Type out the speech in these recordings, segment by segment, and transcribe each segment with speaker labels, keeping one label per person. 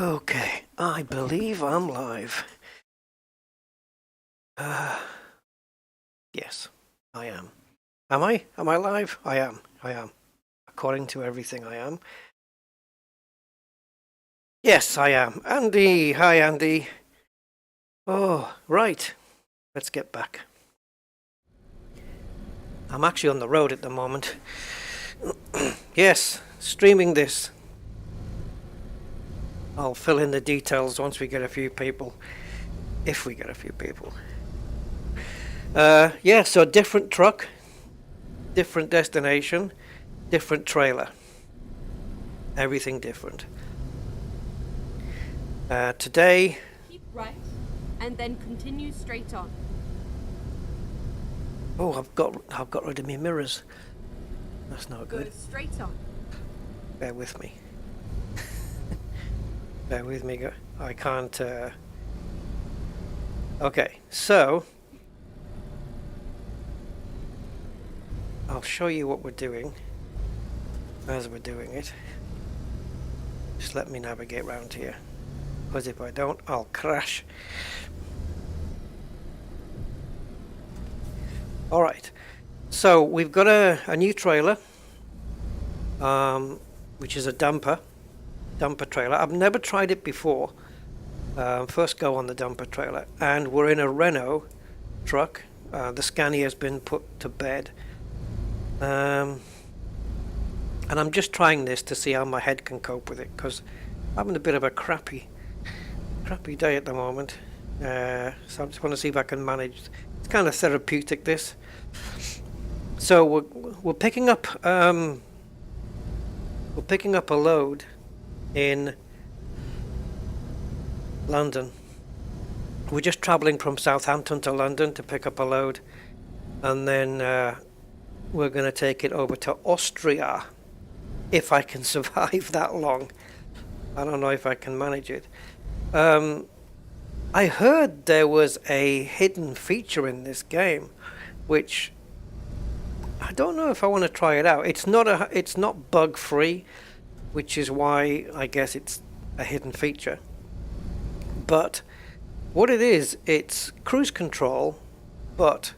Speaker 1: Okay, I believe I'm live. Yes, I am. Am I? Am I live? I am. I am. According to everything, I am. Yes, I am. Andy! Hi, Andy. Oh, right. Let's get back. I'm actually on the road at the moment. Yes, streaming this. I'll fill in the details once we get a few people. If we get a few people. Yeah, so different truck, different destination, different trailer. Everything different. Today...
Speaker 2: Keep right, and then continue straight on.
Speaker 1: Oh, I've got rid of my mirrors. That's not good.
Speaker 2: Go straight on.
Speaker 1: Bear with me. Bear with me. I can't... Okay, so... I'll show you what we're doing as we're doing it. Just let me navigate around here, because if I don't, I'll crash. Alright, so we've got a new trailer, which is a dumper trailer. I've never tried it before. First go on the dumper trailer, and we're in a Renault truck. The Scania has been put to bed. And I'm just trying this to see how my head can cope with it, because I'm having a bit of a crappy day at the moment. So I just want to see if I can manage. It's kind of therapeutic, this. So we're picking up a load in London. We're just travelling from Southampton to London to pick up a load, and then we're going to take it over to Austria, if I can survive that long. I don't know if I can manage it. I heard there was a hidden feature in this game, which I don't know if I want to try it out. It's not bug free, which is why I guess it's a hidden feature. But what it is, it's cruise control, but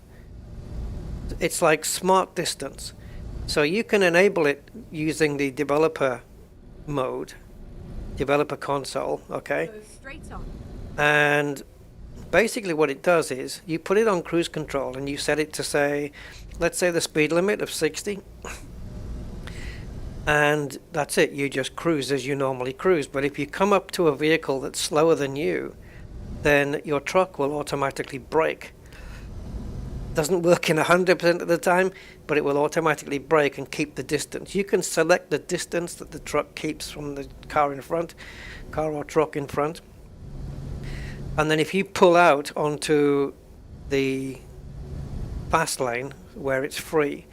Speaker 1: it's like smart distance. So you can enable it using the developer mode, developer console, okay?
Speaker 2: Go straight on.
Speaker 1: And basically what it does is you put it on cruise control and you set it to say, let's say the speed limit of 60. And that's it, you just cruise as you normally cruise. But if you come up to a vehicle that's slower than you, then your truck will automatically brake. Doesn't work in 100% of the time, but it will automatically brake and keep the distance. You can select the distance that the truck keeps from the car in front, car or truck in front. And then if you pull out onto the fast lane where it's free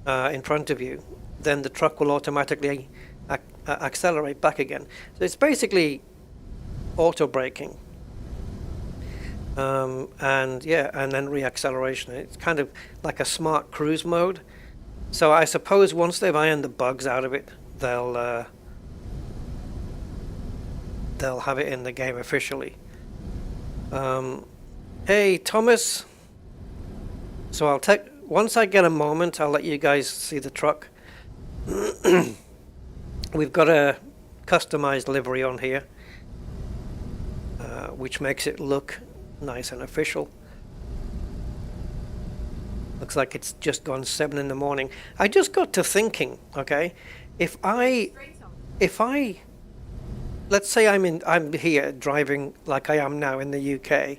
Speaker 1: in front of you, then the truck will automatically accelerate back again. So it's basically auto braking. And yeah, and then reacceleration. It's kind of like a smart cruise mode. So I suppose once they've ironed the bugs out of it, they'll have it in the game officially. Hey Thomas. So once I get a moment, I'll let you guys see the truck. We've got a customized livery on here, which makes it look nice and official. Looks like it's just gone 7 in the morning. I just got to thinking, okay, if I let's say I'm here driving like I am now in the UK,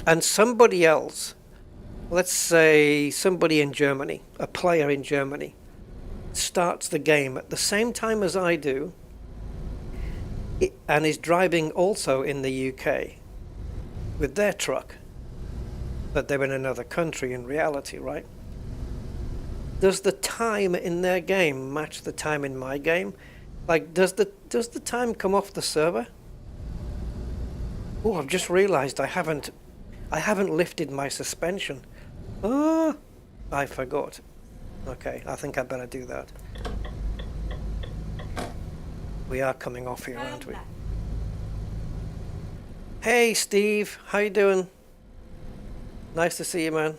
Speaker 1: and somebody else, let's say somebody in Germany, a player in Germany, starts the game at the same time as I do, and is driving also in the UK with their truck, but they're in another country in reality, right? Does the time in their game match the time in my game? Like, does the time come off the server? Oh, I've just realized I haven't lifted my suspension. Oh, I forgot. Okay, I think I better do that. We are coming off here,
Speaker 2: Turn
Speaker 1: aren't we?
Speaker 2: left.
Speaker 1: Hey Steve, how you doing? Nice to see you, man.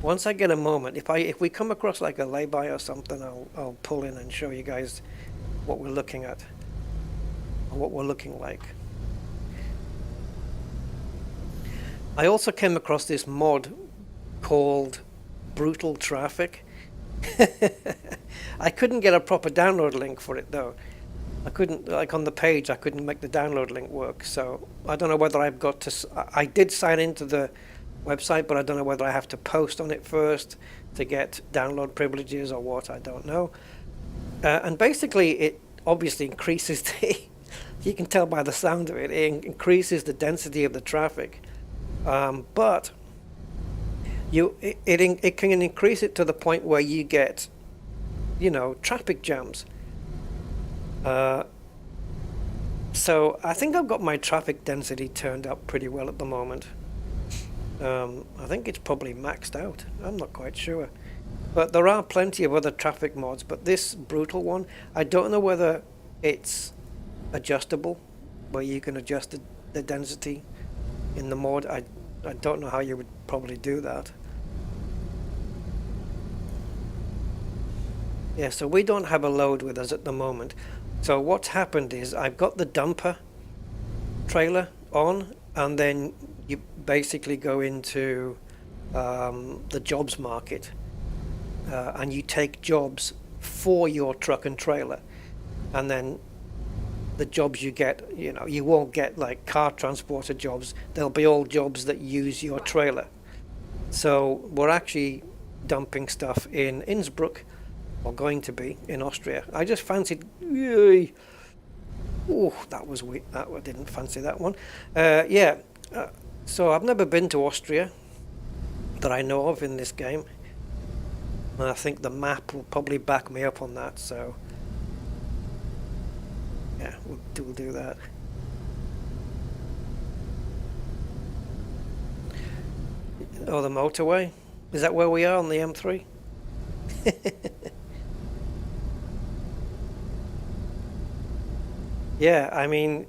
Speaker 1: Once I get a moment, if we come across like a lay-by or something, I'll pull in and show you guys what we're looking at, or what we're looking like. I also came across this mod called Brutal Traffic. I couldn't get a proper download link for it though. I couldn't, like on the page, I couldn't make the download link work. So I don't know whether I've got to, I did sign into the website, but I don't know whether I have to post on it first to get download privileges or what, I don't know. And basically it obviously increases the, you can tell by the sound of it, it increases the density of the traffic. But it can increase it to the point where you get, you know, traffic jams. So I think I've got my traffic density turned up pretty well at the moment. I think it's probably maxed out. I'm not quite sure. But there are plenty of other traffic mods, but this brutal one, I don't know whether it's adjustable, where you can adjust the density in the mod. I don't know how you would probably do that. Yeah, so we don't have a load with us at the moment. So what's happened is I've got the dumper trailer on, and then you basically go into the jobs market, and you take jobs for your truck and trailer, and then the jobs you get, you know, you won't get like car transporter jobs. They'll be all jobs that use your trailer. So we're actually dumping stuff in Innsbruck, or going to be in Austria. I just fancied, yay. Oh, that was weird. I didn't fancy that one. Yeah, so I've never been to Austria that I know of in this game. And I think the map will probably back me up on that, so yeah, we'll do that. Oh, the motorway? Is that where we are on the M3? Yeah, I mean,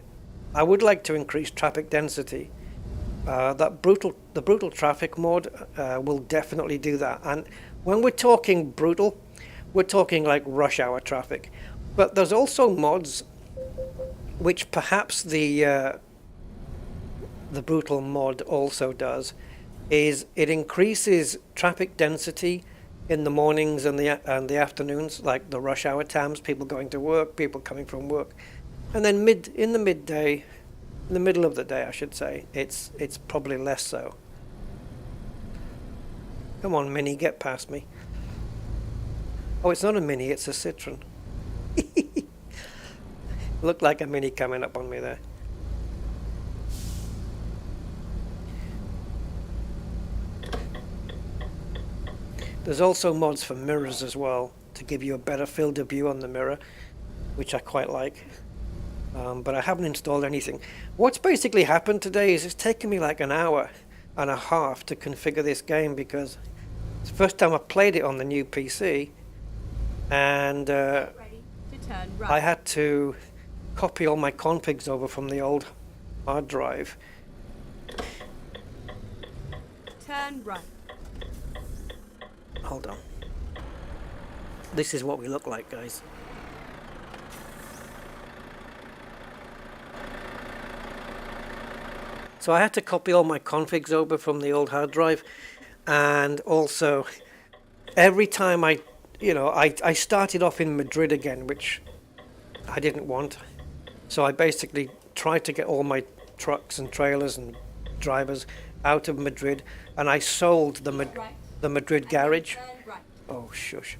Speaker 1: I would like to increase traffic density. The brutal traffic mod will definitely do that. And when we're talking brutal, we're talking like rush hour traffic. But there's also mods which perhaps the brutal mod also does, is it increases traffic density in the mornings and the afternoons, like the rush hour times, people going to work, people coming from work. And then in the middle of the day, I should say, it's probably less so. Come on, Mini, get past me. Oh, it's not a Mini, it's a Citroen. Looked like a Mini coming up on me there. There's also mods for mirrors as well, to give you a better field of view on the mirror, which I quite like. But I haven't installed anything. What's basically happened today is it's taken me like an hour and a half to configure this game, because it's the first time I've played it on the new PC, and
Speaker 2: Ready to turn right.
Speaker 1: I had to copy all my configs over from the old hard drive.
Speaker 2: Turn right.
Speaker 1: Hold on. This is what we look like, guys. So I had to copy all my configs over from the old hard drive, and also every time I started off in Madrid again, which I didn't want. So I basically tried to get all my trucks and trailers and drivers out of Madrid, and I sold the Madrid garage.
Speaker 2: Right.
Speaker 1: Oh, shush.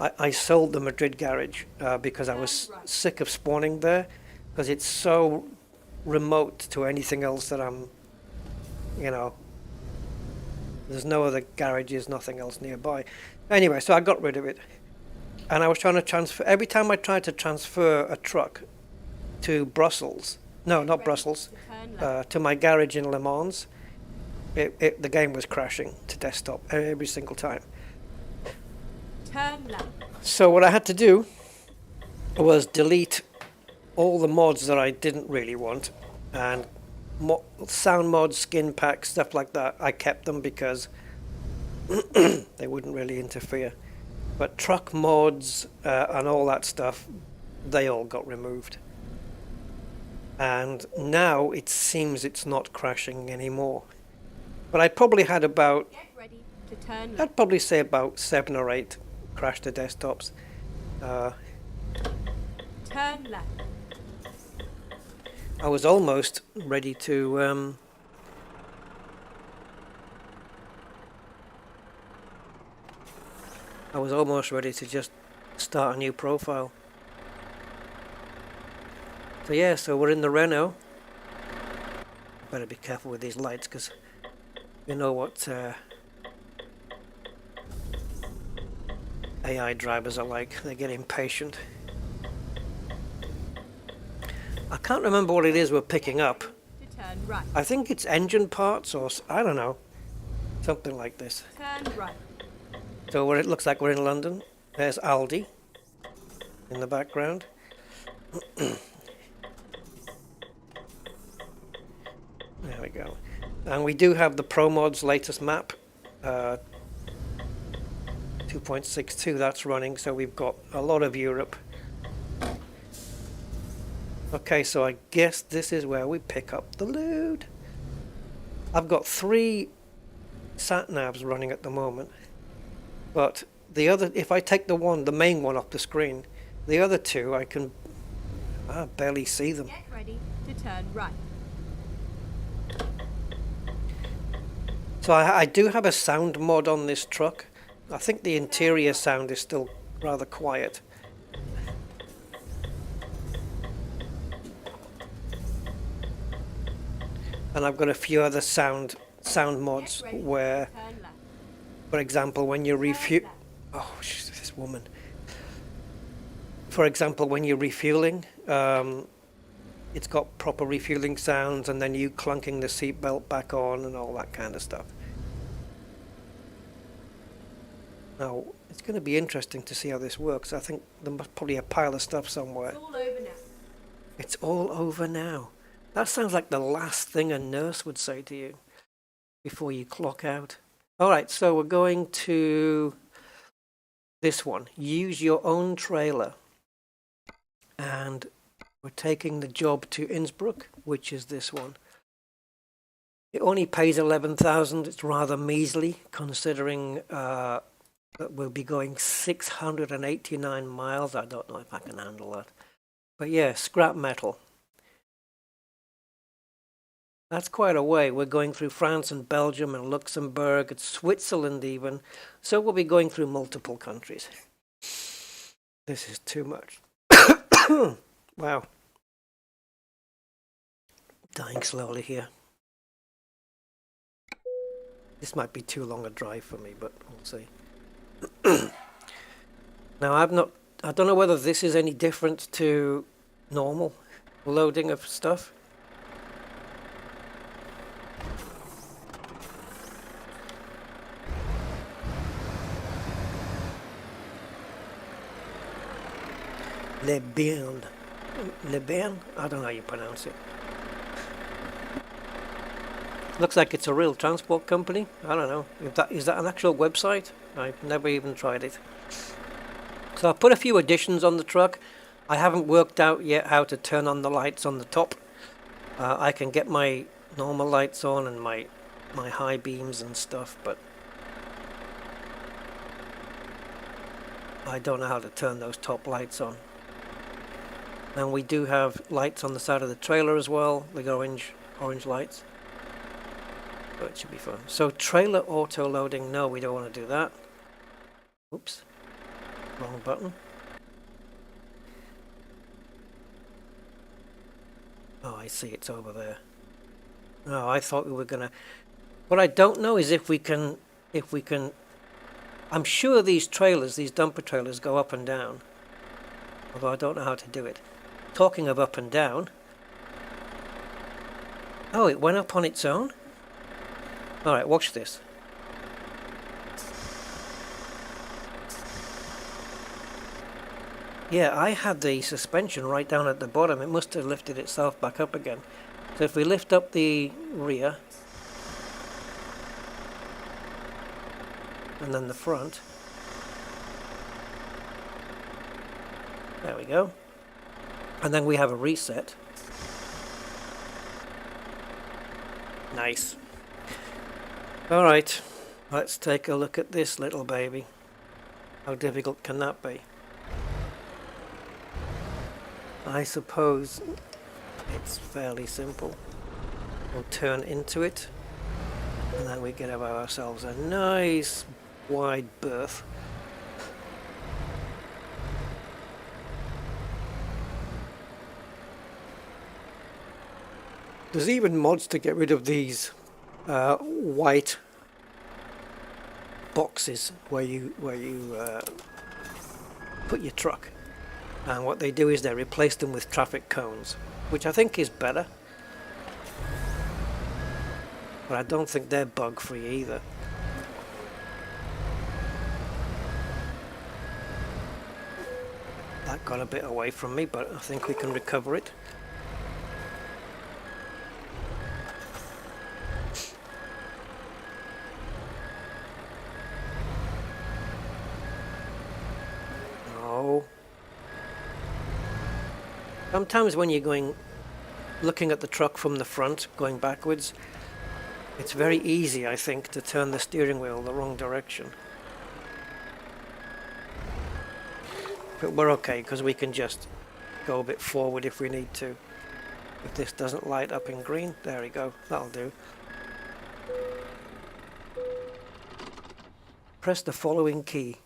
Speaker 1: I sold the Madrid garage because I was sick of spawning there, because it's so remote to anything else that I'm, there's no other garages, nothing else nearby. Anyway, so I got rid of it. And I was trying to transfer, every time I tried to transfer a truck to Brussels, no, not Brussels, to my garage in Le Mans, the game was crashing to desktop every single time.
Speaker 2: Turn left.
Speaker 1: So what I had to do was delete all the mods that I didn't really want, and sound mods, skin packs, stuff like that. I kept them because they wouldn't really interfere. But truck mods and all that stuff, they all got removed. And now it seems it's not crashing anymore. But I probably had about,
Speaker 2: Get ready to turn left.
Speaker 1: I'd probably say about 7 or 8 crash to desktops.
Speaker 2: Turn left.
Speaker 1: I was almost ready to just start a new profile. So yeah, so we're in the Renault. Better be careful with these lights, because you know what AI drivers are like. They get impatient. I can't remember what it is we're picking up.
Speaker 2: To turn right.
Speaker 1: I think it's engine parts, or I don't know, something like this.
Speaker 2: Turn right.
Speaker 1: So it looks like we're in London. There's Aldi in the background. There we go. And we do have the ProMods latest map, 2.62, that's running, so we've got a lot of Europe. Okay, so I guess this is where we pick up the loot. I've got 3 sat-navs running at the moment, but the other, if I take the main one off the screen, the other 2 I can barely see them.
Speaker 2: Get ready to turn right.
Speaker 1: So I do have a sound mod on this truck. I think the interior sound is still rather quiet. And I've got a few other sound mods where,
Speaker 2: Turn left.
Speaker 1: for example, when you refuel... Oh, she's this woman. For example, when you're refueling, it's got proper refueling sounds, and then you clunking the seatbelt back on and all that kind of stuff. Now, it's going to be interesting to see how this works. I think there's probably a pile of stuff somewhere.
Speaker 2: It's all over now.
Speaker 1: It's all over now. That sounds like the last thing a nurse would say to you before you clock out. All right, so we're going to this one. Use your own trailer. And we're taking the job to Innsbruck, which is this one. It only pays 11,000. It's rather measly, considering that we'll be going 689 miles. I don't know if I can handle that. But yeah, scrap metal. That's quite a way. We're going through France and Belgium and Luxembourg and Switzerland even. So we'll be going through multiple countries. This is too much. Wow. Dying slowly here. This might be too long a drive for me, but we'll see. Now I don't know whether this is any different to normal loading of stuff. Le Bien. I don't know how you pronounce it. Looks like it's a real transport company. I don't know. Is that an actual website? I've never even tried it. So I put a few additions on the truck. I haven't worked out yet how to turn on the lights on the top. I can get my normal lights on and my high beams and stuff, but I don't know how to turn those top lights on. And we do have lights on the side of the trailer as well, the orange lights. But it should be fun. So trailer auto loading, no, we don't want to do that. Oops, wrong button. Oh, I see, it's over there. No, I thought we were gonna. What I don't know is if we can. I'm sure these trailers, these dumper trailers, go up and down. Although I don't know how to do it. Talking of up and down. Oh, it went up on its own? Alright, watch this. Yeah, I had the suspension right down at the bottom. It must have lifted itself back up again. So if we lift up the rear and then the front, there we go, and then we have a reset. Nice. Alright, let's take a look at this little baby. How difficult can that be? I suppose it's fairly simple. We'll turn into it, and then we get ourselves a nice wide berth. There's even mods to get rid of these white boxes where you put your truck, and what they do is they replace them with traffic cones, which I think is better, but I don't think they're bug free either. That got a bit away from me, but I think we can recover it. Sometimes when you're looking at the truck from the front, going backwards, it's very easy, I think, to turn the steering wheel the wrong direction. But we're okay, because we can just go a bit forward if we need to. If this doesn't light up in green, there we go, that'll do. Press the following key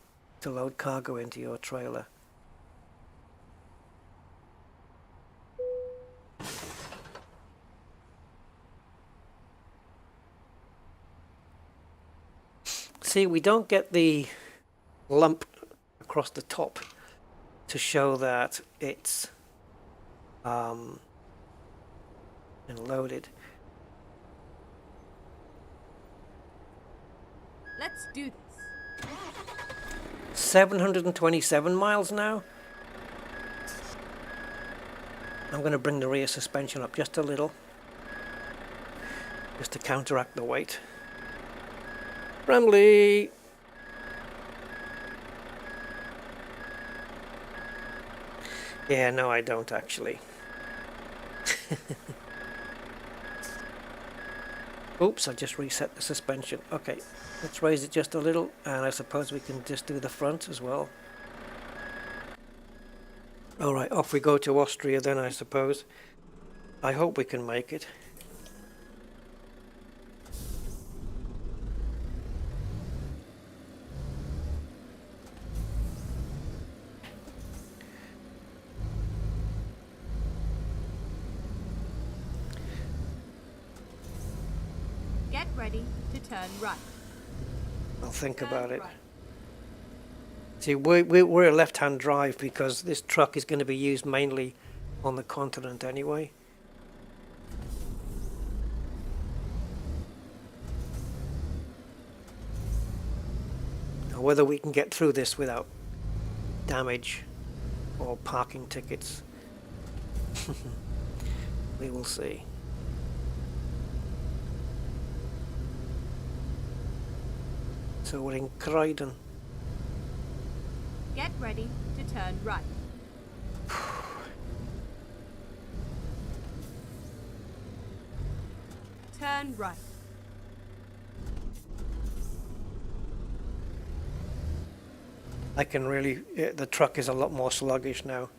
Speaker 1: to load cargo into your trailer. See, we don't get the lump across the top to show that it's been loaded.
Speaker 2: Let's do this.
Speaker 1: 727 miles now. I'm going to bring the rear suspension up just a little, just to counteract the weight. Friendly. Yeah, no, I don't actually. Oops, I just reset the suspension. Okay, let's raise it just a little, and I suppose we can just do the front as well. Alright, off we go to Austria then, I suppose. I hope we can make it.
Speaker 2: Get ready to turn right.
Speaker 1: I'll think
Speaker 2: Turn
Speaker 1: about it.
Speaker 2: right.
Speaker 1: See, we're a left-hand drive because this truck is going to be used mainly on the continent anyway. Now, whether we can get through this without damage or parking tickets, we will see. So we're in Croydon.
Speaker 2: Get ready to turn right. Turn right.
Speaker 1: I can really, the truck is a lot more sluggish now.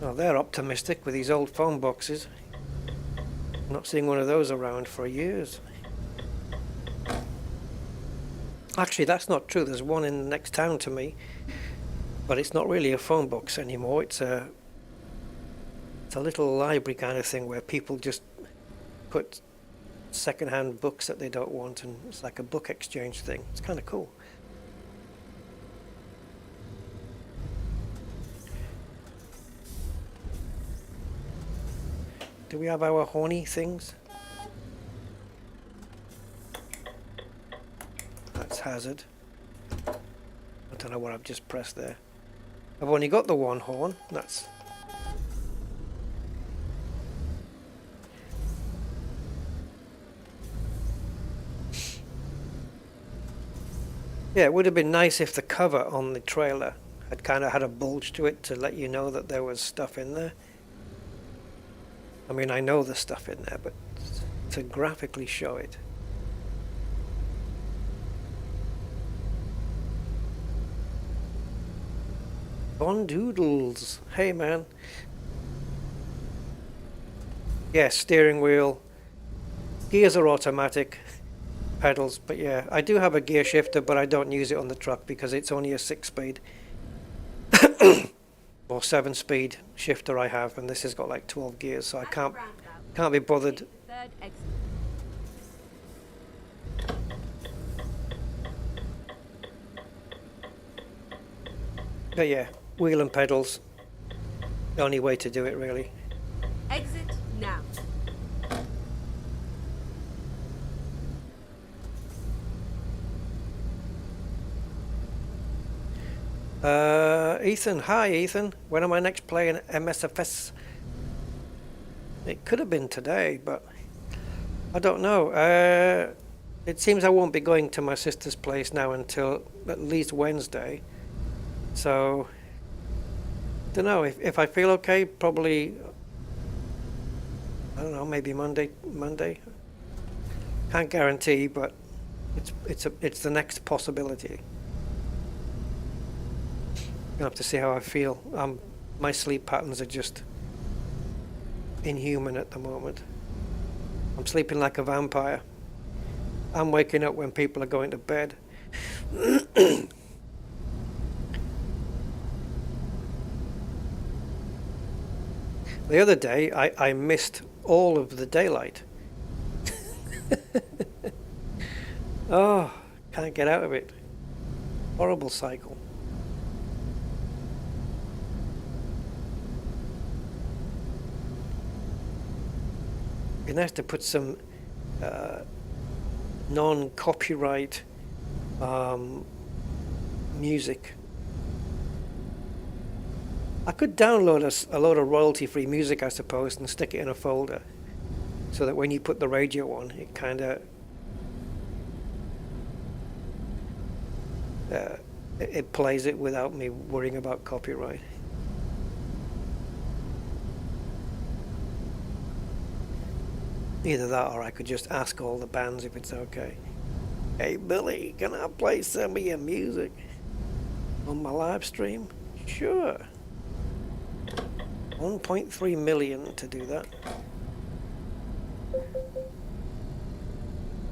Speaker 1: Well, they're optimistic with these old phone boxes. Not seeing one of those around for years. Actually, that's not true. There's one in the next town to me, but it's not really a phone box anymore. It's a little library kind of thing where people just put second-hand books that they don't want, and it's like a book exchange thing. It's kind of cool. Do we have our horny things? Let's That's hazard. I don't know what I've just pressed there. I've only got the one horn. That's... Yeah, it would have been nice if the cover on the trailer had kind of had a bulge to it to let you know that there was stuff in there. I mean, I know there's stuff in there, but to graphically show it. Bondoodles. Hey, man. Yeah, steering wheel. Gears are automatic. Pedals, but yeah, I do have a gear shifter, but I don't use it on the truck because it's only a 6-speed or 7-speed shifter I have, and this has got like 12 gears, so I can't be bothered. But yeah, wheel and pedals, the only way to do it really.
Speaker 2: Exit now.
Speaker 1: Ethan, hi Ethan. When am I next playing MSFS? It could have been today, but I don't know. It seems I won't be going to my sister's place now until at least Wednesday. So, don't know. If I feel okay, probably, I don't know, maybe Monday. Can't guarantee, but it's the next possibility. I have to see how I feel. My sleep patterns are just inhuman at the moment. I'm sleeping like a vampire. I'm waking up when people are going to bed. The other day, I missed all of the daylight. Oh, can't get out of it. Horrible cycle. Be nice to put some non-copyright music. I could download a load of royalty-free music, I suppose, and stick it in a folder, so that when you put the radio on, it kind of it plays it without me worrying about copyright. Either that, or I could just ask all the bands if it's okay. Hey Billy, can I play some of your music on my live stream? Sure. 1.3 million to do that.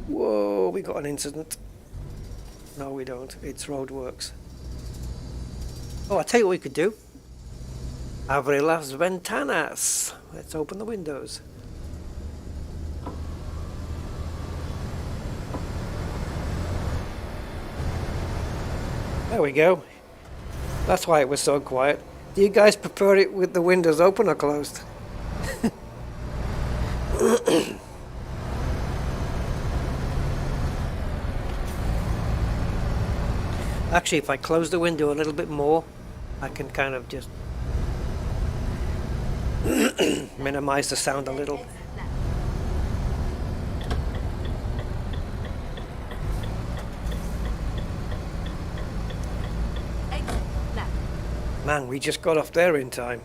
Speaker 1: Whoa, we got an incident. No, we don't. It's roadworks. Oh, I'll tell you what we could do. Abre las ventanas. Let's open the windows. There we go. That's why it was so quiet. Do you guys prefer it with the windows open or closed? Actually, if I close the window a little bit more, I can kind of just minimize the sound a little. Man, we just got off there in time.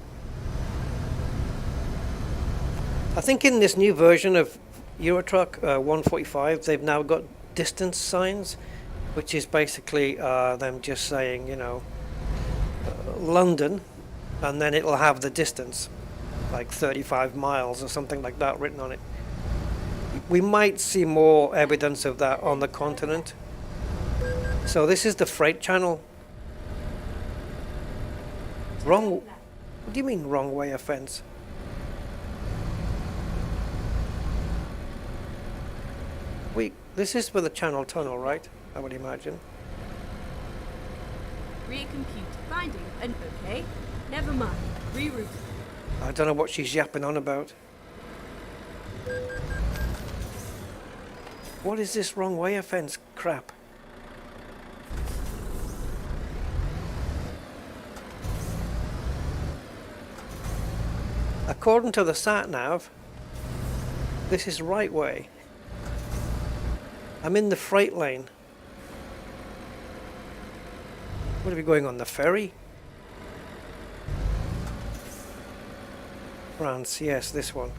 Speaker 1: I think in this new version of Eurotruck 145, they've now got distance signs, which is basically them just saying, you know, London, and then it'll have the distance, like 35 miles or something like that written on it. We might see more evidence of that on the continent. So this is the freight channel. Wrong. What do you mean wrong way offense? This is for the Channel Tunnel, right? I would imagine.
Speaker 2: Recompute finding and okay. Never mind. Reroute.
Speaker 1: I don't know what she's yapping on about. What is this wrong way offense crap? according to the sat nav, this is right way. I'm in the freight lane. What are we going on, the ferry? France, yes, this one.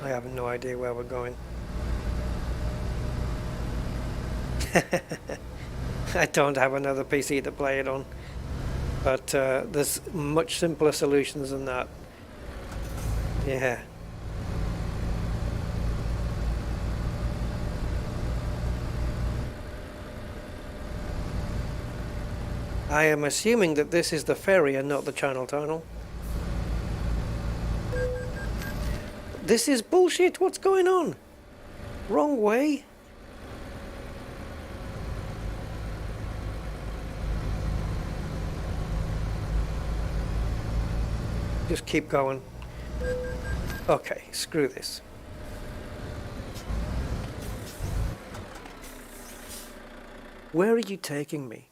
Speaker 1: I have no idea where we're going. I don't have another PC to play it on, but there's much simpler solutions than that. Yeah. I am assuming that this is the ferry and not the channel tunnel. This is bullshit. What's going on? Wrong way. Just keep going. Okay, screw this. Where are you taking me?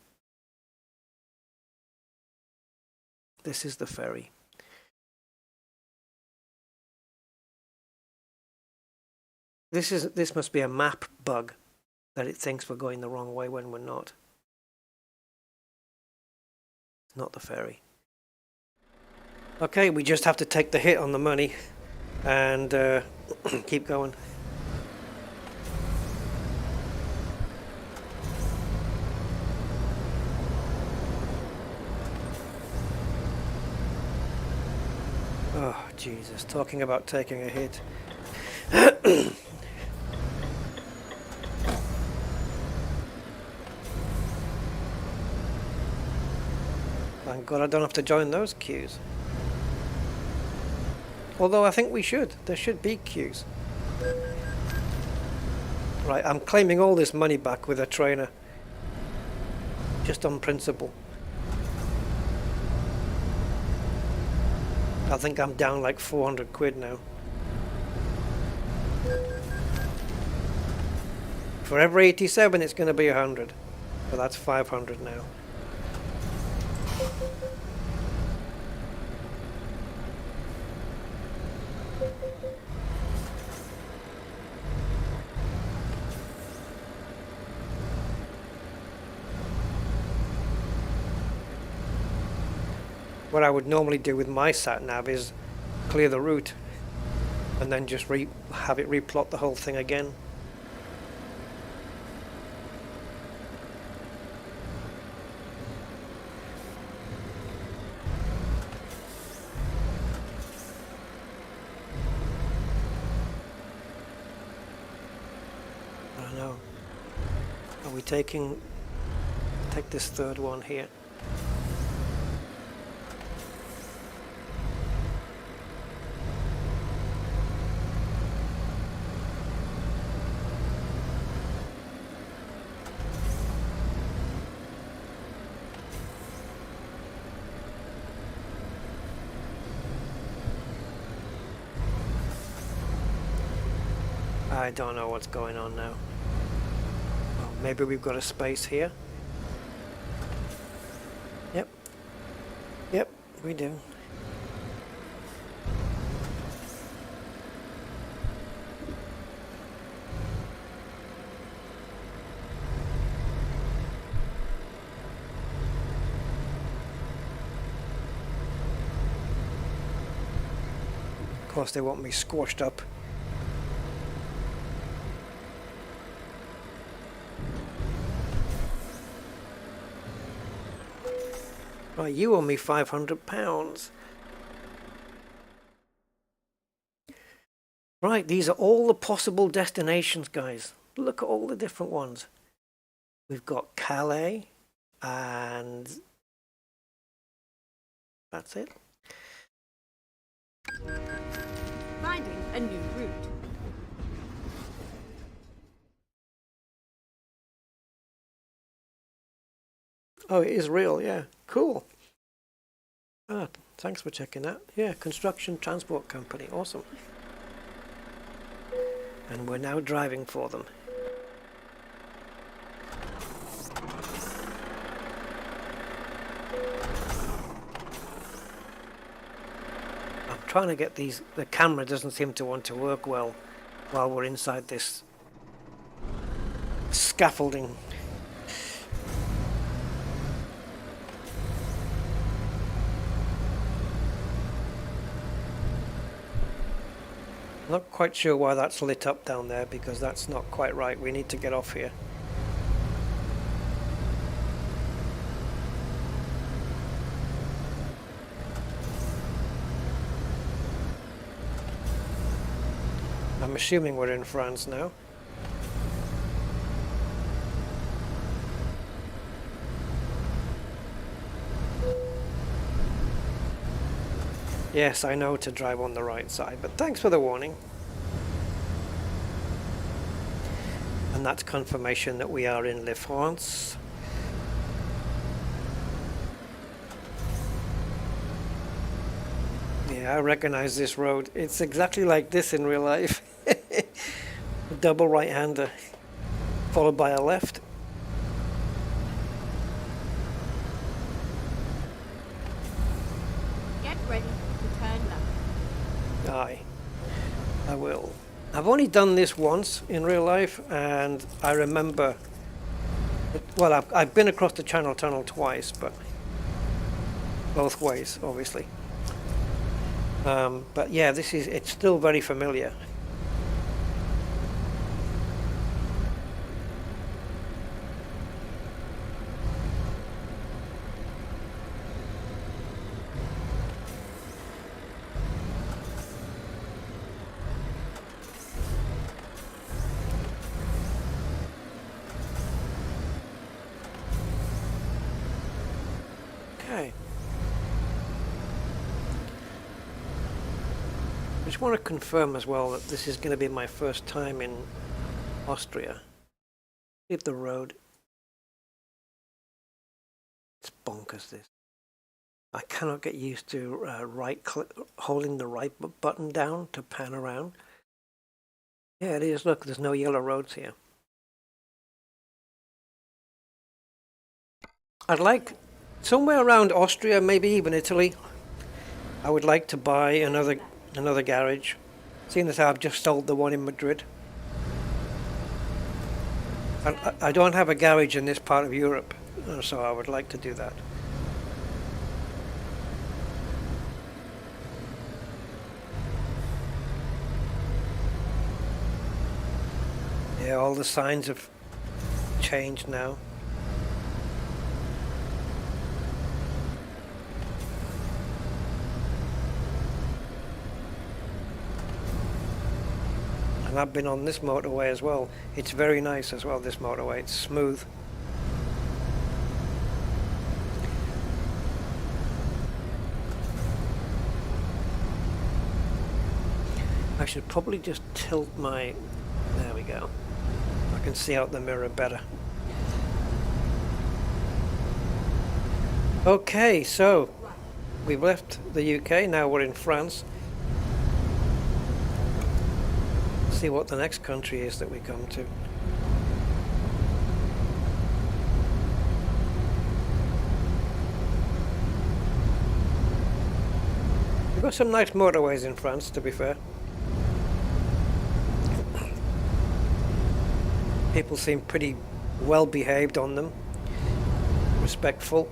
Speaker 1: This is the ferry. This must be a map bug that it thinks we're going the wrong way when we're not. It's not the ferry. Okay, we just have to take the hit on the money and keep going. Oh, Jesus, talking about taking a hit. Thank God I don't have to join those queues. Although I think we should. There should be queues. Right, I'm claiming all this money back with a trainer. Just on principle. I think I'm down like 400 quid now. For every 87 it's going to be 100. So that's 500 now. What I would normally do with my sat nav is clear the route and then just have it replot the whole thing again. I don't know. Are we take this third one here? I don't know what's going on now. Oh, maybe we've got a space here. Yep. Yep, we do. Of course they want me squashed up. Right, you owe me £500. Right, these are all the possible destinations, guys. Look at all the different ones. We've got Calais, and that's it.
Speaker 2: Finding a new route.
Speaker 1: Oh, it is real, yeah. Cool. Ah, thanks for checking that. Yeah, construction transport company. Awesome. And we're now driving for them. I'm trying to get these, the camera doesn't seem to want to work well while we're inside this scaffolding. Not quite sure why that's lit up down there, because that's not quite right. We need to get off here. I'm assuming we're in France now. Yes, I know to drive on the right side, but thanks for the warning. And that's confirmation that we are in Le France. Yeah, I recognize this road. It's exactly like this in real life. A double right-hander, followed by a left.
Speaker 2: Get ready to turn left.
Speaker 1: Aye, I will. I've only done this once in real life, and I remember, well, I've been across the Channel Tunnel twice, but both ways, obviously. But yeah, it's still very familiar. Okay. I just want to confirm as well that this is going to be my first time in Austria. Leave the road. It's bonkers, this. I cannot get used to holding the right button down to pan around. Yeah, it is. Look, there's no yellow roads here. I'd like somewhere around Austria, maybe even Italy. I would like to buy another garage, seeing as how I've just sold the one in Madrid. And I don't have a garage in this part of Europe, so I would like to do that. Yeah, all the signs have changed now. And I've been on this motorway as well. It's very nice as well, this motorway. It's smooth. I should probably just tilt my... There we go. I can see out the mirror better. Okay, so we've left the UK, now we're in France. See what the next country is that we come to. We've got some nice motorways in France, to be fair. People seem pretty well behaved on them, respectful.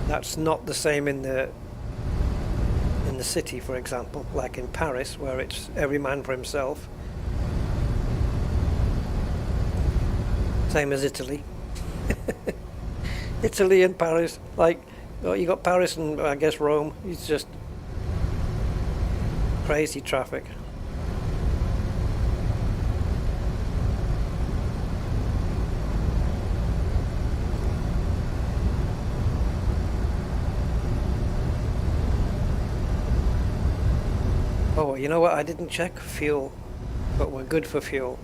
Speaker 1: That's not the same in the city, for example, like in Paris, where it's every man for himself. Same as Italy. Italy and Paris, like, well, you got Paris and I guess Rome. It's just crazy traffic. Oh, you know what? I didn't check fuel, but we're good for fuel.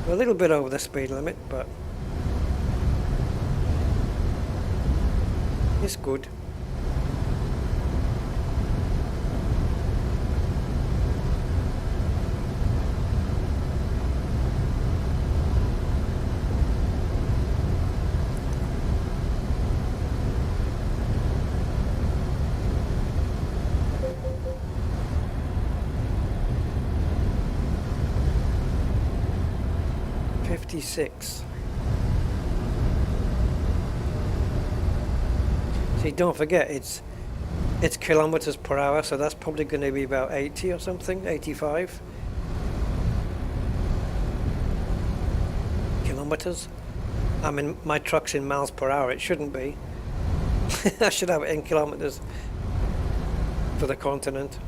Speaker 1: We're a little bit over the speed limit, but it's good. 56. See, don't forget, it's kilometers per hour, so that's probably going to be about 80 or something, 85 kilometers. I mean, my truck's in miles per hour. It shouldn't be. I should have it in kilometers for the continent.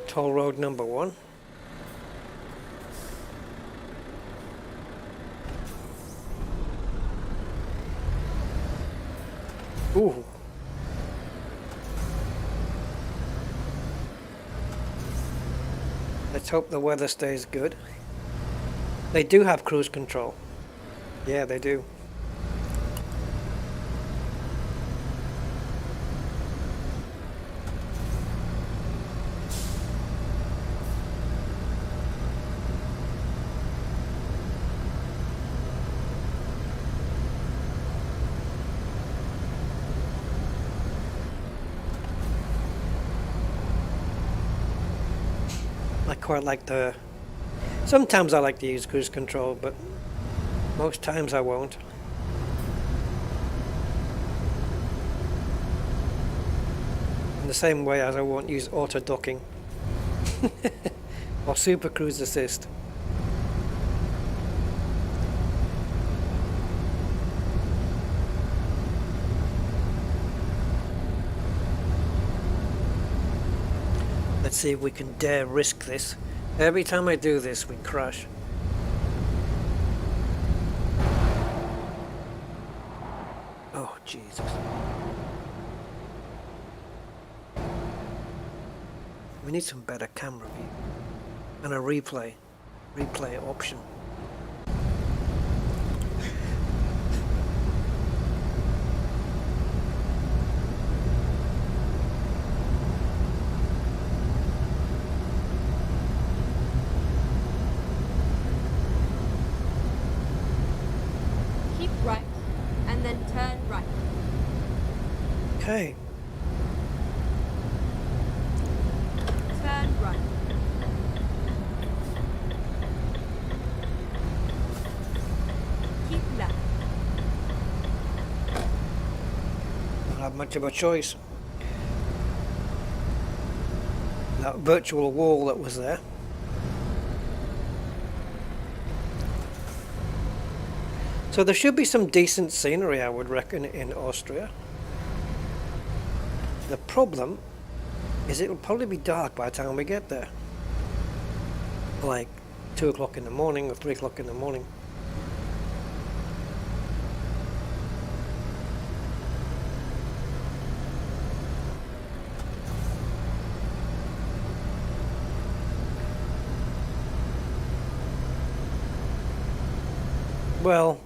Speaker 1: Toll road number 1. Ooh. Let's hope the weather stays good. They do have cruise control. Yeah, they do. Quite like the... Sometimes I like to use cruise control, but most times I won't. In the same way as I won't use auto docking or super cruise assist. Let's see if we can dare risk this. Every time I do this, we crash. Oh, Jesus. We need some better camera view. And a replay option. Okay.
Speaker 2: Turn right. Keep left.
Speaker 1: Don't have much of a choice. That virtual wall that was there. So there should be some decent scenery, I would reckon, in Austria. The problem is it'll probably be dark by the time we get there. Like 2 o'clock in the morning or 3 o'clock in the morning. Well,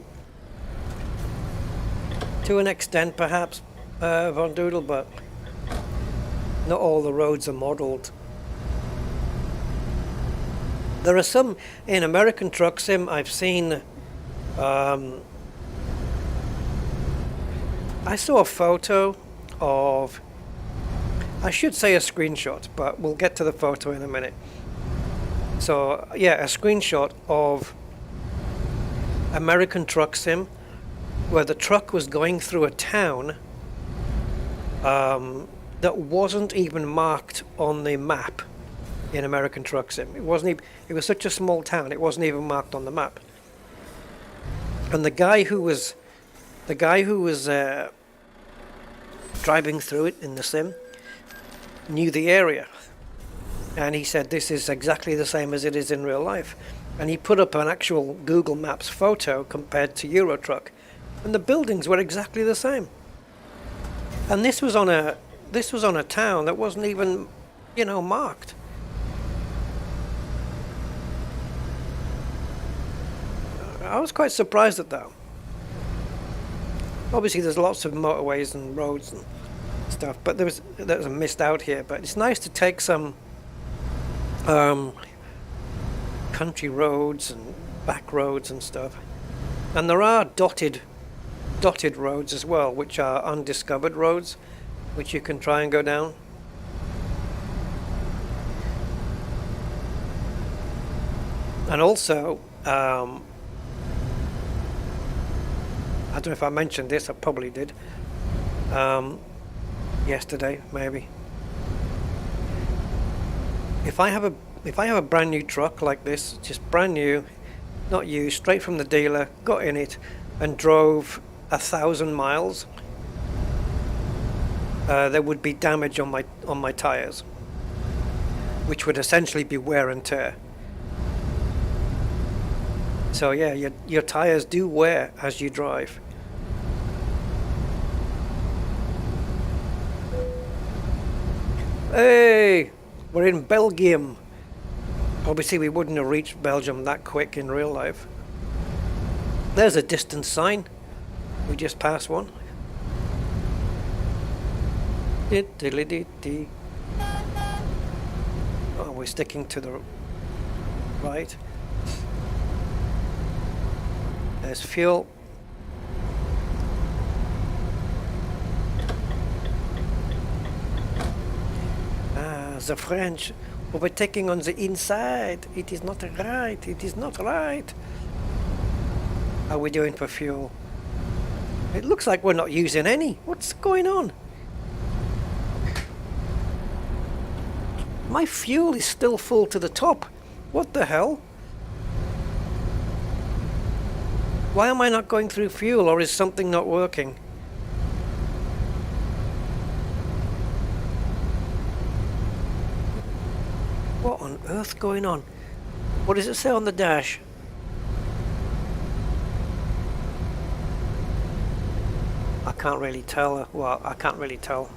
Speaker 1: to an extent perhaps, Von Doodle, but not all the roads are modelled. There are some in American Truck Sim I've seen. I saw a photo of, I should say a screenshot, but we'll get to the photo in a minute. So yeah, a screenshot of American Truck Sim where the truck was going through a town that wasn't even marked on the map in American Truck Sim. It wasn't even, it was such a small town, it wasn't even marked on the map. And the guy who was driving through it in the sim knew the area, and he said this is exactly the same as it is in real life. And he put up an actual Google Maps photo compared to Euro Truck, and the buildings were exactly the same. And this was on a town that wasn't even, marked. I was quite surprised at that. Obviously there's lots of motorways and roads and stuff, but there's a missed out here. But it's nice to take some country roads and back roads and stuff. And there are dotted roads as well, which are undiscovered roads, which you can try and go down. And also, I don't know if I mentioned this, I probably did, yesterday maybe. If I have a brand new truck like this, just brand new, not used, straight from the dealer, got in it and drove 1,000 miles, there would be damage on my tires, which would essentially be wear and tear. So yeah, your tires do wear as you drive. Hey, we're in Belgium. Obviously we wouldn't have reached Belgium that quick in real life. There's a distance sign. We just passed one. Oh, we're sticking to the right. There's fuel. The French overtaking on the inside. It is not right. It is not right. How are we doing for fuel? It looks like we're not using any. What's going on? My fuel is still full to the top. What the hell? Why am I not going through fuel, or is something not working? What on earth going on? What does it say on the dash? I can't really tell. Well, I can't really tell.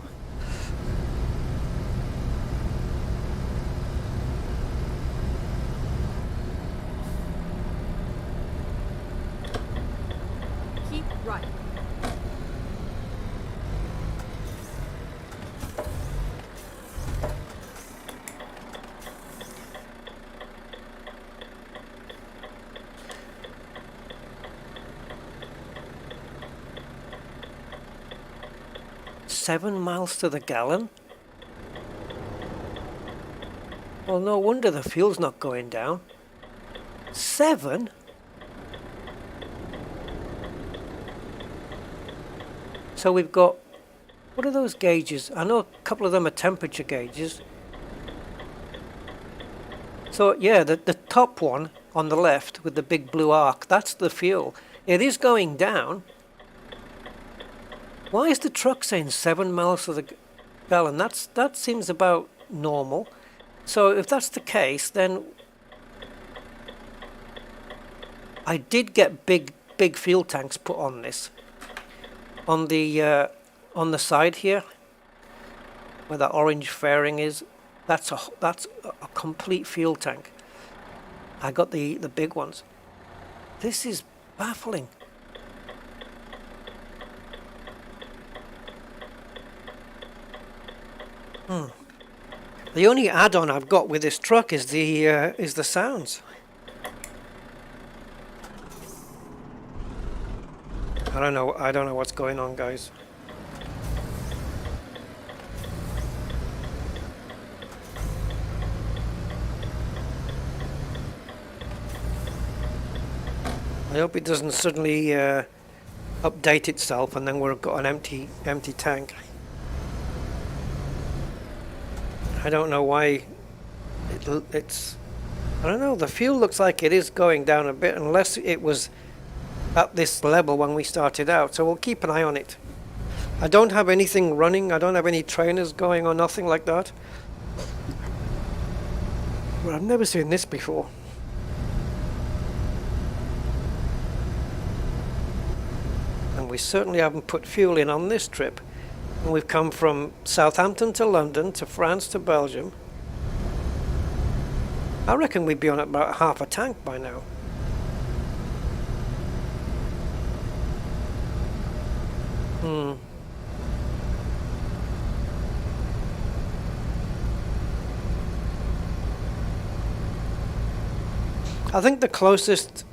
Speaker 2: Keep right.
Speaker 1: $7 miles to the gallon? Well, no wonder the fuel's not going down. 7? So we've got, what are those gauges? I know a couple of them are temperature gauges. So yeah, the top one on the left with the big blue arc, that's the fuel. It is going down. Why is the truck saying 7 miles to the gallon? That seems about normal. So if that's the case, then I did get big fuel tanks put on this. On the side here, where that orange fairing is, that's a complete fuel tank. I got the big ones. This is baffling. The only add-on I've got with this truck is the sounds. I don't know what's going on, guys. I hope it doesn't suddenly update itself and then we've got an empty tank. I don't know why it's... I don't know, the fuel looks like it is going down a bit, unless it was at this level when we started out, so we'll keep an eye on it. I don't have anything running, I don't have any trainers going or nothing like that. Well, I've never seen this before. And we certainly haven't put fuel in on this trip. And we've come from Southampton to London to France to Belgium. I reckon we'd be on about half a tank by now. I think the closest,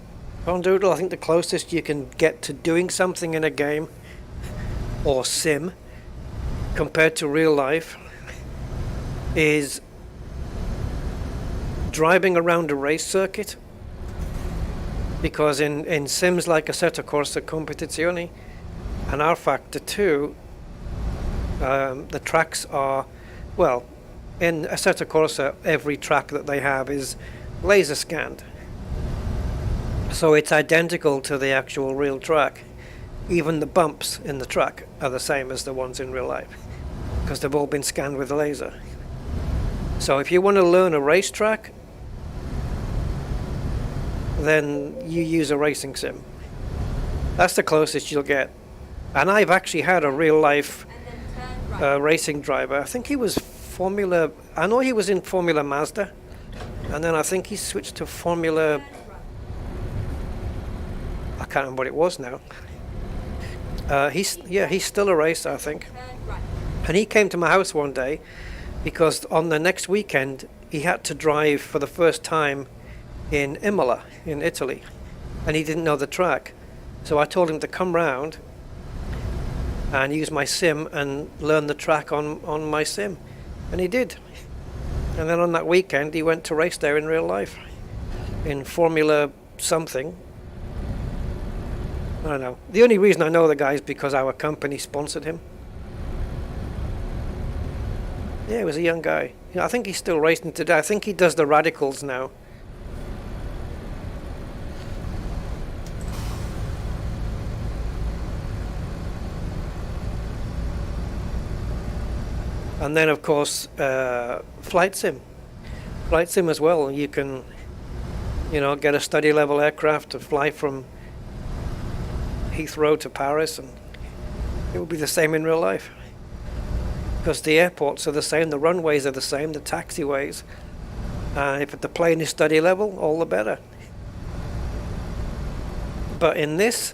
Speaker 1: on Doodle, I think the closest you can get to doing something in a game or sim compared to real life is driving around a race circuit, because in sims like Assetto Corsa Competizione and R Factor 2, the tracks are, well, in Assetto Corsa every track that they have is laser scanned, so it's identical to the actual real track. Even the bumps in the track are the same as the ones in real life, because they've all been scanned with a laser. So if you want to learn a racetrack, then you use a racing sim. That's the closest you'll get. And I've actually had a real life racing driver. I think he was Formula, I know he was in Formula Mazda, and then I think he switched to Formula, I can't remember what it was now. He's still a racer, I think. And he came to my house one day because on the next weekend he had to drive for the first time in Imola in Italy, and he didn't know the track. So I told him to come round and use my sim and learn the track on my sim, and he did. And then on that weekend he went to race there in real life in Formula something. I don't know. The only reason I know the guy is because our company sponsored him. Yeah, he was a young guy. I think he's still racing today. I think he does the radicals now. And then, of course, flight sim. Flight sim as well. You can, get a study level aircraft to fly from Heathrow to Paris, and it will be the same in real life. Because the airports are the same, the runways are the same, the taxiways. If the plane is study level, all the better. But in this,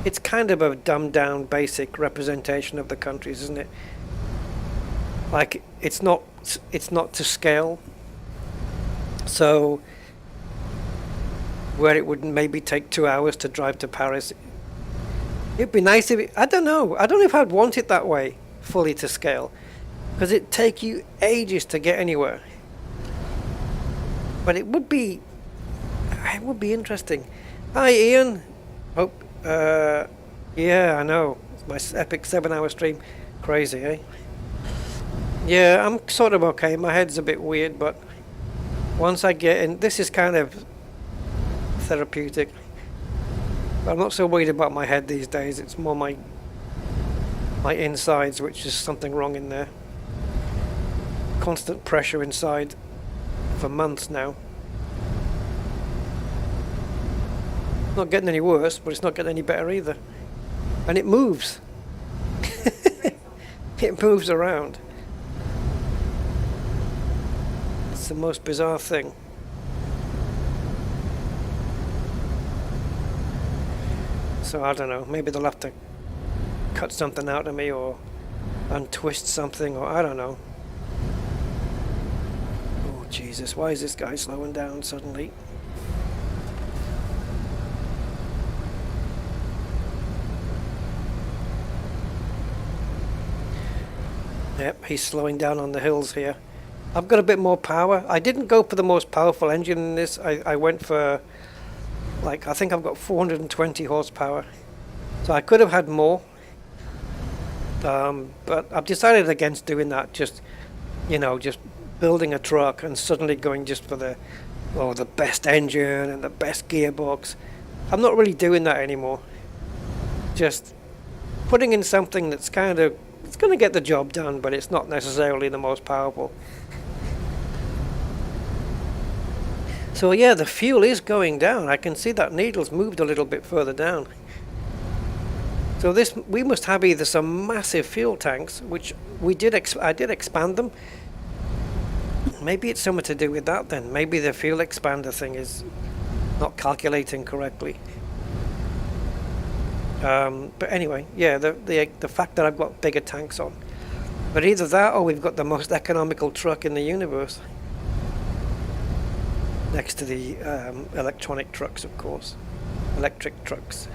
Speaker 1: it's kind of a dumbed down basic representation of the countries, isn't it? Like, it's not to scale. So where it would maybe take 2 hours to drive to Paris, it'd be nice if I don't know if I'd want it that way, fully to scale, because it'd take you ages to get anywhere. But it would be interesting. Hi Ian. Yeah, I know, it's my epic 7-hour stream. Crazy, eh? Yeah, I'm sort of okay. My head's a bit weird, but once I get in, this is kind of therapeutic. I'm not so worried about my head these days. It's more my insides, which is something wrong in there. Constant pressure inside for months now. Not getting any worse, but it's not getting any better either. And it moves. It moves around. It's the most bizarre thing. So I don't know, maybe they'll have to cut something out of me or untwist something, or I don't know. Oh Jesus, why is this guy slowing down suddenly? Yep, he's slowing down on the hills here. I've got a bit more power. I didn't go for the most powerful engine in this. I went for, like, I think I've got 420 horsepower. So I could have had more. But I've decided against doing that. Just building a truck and suddenly going just for the best engine and the best gearbox. I'm not really doing that anymore. Just putting in something that's kind of, it's going to get the job done, but it's not necessarily the most powerful. So yeah, the fuel is going down. I can see that needle's moved a little bit further down. So we must have either some massive fuel tanks, which I did expand them. Maybe it's something to do with that then. Maybe the fuel expander thing is not calculating correctly. But anyway, yeah, the fact that I've got bigger tanks on. But either that or we've got the most economical truck in the universe. next to the electronic trucks, of course, electric trucks.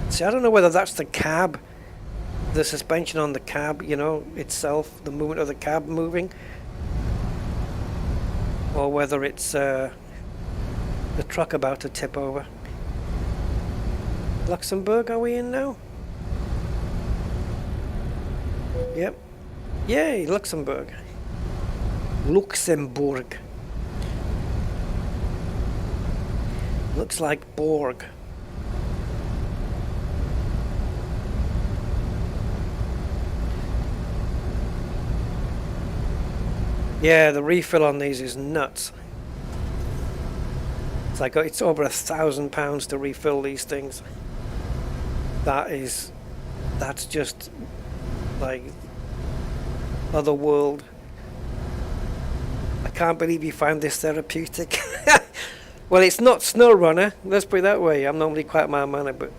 Speaker 1: See, I don't know whether that's the cab, the suspension on the cab, you know, itself, the movement of the cab moving, or whether it's the truck about to tip over. Luxembourg, are we in now? Yep. Yay, Luxembourg. Luxembourg. Looks like Borg. Yeah, the refill on these is nuts. It's like it's over £1,000 to refill these things. That's just like other world. I can't believe you found this therapeutic. Well, it's not Snow Runner, let's put it that way. I'm normally quite mild mannered, but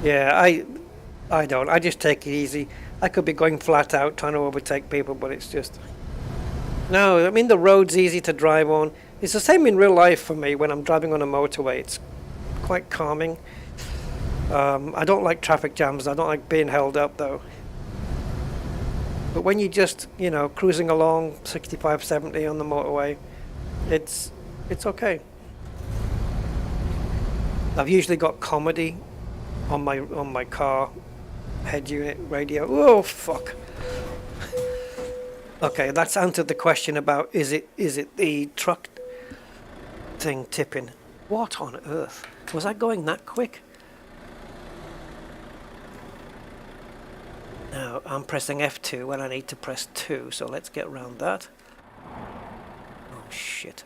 Speaker 1: yeah, I don't. I just take it easy. I could be going flat out trying to overtake people, but it's just... No, I mean, the road's easy to drive on. It's the same in real life for me when I'm driving on a motorway. It's quite calming. I don't like traffic jams. I don't like being held up, though. But when you just, you know, cruising along 65, 70 on the motorway, it's okay. I've usually got comedy on my car head unit radio. Oh fuck. Okay, that's answered the question about is it the truck thing tipping. What on earth? Was I going that quick? Now I'm pressing F2 when I need to press 2, so let's get around that. Oh shit.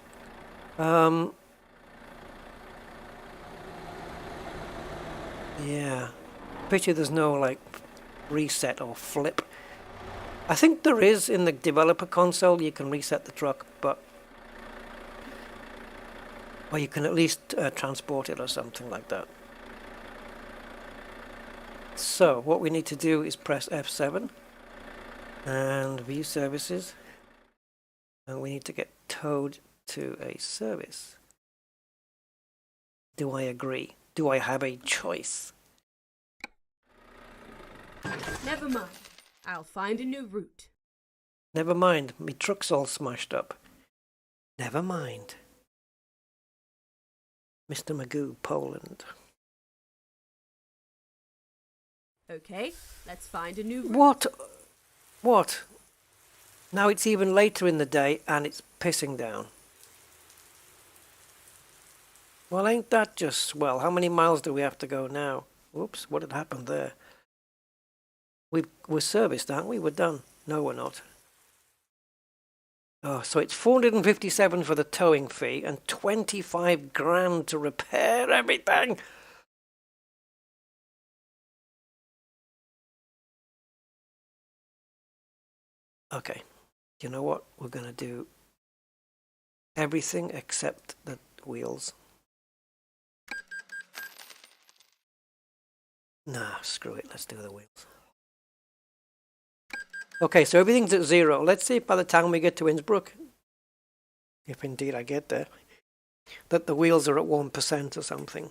Speaker 1: Yeah. Picture there's no like reset or flip. I think there is in the developer console. You can reset the truck, but or you can at least transport it or something like that. So what we need to do is press F7 and view services, and we need to get towed to a service. Do I agree? Do I have a choice?
Speaker 2: Never mind. I'll find a new route.
Speaker 1: Never mind, me truck's all smashed up. Never mind. Mr. Magoo, Poland.
Speaker 2: Okay, let's find a new route.
Speaker 1: What? What? Now it's even later in the day and it's pissing down. Well, ain't that just swell? How many miles do we have to go now? Whoops, what had happened there? We're serviced, aren't we? We're done. No, we're not. Oh, so it's 457 for the towing fee and 25 grand to repair everything. Okay, you know what? We're going to do everything except the wheels. Nah, screw it. Let's do the wheels. Okay, so everything's at 0. Let's see if by the time we get to Innsbruck, if indeed I get there, that the wheels are at 1% or something.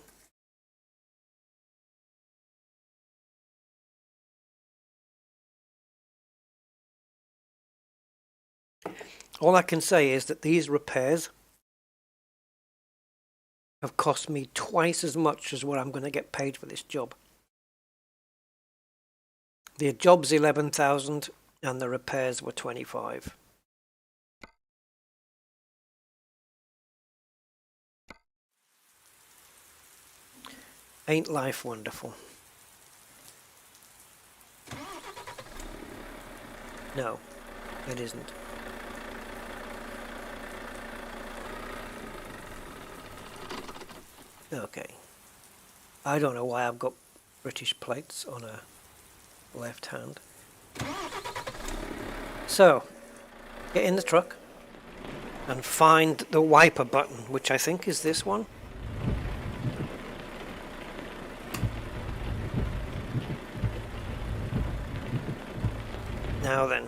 Speaker 1: All I can say is that these repairs have cost me twice as much as what I'm going to get paid for this job. The job's 11,000 and the repairs were 25. Ain't life wonderful? No, it isn't. Okay. I don't know why I've got British plates on a left hand. So, get in the truck and find the wiper button, which I think is this one. Now then.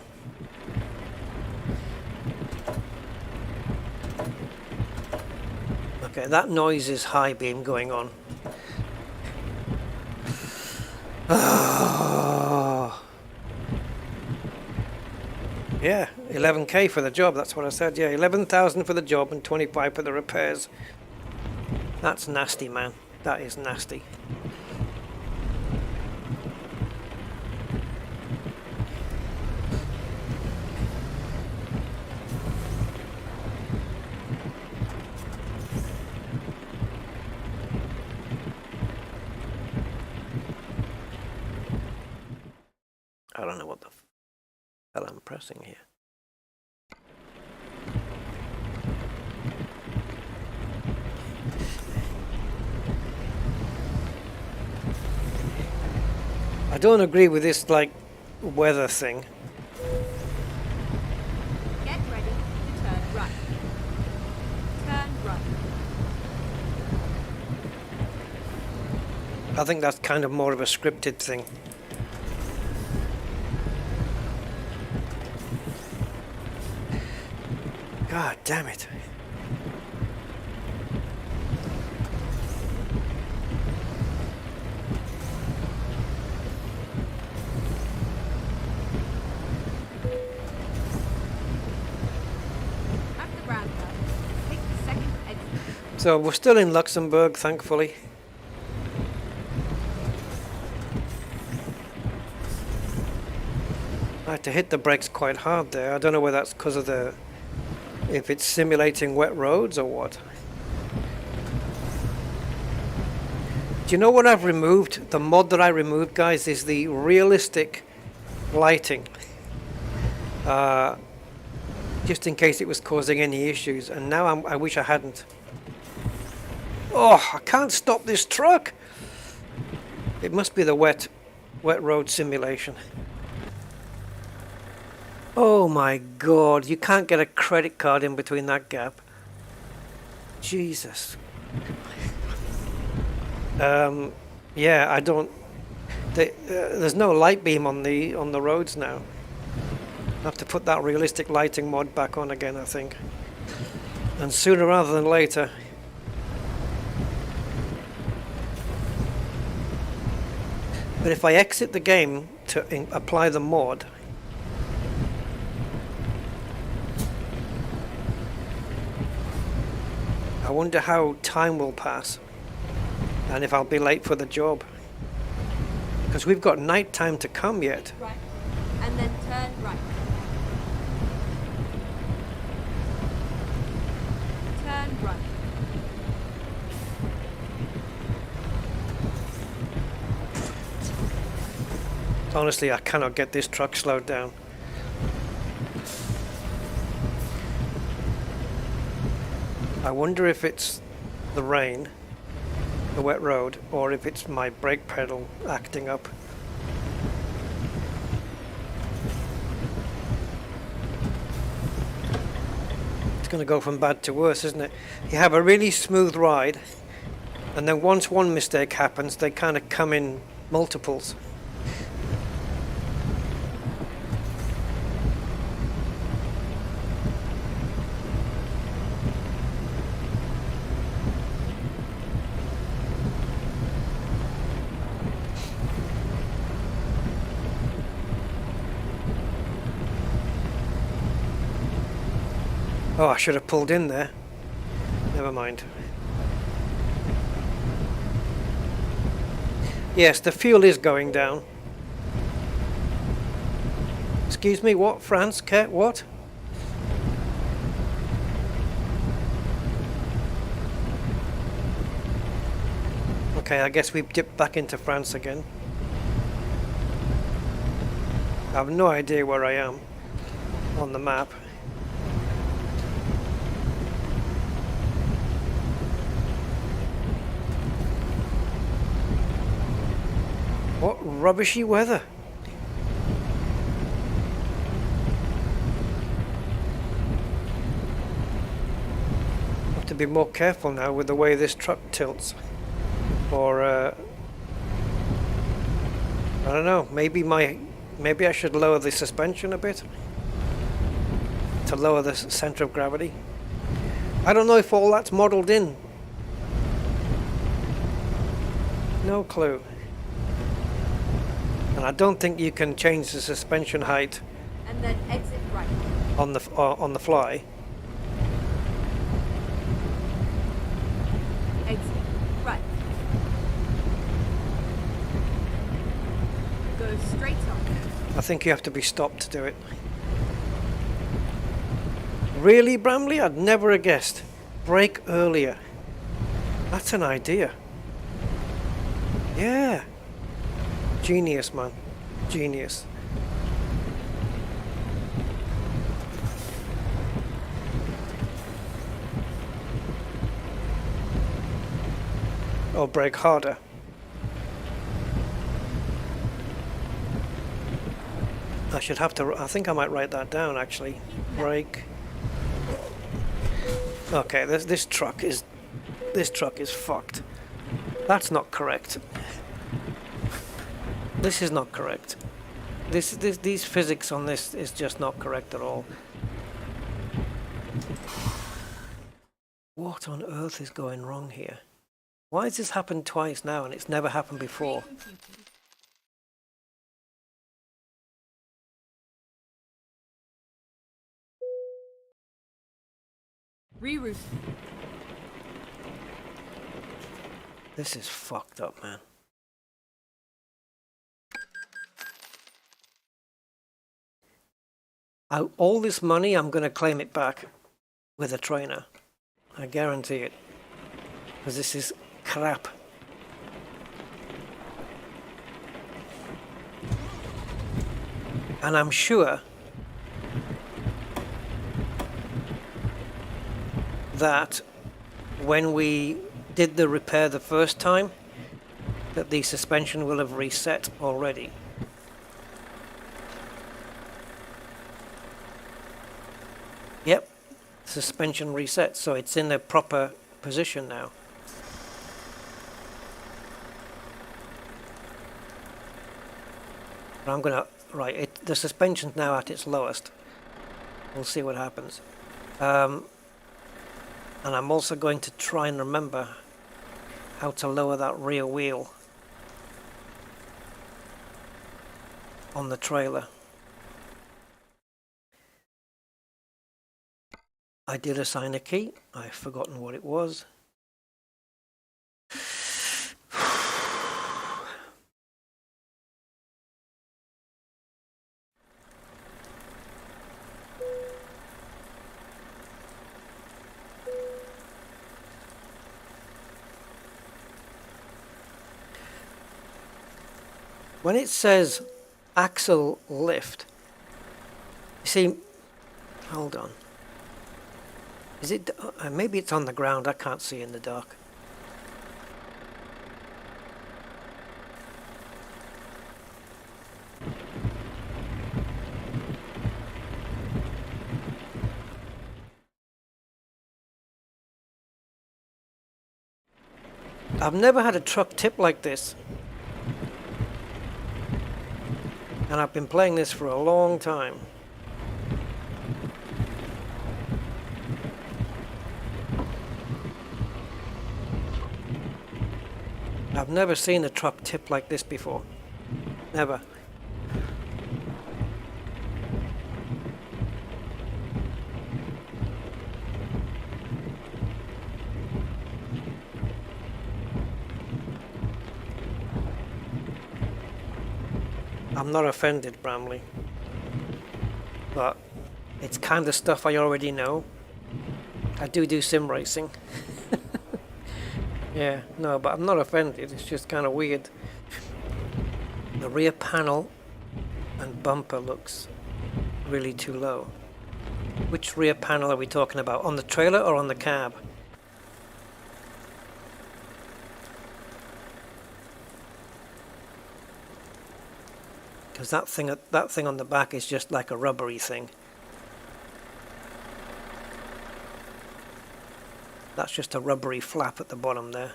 Speaker 1: Okay, that noise is high beam going on. Oh. Yeah, 11k for the job, that's what I said. Yeah, 11,000 for the job and 25 for the repairs. That's nasty, man. That is nasty. I don't know what the hell I'm pressing here. I don't agree with this, like, weather thing.
Speaker 2: Get ready to turn right. Turn right.
Speaker 1: I think that's kind of more of a scripted thing. God damn it.
Speaker 2: At the roundabout, take the second exit.
Speaker 1: So we're still in Luxembourg, thankfully. I had to hit the brakes quite hard there. I don't know whether that's because of the... if it's simulating wet roads or what. Do you know what I've removed? The mod that I removed, guys, is the realistic lighting. Just in case it was causing any issues. And now I wish I hadn't. Oh, I can't stop this truck! It must be the wet road simulation. Oh my god, you can't get a credit card in between that gap. Jesus. Yeah, I don't... there's no light beam on the roads now. I have to put that realistic lighting mod back on again, I think. And sooner rather than later. But if I exit the game to apply the mod... I wonder how time will pass and if I'll be late for the job, because we've got night time to come yet.
Speaker 2: Right. And then turn right. Turn right.
Speaker 1: Honestly, I cannot get this truck slowed down. I wonder if it's the rain, the wet road, or if it's my brake pedal acting up. It's going to go from bad to worse, isn't it? You have a really smooth ride, and then once one mistake happens, they kind of come in multiples. Oh, I should have pulled in there. Never mind. Yes, the fuel is going down. Excuse me, what? France? What? Okay, I guess we've dipped back into France again. I have no idea where I am on the map. What rubbishy weather. Have to be more careful now with the way this truck tilts. Or, I don't know, maybe my Maybe I should lower the suspension a bit to lower the center of gravity. I don't know if all that's modeled in. No clue. And I don't think you can change the suspension height
Speaker 2: And then exit right.
Speaker 1: on the fly.
Speaker 2: Exit right. Go straight on.
Speaker 1: I think you have to be stopped to do it. Really, Bramley? I'd never have guessed. Brake earlier. That's an idea. Yeah. Genius, man. Genius. Or brake harder. I should have to, I think I might write that down actually. Brake. Okay, this truck is fucked. That's not correct. This is not correct. These physics on this is just not correct at all. What on earth is going wrong here? Why has this happened twice now and it's never happened before?
Speaker 2: Reroute.
Speaker 1: This is fucked up, man. All this money, I'm going to claim it back with a trainer. I guarantee it. Because this is crap. And I'm sure that when we did the repair the first time, that the suspension will have reset already. Yep, suspension reset, so it's in the proper position now. But I'm gonna, right, the suspension's now at its lowest. We'll see what happens. And I'm also going to try and remember how to lower that rear wheel on the trailer. I did assign a key. I've forgotten what it was. When it says axle lift, you see, hold on. Is it, maybe it's on the ground, I can't see in the dark. I've never had a truck tip like this. And I've been playing this for a long time. I've never seen a truck tip like this before. Never. I'm not offended, Bramley, but it's kind of stuff I already know. I do sim racing. Yeah, no, but I'm not offended, it's just kind of weird. The rear panel and bumper looks really too low. Which rear panel are we talking about? On the trailer or on the cab? Because that thing on the back is just like a rubbery thing. That's just a rubbery flap at the bottom there.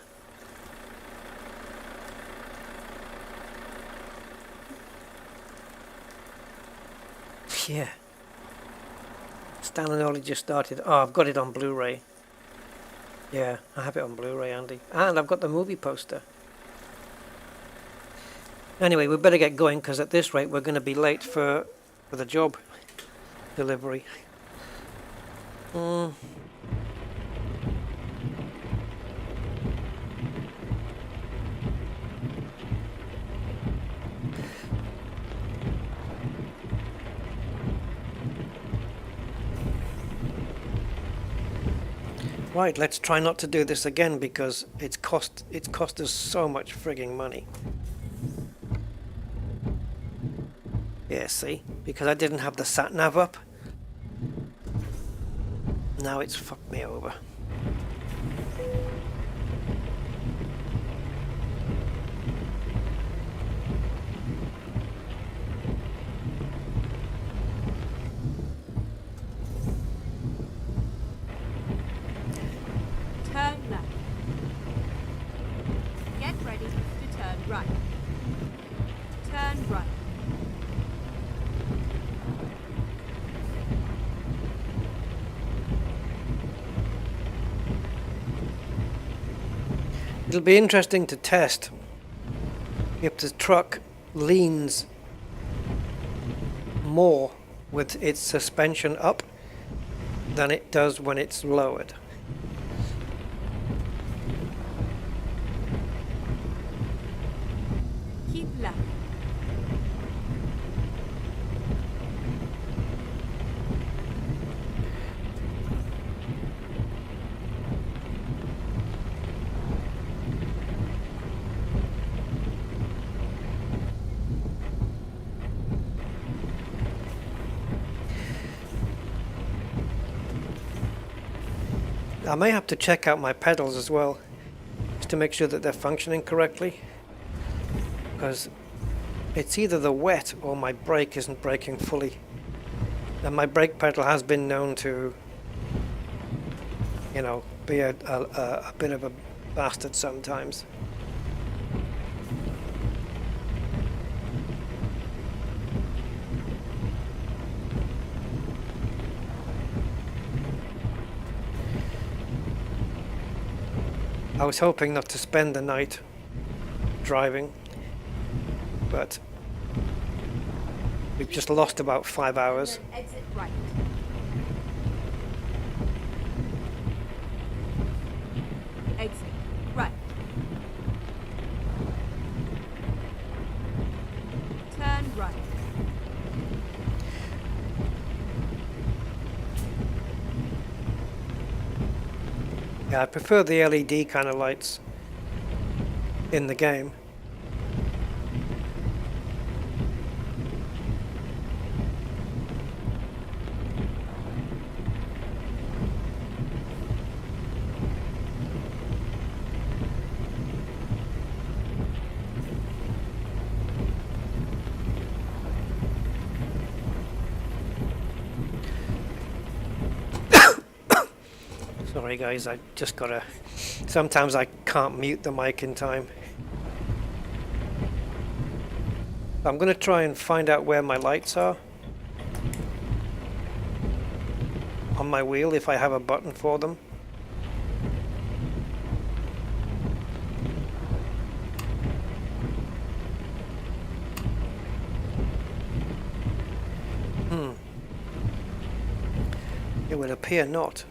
Speaker 1: Yeah. Stan only just started. Oh, I've got it on Blu-ray. Yeah, I have it on Blu-ray, Andy. And I've got the movie poster. Anyway, we better get going because at this rate we're going to be late for the job delivery. Right, let's try not to do this again because it's cost us so much frigging money. Yeah, see? Because I didn't have the sat-nav up. Now it's fucked me over.
Speaker 2: Turn left. Get ready to turn right. Turn right.
Speaker 1: It'll be interesting to test if the truck leans more with its suspension up than it does when it's lowered.
Speaker 2: Keep left.
Speaker 1: I may have to check out my pedals as well, just to make sure that they're functioning correctly, because it's either the wet or my brake isn't braking fully. And my brake pedal has been known to, you know, be a bit of a bastard sometimes. I was hoping not to spend the night driving, but we've just lost about 5 hours.
Speaker 2: Then exit right. Exit right. Turn right.
Speaker 1: Yeah, I prefer the LED kind of lights in the game. Sorry guys, I just gotta... Sometimes I can't mute the mic in time. I'm gonna try and find out where my lights are on my wheel, if I have a button for them. It would appear not.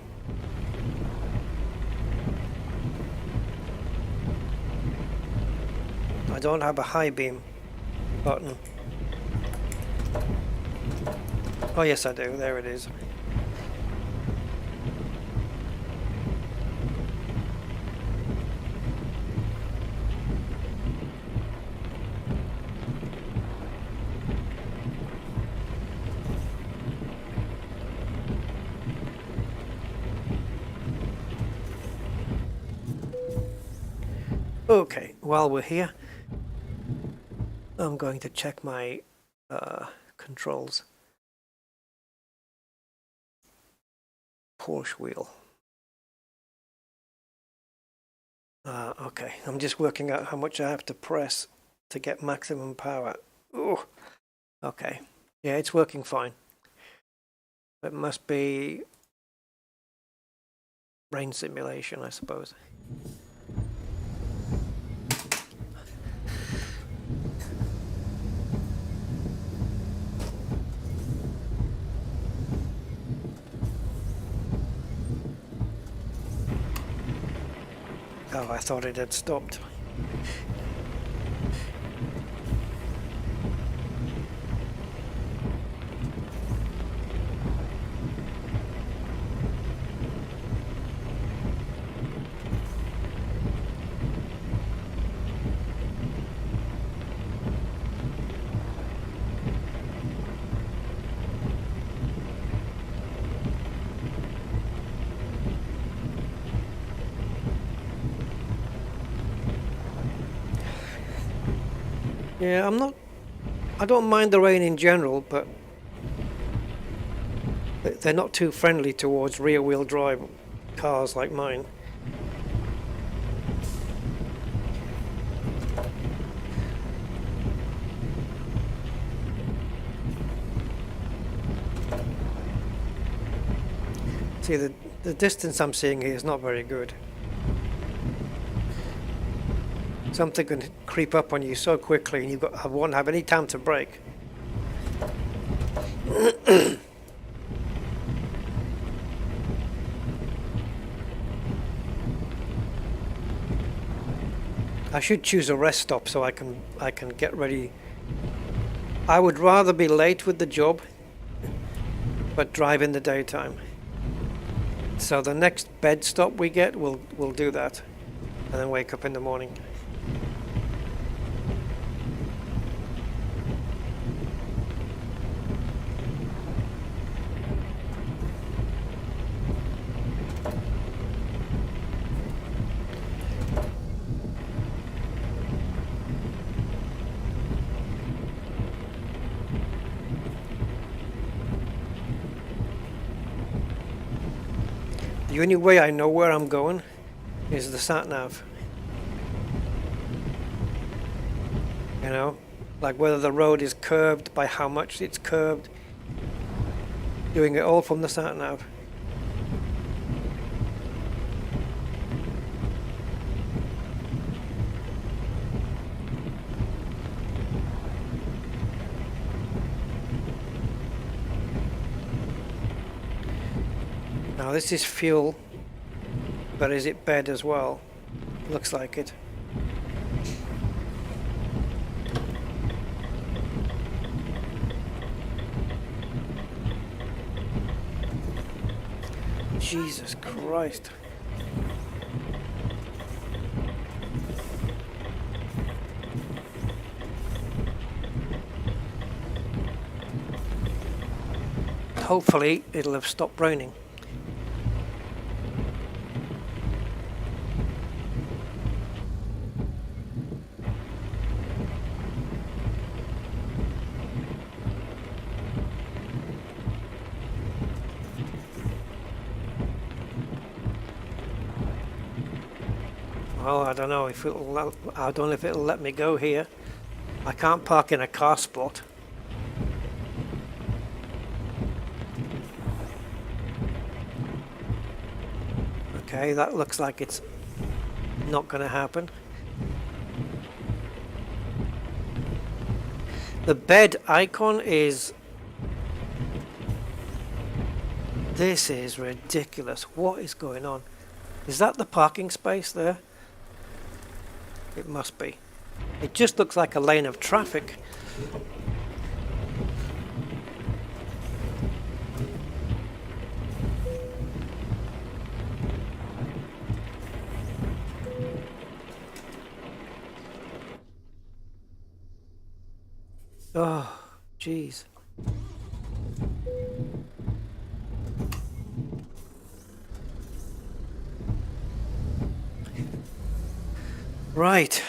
Speaker 1: I don't have a high beam button. Oh yes I do, there it is. Okay, while we're here, I'm going to check my controls. Porsche wheel. Okay, I'm just working out how much I have to press to get maximum power. Ooh. Okay, yeah, it's working fine. It must be rain simulation, I suppose. Oh, I thought it had stopped. Yeah, I don't mind the rain in general, but they're not too friendly towards rear-wheel drive cars like mine. See, the distance I'm seeing here is not very good. Something can creep up on you so quickly and I won't have any time to brake. I should choose a rest stop so I can get ready. I would rather be late with the job but drive in the daytime. So the next bed stop we get, we'll do that and then wake up in the morning. The only way I know where I'm going is the sat-nav. You know, like whether the road is curved, by how much it's curved. Doing it all from the sat-nav. Now this is fuel, but is it bed as well? Looks like it. Jesus Christ. Hopefully it'll have stopped raining. Well, I don't know if it'll let me go here. I can't park in a car spot. Okay, that looks like it's not going to happen. The bed icon is... This is ridiculous. What is going on? Is that the parking space there? It must be. It just looks like a lane of traffic. Oh, jeez. Right.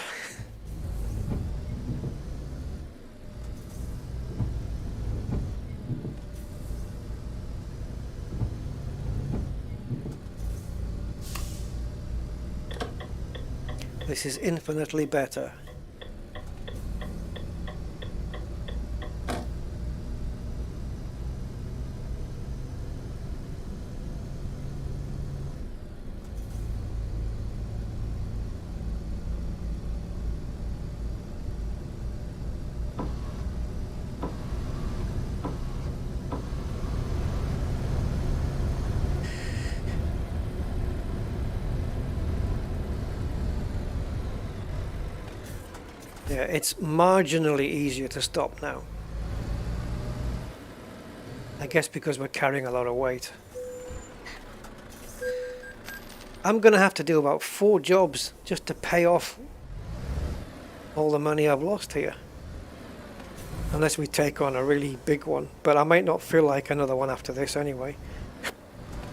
Speaker 1: This is infinitely better. Yeah, it's marginally easier to stop now. I guess because we're carrying a lot of weight. I'm going to have to do about 4 jobs just to pay off all the money I've lost here. Unless we take on a really big one. But I might not feel like another one after this anyway.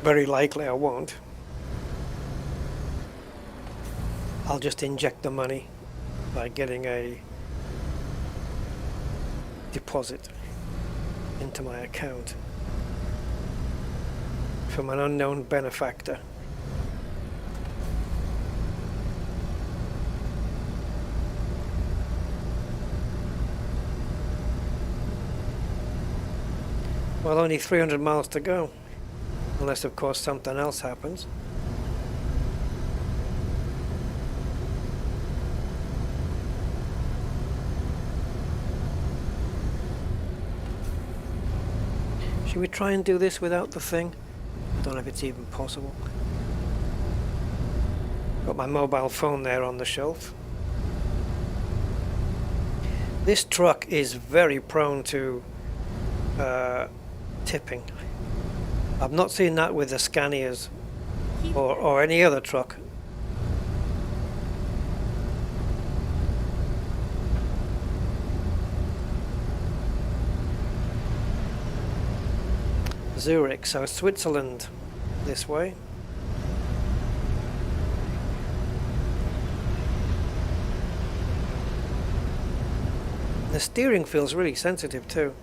Speaker 1: Very likely I won't. I'll just inject the money by getting a deposit into my account from an unknown benefactor. Well, only 300 miles to go, unless of course something else happens. Should we try and do this without the thing? I don't know if it's even possible. Got my mobile phone there on the shelf. This truck is very prone to tipping. I've not seen that with the Scanias or any other truck. Zurich, so Switzerland this way. The steering feels really sensitive too.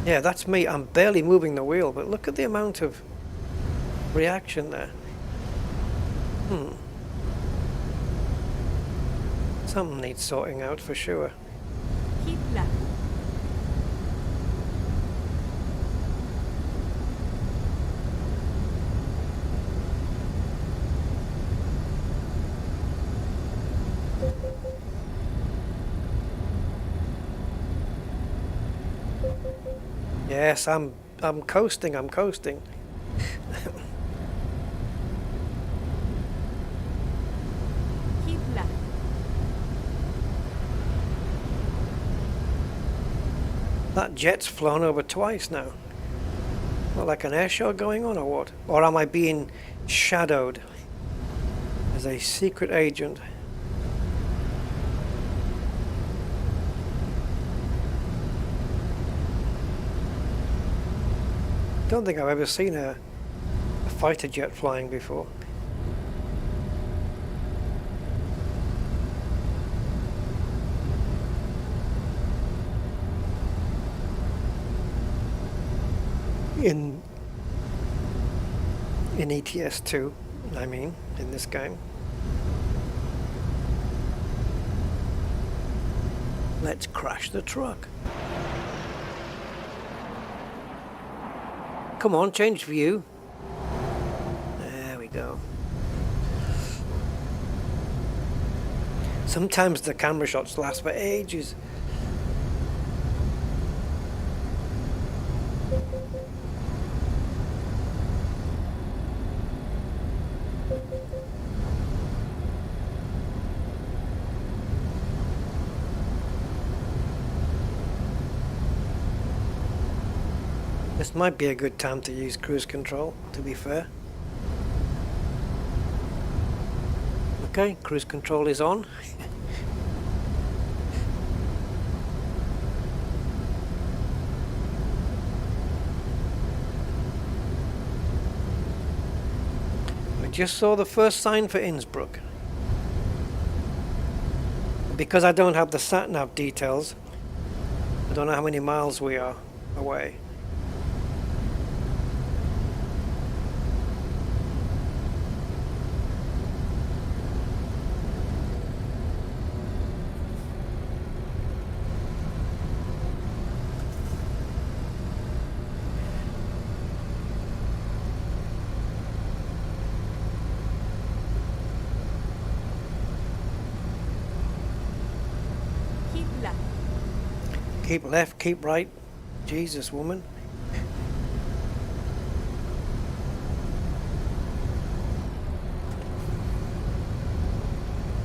Speaker 1: Yeah, that's me. I'm barely moving the wheel, but look at the amount of reaction there. Something needs sorting out for sure.
Speaker 2: Keep left.
Speaker 1: Yes, I'm coasting, I'm coasting.
Speaker 2: Keep left.
Speaker 1: That jet's flown over twice now. What, like an air show going on or what? Or am I being shadowed as a secret agent? Don't think I've ever seen a fighter jet flying before. In ETS2, I mean, in this game. Let's crash the truck. Come on, change view. There we go. Sometimes the camera shots last for ages. This might be a good time to use cruise control, to be fair. Okay, cruise control is on. I just saw the first sign for Innsbruck. Because I don't have the sat-nav details, I don't know how many miles we are away. Keep left, keep right. Jesus, woman.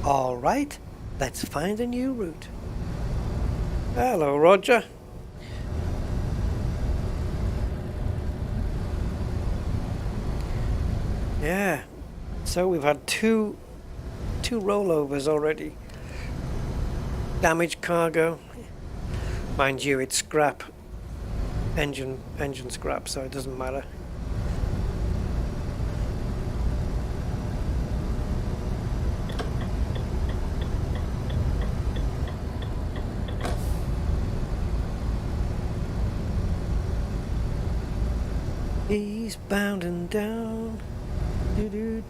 Speaker 1: All right, let's find a new route. Hello, Roger. Yeah, so we've had two rollovers already. Damaged cargo. Mind you, it's scrap. Engine scrap, so it doesn't matter. He's bounding down. Do.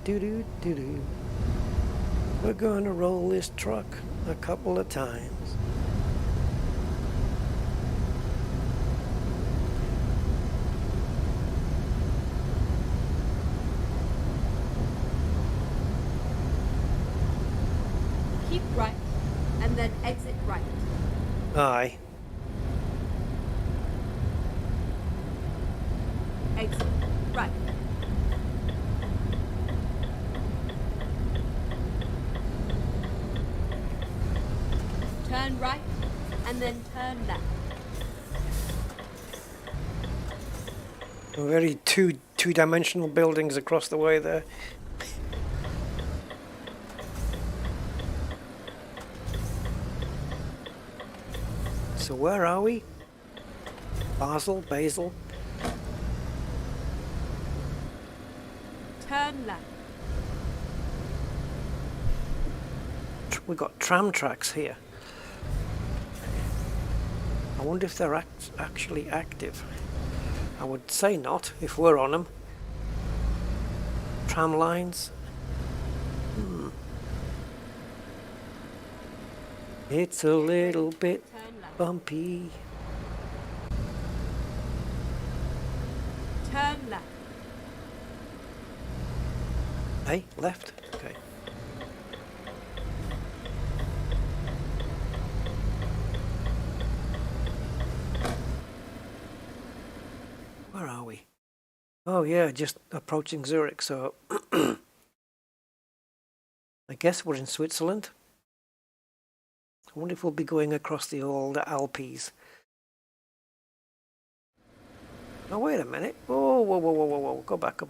Speaker 1: We're going to roll this truck a couple of times.
Speaker 2: Keep right, and then exit right.
Speaker 1: Aye.
Speaker 2: Exit right. Turn right, and then turn left.
Speaker 1: Very two-dimensional buildings across the way there. So where are we? Basel?
Speaker 2: Turn left.
Speaker 1: We've got tram tracks here. I wonder if they're actually active. I would say not, if we're on them. Tram lines. It's a little bit bumpy.
Speaker 2: Turn left.
Speaker 1: Hey, left? Okay. Where are we? Oh yeah, just approaching Zurich, so I guess we're in Switzerland. I wonder if we'll be going across the old Alps. Oh, wait a minute. Oh, whoa. Go back.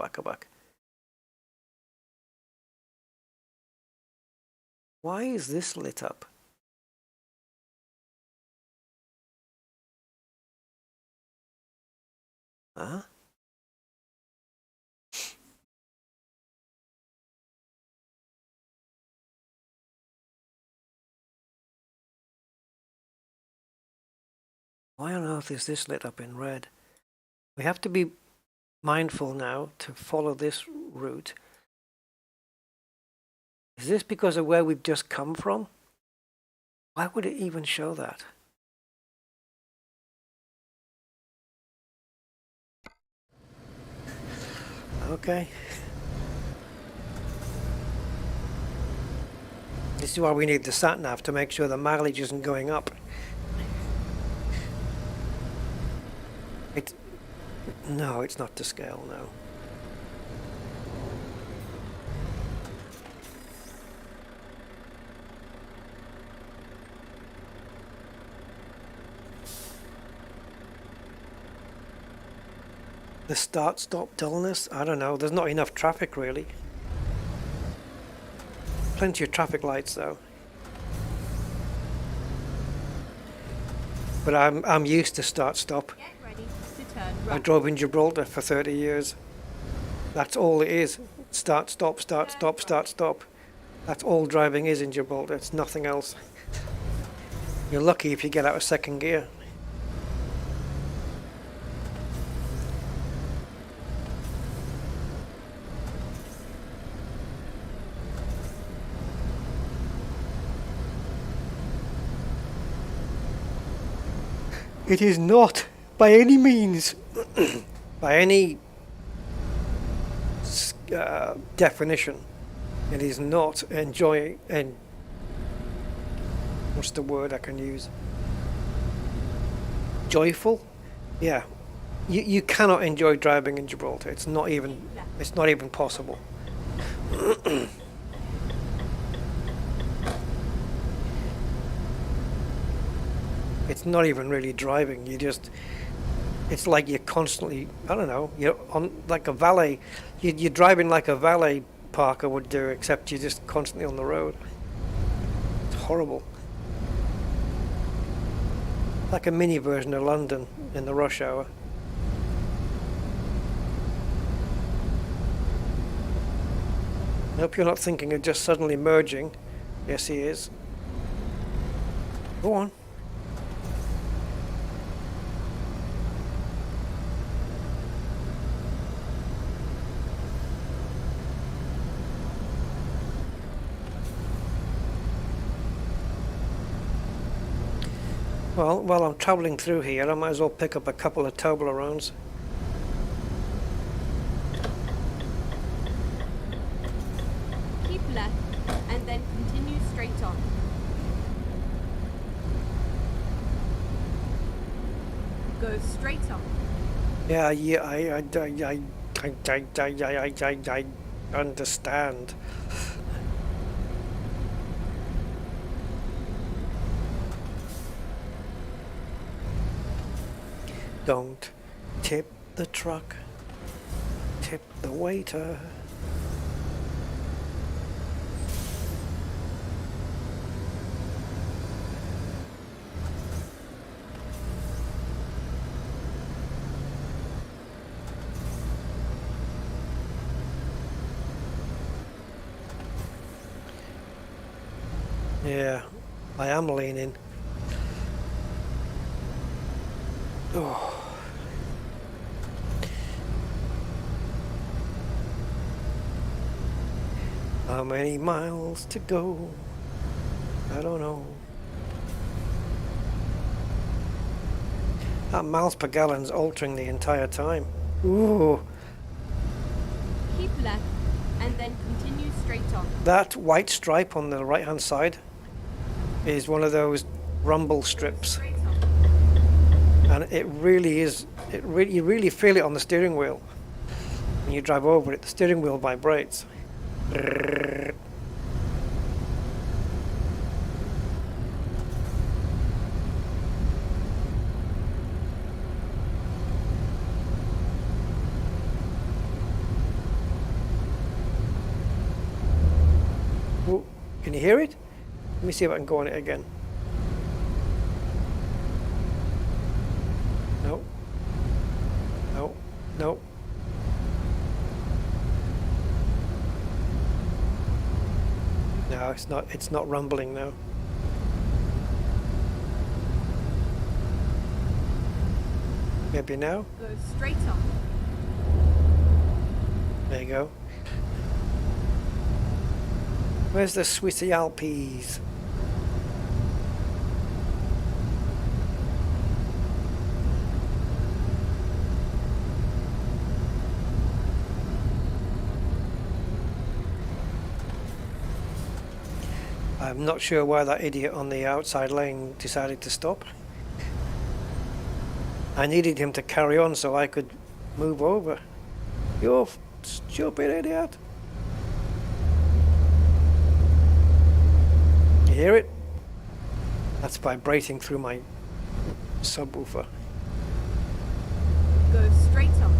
Speaker 1: Why is this lit up? Huh? Why on earth is this lit up in red? We have to be mindful now to follow this route. Is this because of where we've just come from? Why would it even show that? Okay. This is why we need the sat-nav, to make sure the mileage isn't going up. No, it's not to scale, no. The start-stop dullness? I don't know. There's not enough traffic, really. Plenty of traffic lights, though. But I'm used to start-stop.
Speaker 2: Get ready to turn right.
Speaker 1: I drove in Gibraltar for 30 years. That's all it is. Start, stop, start, stop, start, stop. That's all driving is in Gibraltar. It's nothing else. You're lucky if you get out of second gear. It is not, by any means, by any definition, it is not enjoying, and what's the word I can use? Joyful? Yeah. You cannot enjoy driving in Gibraltar. It's not even possible. It's not even really driving. It's like you're constantly, I don't know, you're on like a valet. You're driving like a valet parker would do, except you're just constantly on the road. It's horrible. Like a mini version of London in the rush hour. I hope you're not thinking of just suddenly merging. Yes, he is. Go on. Well, while I'm travelling through here, I might as well pick up a couple of Toblerones.
Speaker 2: Keep left and then continue straight on. Go straight on.
Speaker 1: Yeah, I understand. Don't tip the truck, tip the waiter. Yeah, I am leaning. Oh. How many miles to go? I don't know. That miles per gallon's altering the entire time. Ooh.
Speaker 2: Keep left and then continue straight on.
Speaker 1: That white stripe on the right hand side is one of those rumble strips.
Speaker 2: Straight on.
Speaker 1: And it really is, you really feel it on the steering wheel. When you drive over it, the steering wheel vibrates. Ooh, can you hear it? Let me see if I can go on it again. No. No. No. No, it's not rumbling now. Maybe now?
Speaker 2: Go straight on.
Speaker 1: There you go. Where's the Swissy Alpes? I'm not sure why that idiot on the outside lane decided to stop. I needed him to carry on so I could move over. You stupid idiot. You hear it? That's vibrating through my subwoofer.
Speaker 2: Go straight on.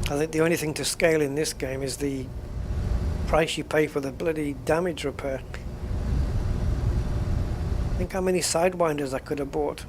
Speaker 1: I think the only thing to scale in this game is the price you pay for the bloody damage repair. Think how many sidewinders I could have bought.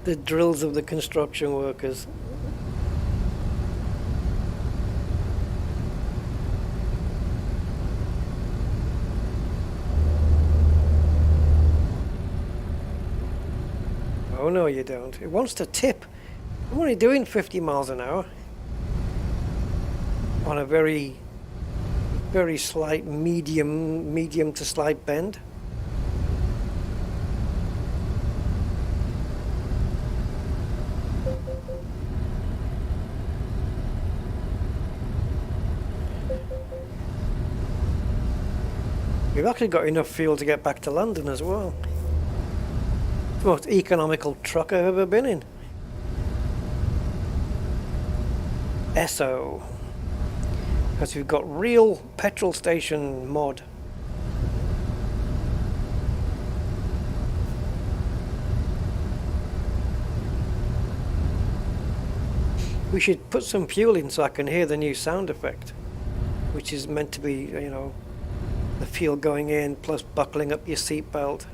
Speaker 1: The drills of the construction workers. no you don't. It wants to tip. I'm only doing 50 miles an hour on a very, very slight medium to slight bend. We've actually got enough fuel to get back to London as well. It's the most economical truck I've ever been in. Esso. Because we've got real petrol station mod. We should put some fuel in so I can hear the new sound effect, which is meant to be, you know, the fuel going in plus buckling up your seatbelt.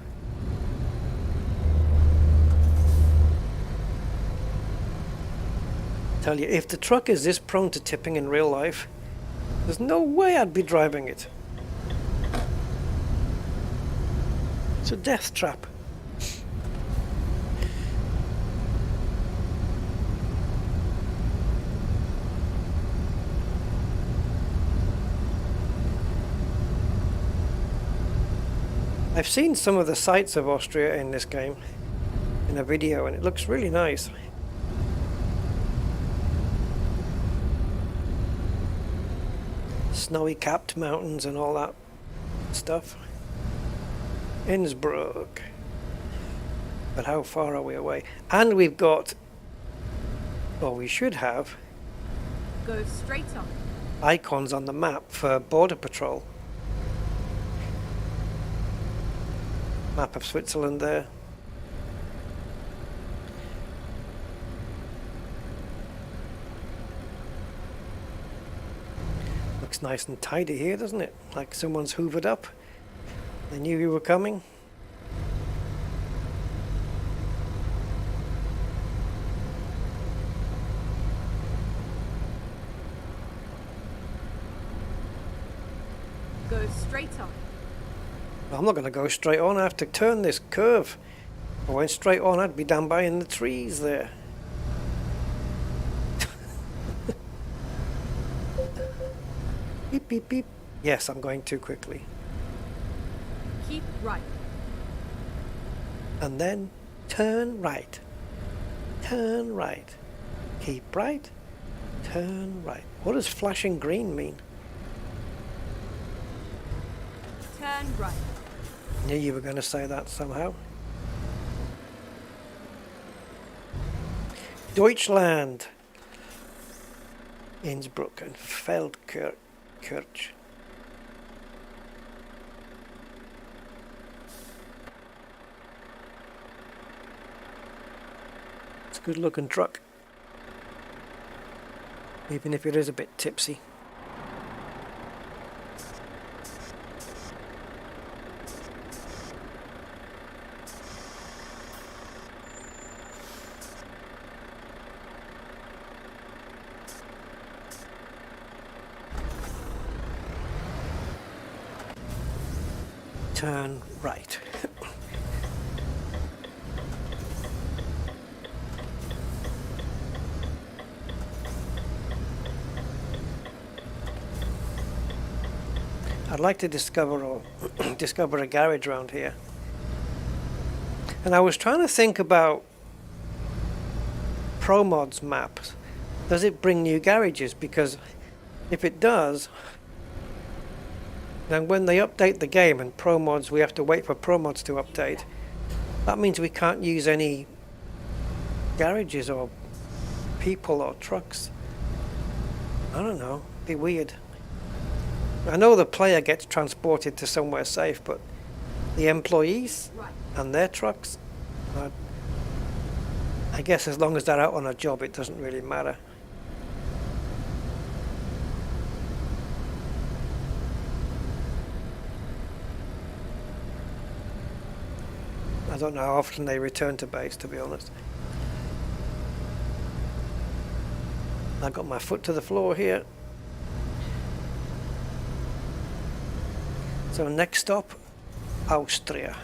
Speaker 1: Tell you, if the truck is this prone to tipping in real life, there's no way I'd be driving it. It's a death trap. I've seen some of the sights of Austria in this game, in a video, and it looks really nice. Snowy capped mountains and all that stuff. Innsbruck. But how far are we away? And we've got, or we should have,
Speaker 2: Go straight on.
Speaker 1: icons on the map for border patrol. Map of Switzerland there. Looks nice and tidy here, doesn't it? Like someone's hoovered up. They knew you were coming.
Speaker 2: Go straight on.
Speaker 1: I'm not going to go straight on. I have to turn this curve. If I went straight on, I'd be down by in the trees there. Beep, beep, beep. Yes, I'm going too quickly.
Speaker 2: Keep right.
Speaker 1: And then turn right. Turn right. Keep right. Turn right. What does flashing green mean?
Speaker 2: Turn right.
Speaker 1: Knew you were going to say that somehow. Deutschland. Innsbruck and Feldkirch. It's a good looking truck. Even if it is a bit tipsy. Turn right. I'd like to discover a garage around here. And I was trying to think about ProMod's maps. Does it bring new garages? Because if it does, then when they update the game and ProMods, we have to wait for ProMods to update. That means we can't use any garages or people or trucks. I don't know. Be weird. I know the player gets transported to somewhere safe, but the employees and their trucks, I guess as long as they're out on a job, it doesn't really matter. I don't know how often they return to base, to be honest. I got my foot to the floor here. So next stop, Austria.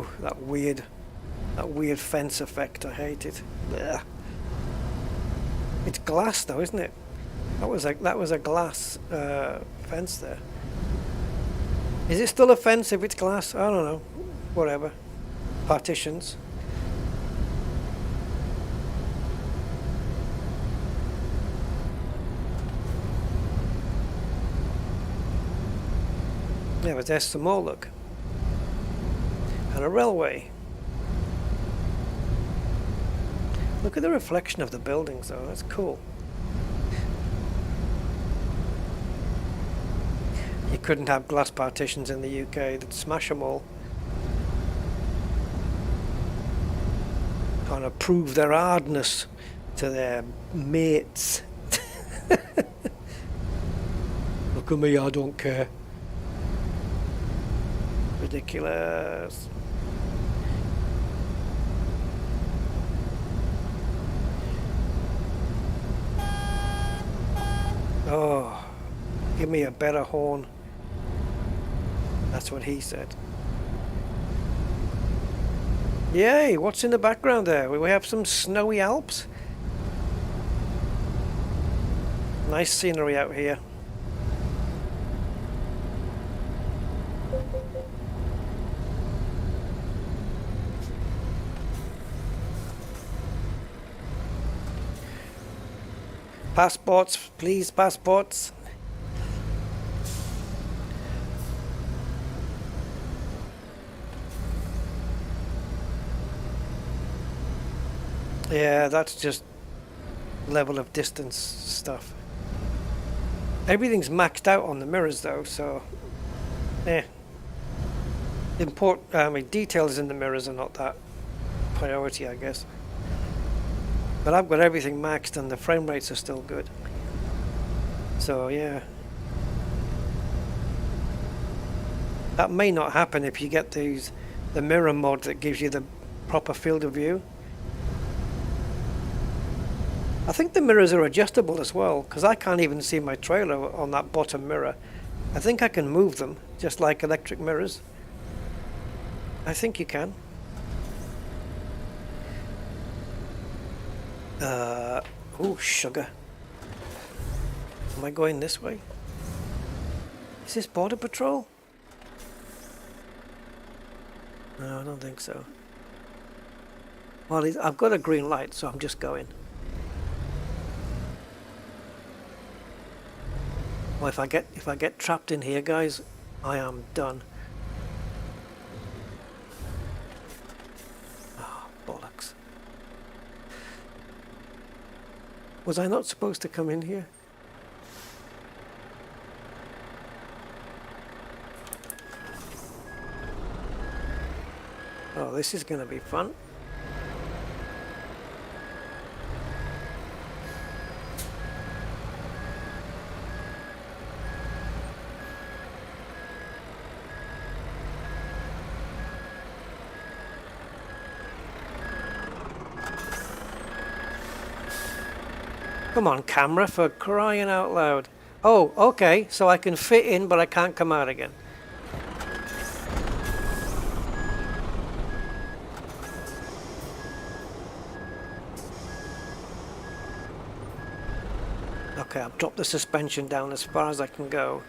Speaker 1: Ooh, that weird fence effect. I hate it. Ugh. It's glass though, isn't it? That was a glass fence there. Is it still a fence if it's glass? I don't know. Whatever. Partitions. Yeah, but there's some more, look. And a railway. Look at the reflection of the buildings though, that's cool. You couldn't have glass partitions in the UK, they'd smash them all. Trying to prove their hardness to their mates. Look at me, I don't care. Ridiculous. Oh, give me a better horn. That's what he said. Yay, what's in the background there? We have some snowy Alps. Nice scenery out here. Passports, please, passports. Yeah, that's just level of distance stuff. Everything's maxed out on the mirrors though, so details in the mirrors are not that priority, I guess. But I've got everything maxed and the frame rates are still good. So yeah. That may not happen if you get the mirror mod that gives you the proper field of view. I think the mirrors are adjustable as well, because I can't even see my trailer on that bottom mirror. I think I can move them, just like electric mirrors. I think you can. Oh, sugar. Am I going this way? Is this Border Patrol? No, I don't think so. Well, I've got a green light, so I'm just going. Well, if I get trapped in here, guys, I am done. Oh, bollocks. Was I not supposed to come in here? Oh, this is going to be fun. Come on, camera, for crying out loud. Oh, okay, so I can fit in, but I can't come out again. Okay, I've dropped the suspension down as far as I can go.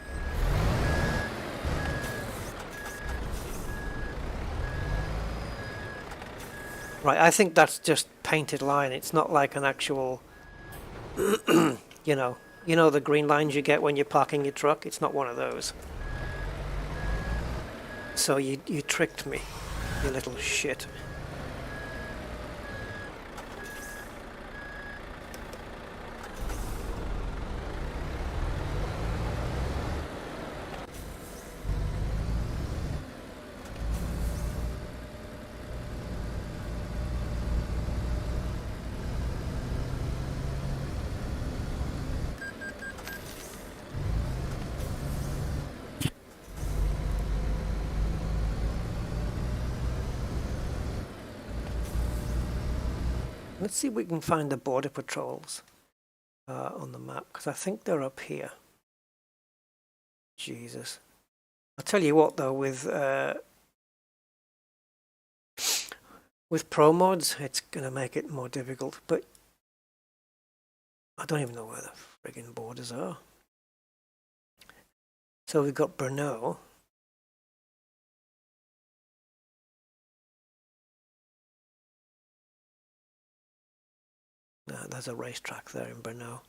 Speaker 1: Right, I think that's just painted line. It's not like an actual... you know the green lines you get when you're parking your truck? It's not one of those. So you tricked me, you little shit. Let's see if we can find the border patrols on the map, because I think they're up here. Jesus. I'll tell you what though, with With Pro mods, it's going to make it more difficult, but I don't even know where the friggin' borders are. So we've got Brno. There's a racetrack there in Brno.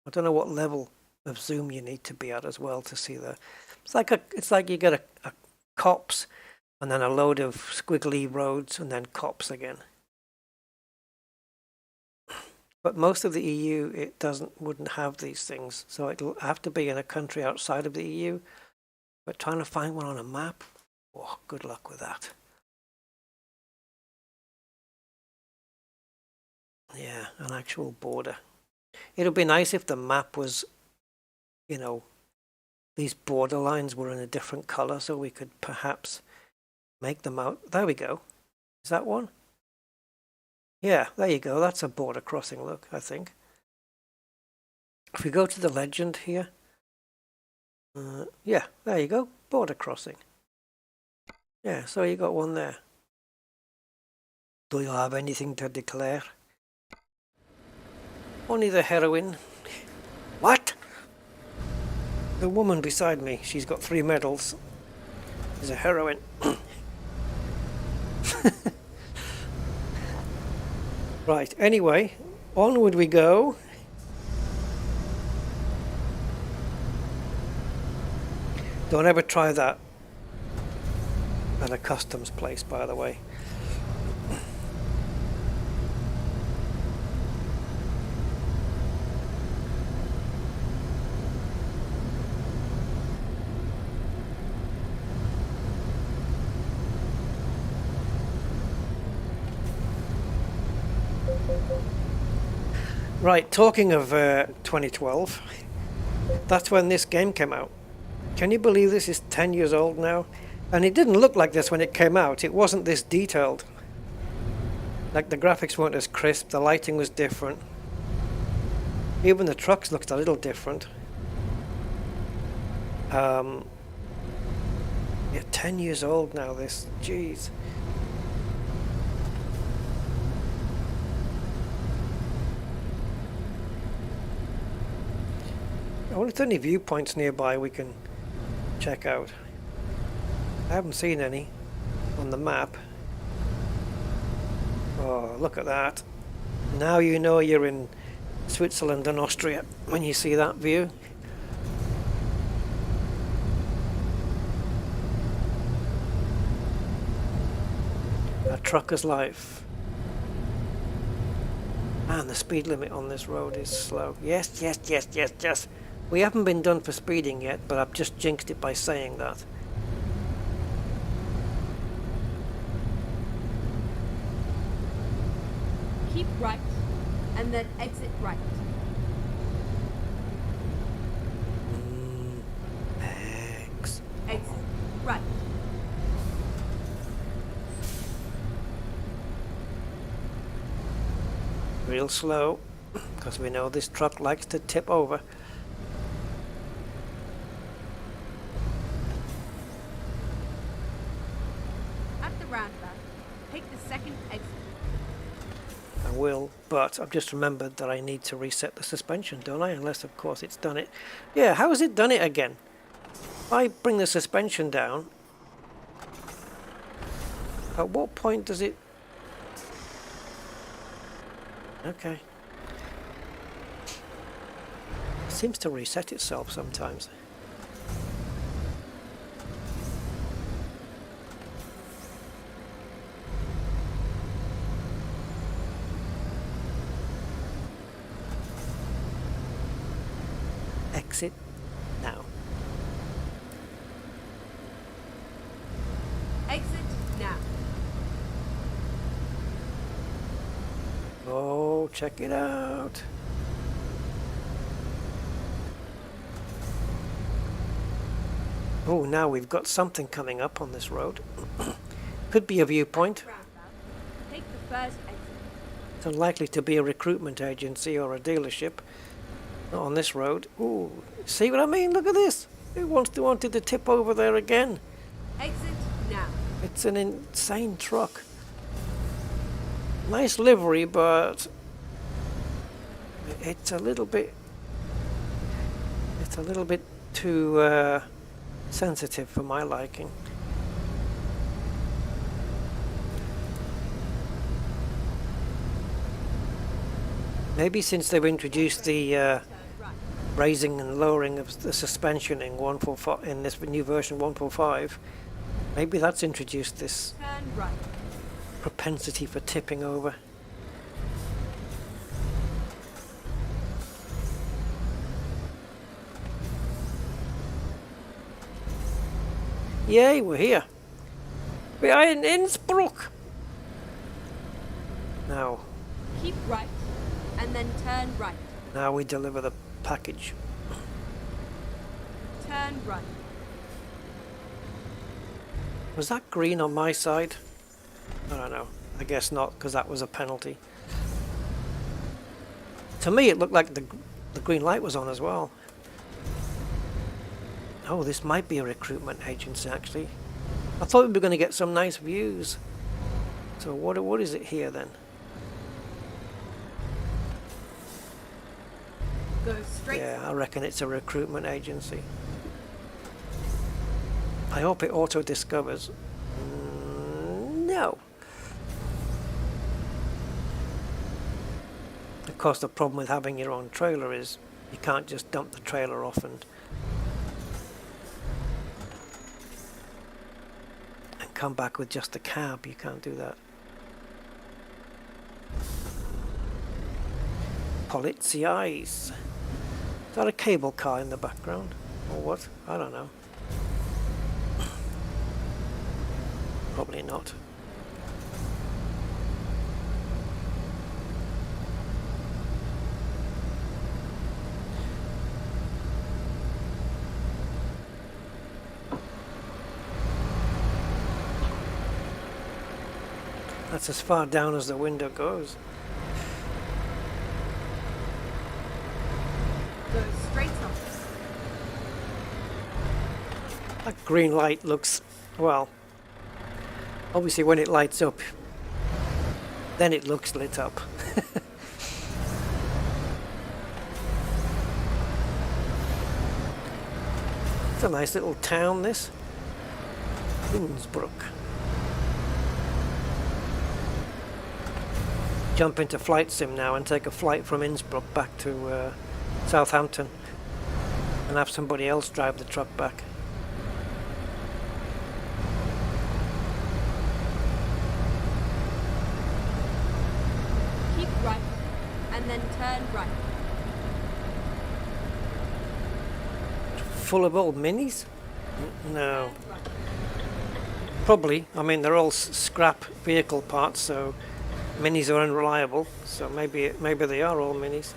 Speaker 1: I don't know what level of zoom you need to be at as well to see the. It's like you get a cops and then a load of squiggly roads and then cops again. But most of the EU wouldn't have these things, so it'll have to be in a country outside of the EU. But trying to find one on a map, oh, good luck with that. Yeah, an actual border. It would be nice if the map was, you know, these border lines were in a different color so we could perhaps make them out. There we go. Is that one? Yeah, there you go. That's a border crossing look, I think. If we go to the legend here, yeah, there you go. Border crossing. Yeah, so you got one there. Do you have anything to declare? Only the heroine. What? The woman beside me, she's got 3 medals. Is a heroine. Right, anyway, onward we go. Don't ever try that at a customs place, by the way. Right, talking of 2012, that's when this game came out. Can you believe this is 10 years old now? And it didn't look like this when it came out. It wasn't this detailed. Like, the graphics weren't as crisp, the lighting was different. Even the trucks looked a little different. Yeah, 10 years old now, this. Jeez. I wonder if there are any viewpoints nearby we can check out. I haven't seen any on the map. Oh, look at that. Now you know you're in Switzerland and Austria when you see that view. A trucker's life. Man, the speed limit on this road is slow. Yes, yes, yes, yes, yes. We haven't been done for speeding yet, but I've just jinxed it by saying that.
Speaker 2: Keep right, and then exit right. Exit right.
Speaker 1: Real slow, because we know this truck likes to tip over.
Speaker 2: At the roundabout, take the second exit.
Speaker 1: I will, but I've just remembered that I need to reset the suspension, don't I? Unless, of course, it's done it. Yeah, how has it done it again? If I bring the suspension down, at what point does it... Okay. It seems to reset itself sometimes. Exit now.
Speaker 2: Exit now.
Speaker 1: Oh, check it out. Oh, now we've got something coming up on this road. Could be a viewpoint.
Speaker 2: Roundabout, take the first exit.
Speaker 1: It's unlikely to be a recruitment agency or a dealership. Not on this road. Ooh, see what I mean? Look at this. Who wanted to tip over there again?
Speaker 2: Exit now.
Speaker 1: It's an insane truck. Nice livery, but it's a little bit too sensitive for my liking. Maybe since they've introduced the raising and lowering of the suspension in 145 in this new version 145, maybe that's introduced this
Speaker 2: Turn right.
Speaker 1: propensity for tipping over. Yay, we're here. We are in Innsbruck. Now
Speaker 2: Keep right, and then turn right.
Speaker 1: we deliver the package.
Speaker 2: Turn right.
Speaker 1: Was that green on my side? I don't know. I guess not, because that was a penalty. To me, it looked like the green light was on as well. Oh, this might be a recruitment agency, actually. I thought we were going to get some nice views. So what is it here then?
Speaker 2: Go straight.
Speaker 1: Yeah, I reckon it's a recruitment agency. I hope it auto-discovers. No. Of course, the problem with having your own trailer is you can't just dump the trailer off and come back with just a cab. You can't do that. Polizei's. Is that a cable car in the background? Or what? I don't know. Probably not. That's as far down as the window goes.
Speaker 2: Go straight up.
Speaker 1: That green light looks, well, obviously when it lights up, then it looks lit up. It's a nice little town, this. Innsbruck. Jump into flight sim now and take a flight from Innsbruck back to Southampton and have somebody else drive the truck back.
Speaker 2: Keep right, and then turn right.
Speaker 1: Full of old minis? No.
Speaker 2: Turn right.
Speaker 1: Probably. I mean, they're all scrap vehicle parts, so minis are unreliable. So maybe they are all minis.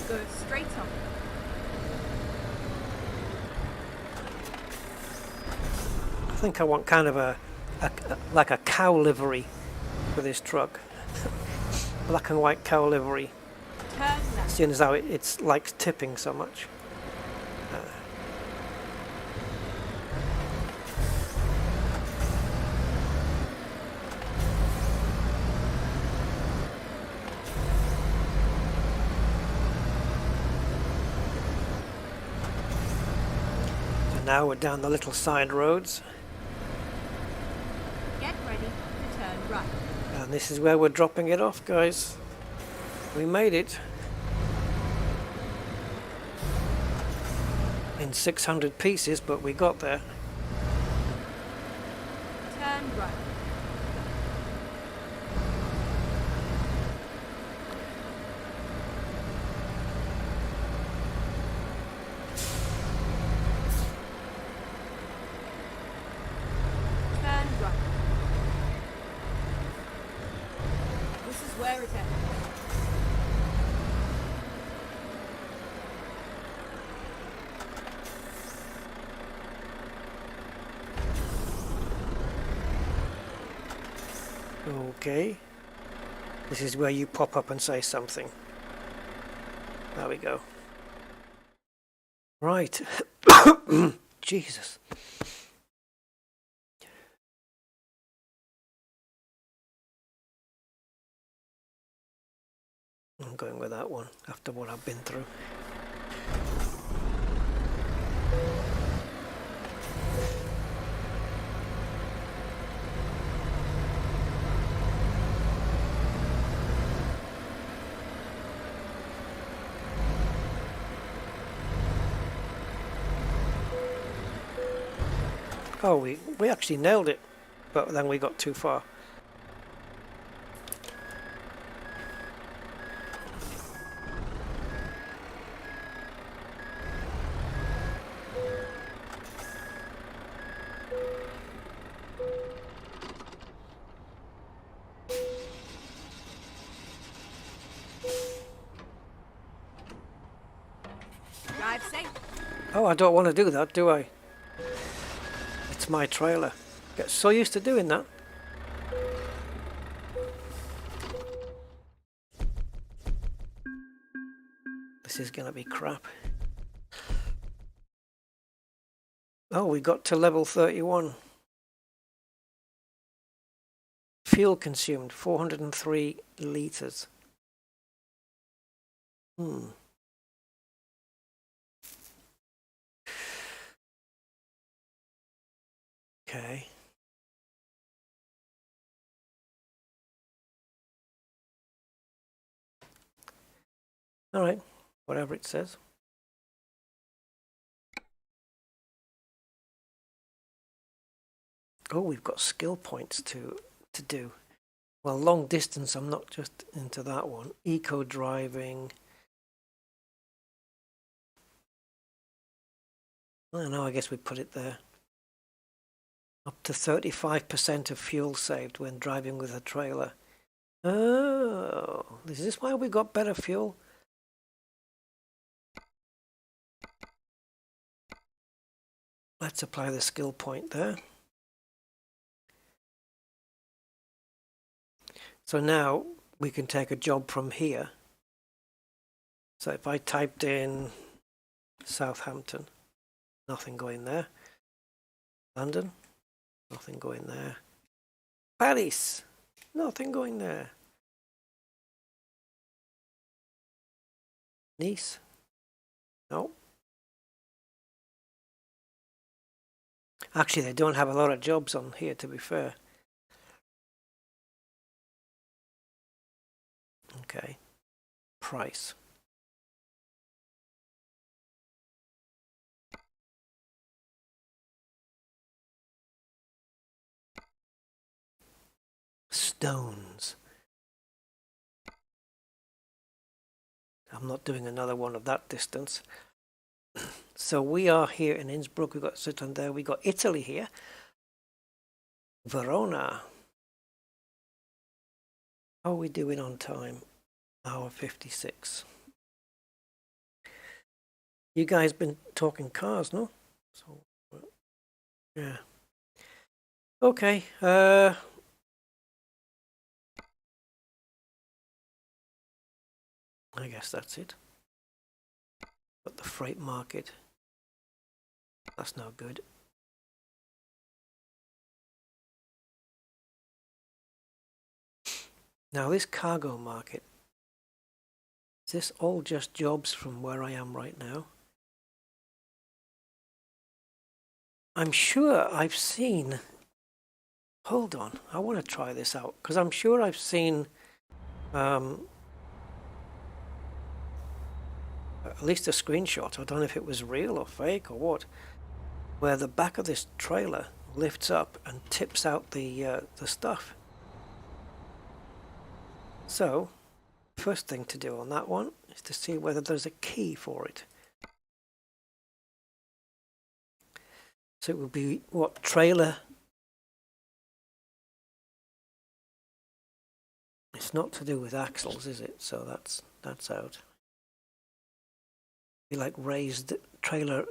Speaker 2: Go straight up.
Speaker 1: I think I want kind of like a cow livery for this truck. Black and white cow livery.
Speaker 2: Turn left.
Speaker 1: Seeing as how it's likes tipping so much. So now we're down the little side roads,
Speaker 2: Get ready to turn right.
Speaker 1: and this is where we're dropping it off, guys. We made it. In 600 pieces, but we got there.
Speaker 2: Turn right. Turn right. This is where it ends.
Speaker 1: Okay. This is where you pop up and say something. There we go. Right. Jesus. I'm going with that one after what I've been through. Oh, we actually nailed it, but then we got too far.
Speaker 2: Drive safe.
Speaker 1: Oh, I don't want to do that, do I? It's my trailer. Get so used to doing that. This is gonna be crap. Oh, we got to level 31. Fuel consumed 403 litres. Okay. Alright, whatever it says. Oh, we've got skill points to do. Well, long distance, I'm not just into that one. Eco driving. I don't know, I guess we put it there. Up to 35% of fuel saved when driving with a trailer. Oh, is this why we got better fuel? Let's apply the skill point there. So now we can take a job from here. So if I typed in Southampton, nothing going there. London, nothing going there. Paris, nothing going there. Nice, no. Actually, they don't have a lot of jobs on here, to be fair. Okay, price. Stones. I'm not doing another one of that distance. So we are here in Innsbruck. We've got Santander. We got Italy here. Verona. How are we doing on time? Hour 56. You guys been talking cars, no? So, yeah. Okay. I guess that's it. But the freight market. That's no good. Now this cargo market. Is this all just jobs from where I am right now? I'm sure I've seen... Hold on, I want to try this out. Because I'm sure I've seen... at least a screenshot. I don't know if it was real or fake or what. Where the back of this trailer lifts up and tips out the stuff. So, first thing to do on that one is to see whether there's a key for it. So it would be, what, trailer? It's not to do with axles, is it? So that's out. Be like raise the trailer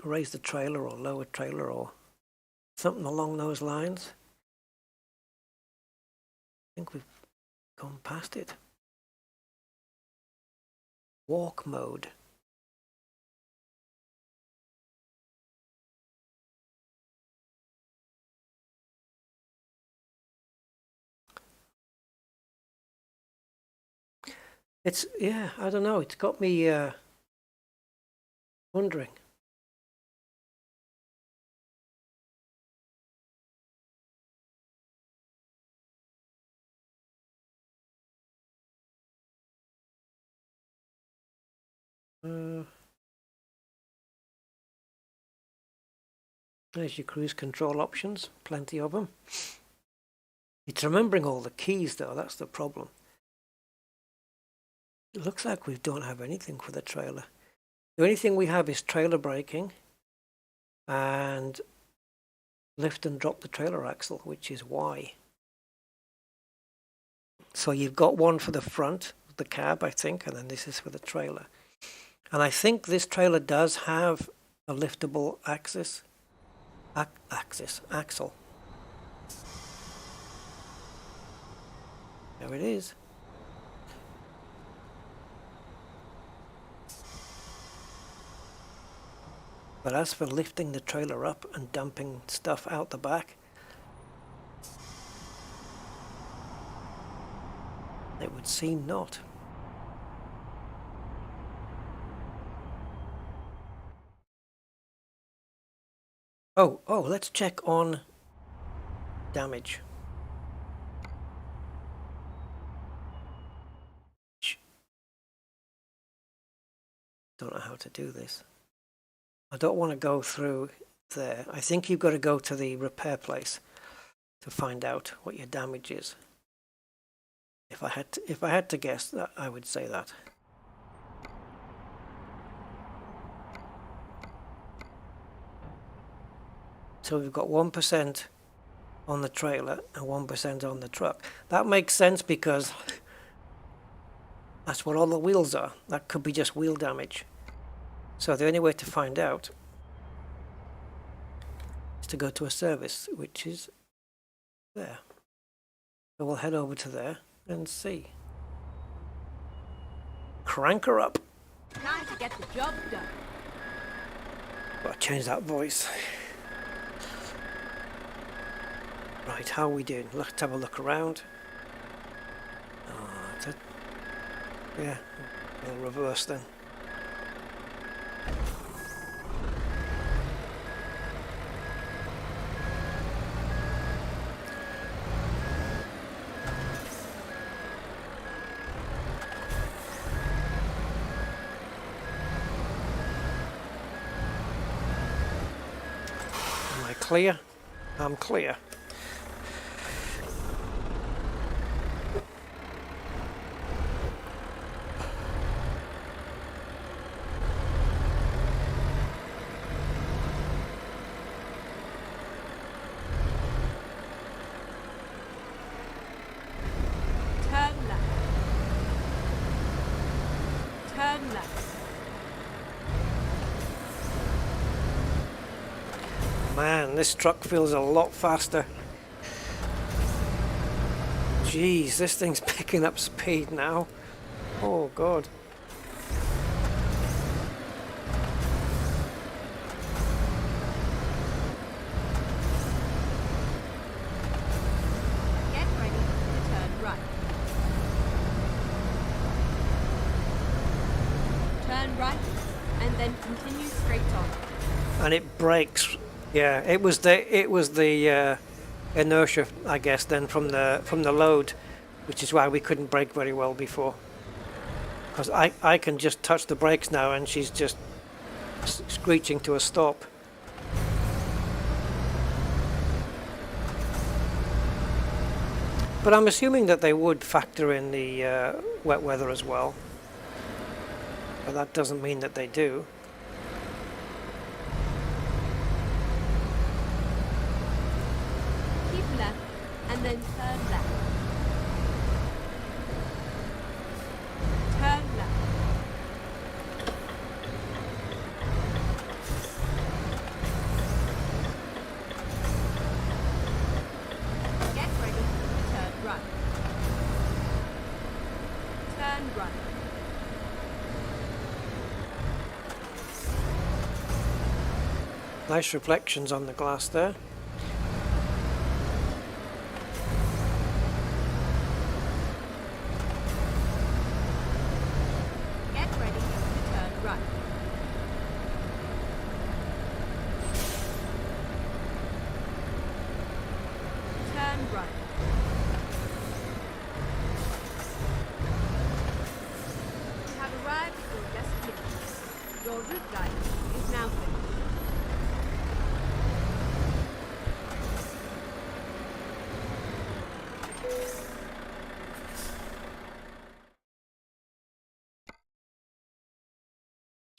Speaker 1: or lower trailer or something along those lines. I think we've gone past it. Walk mode. It's, yeah, I don't know. It's got me wondering. There's your cruise control options, plenty of them. It's remembering all the keys though, that's the problem. It looks like we don't have anything for the trailer. The only thing we have is trailer braking and lift and drop the trailer axle, which is Y. So you've got one for the front, the cab, I think, and then this is for the trailer. And I think this trailer does have a liftable axle. There it is. But as for lifting the trailer up and dumping stuff out the back, it would seem not. Oh, let's check on damage. Don't know how to do this. I don't want to go through there. I think you've got to go to the repair place to find out what your damage is. If I had to guess, that I would say that. So we've got 1% on the trailer and 1% on the truck. That makes sense because that's what all the wheels are. That could be just wheel damage. So the only way to find out is to go to a service, which is there. So we'll head over to there and see. Crank her up.
Speaker 2: Time to get the job done.
Speaker 1: Gotta change that voice. Right, how are we doing? Let's have a look around. Oh, yeah, we'll reverse then. Am I clear? I'm clear. Man, this truck feels a lot faster. Jeez, this thing's picking up speed now. Oh God.
Speaker 2: Get ready to turn right. Turn right and then continue straight on.
Speaker 1: And it brakes. Yeah, it was the inertia, I guess, then from the load, which is why we couldn't brake very well before. Because I can just touch the brakes now, and she's just screeching to a stop. But I'm assuming that they would factor in the wet weather as well. But that doesn't mean that they do.
Speaker 2: And then turn left. Turn left. Get ready to turn right. Turn right.
Speaker 1: Nice reflections on the glass there.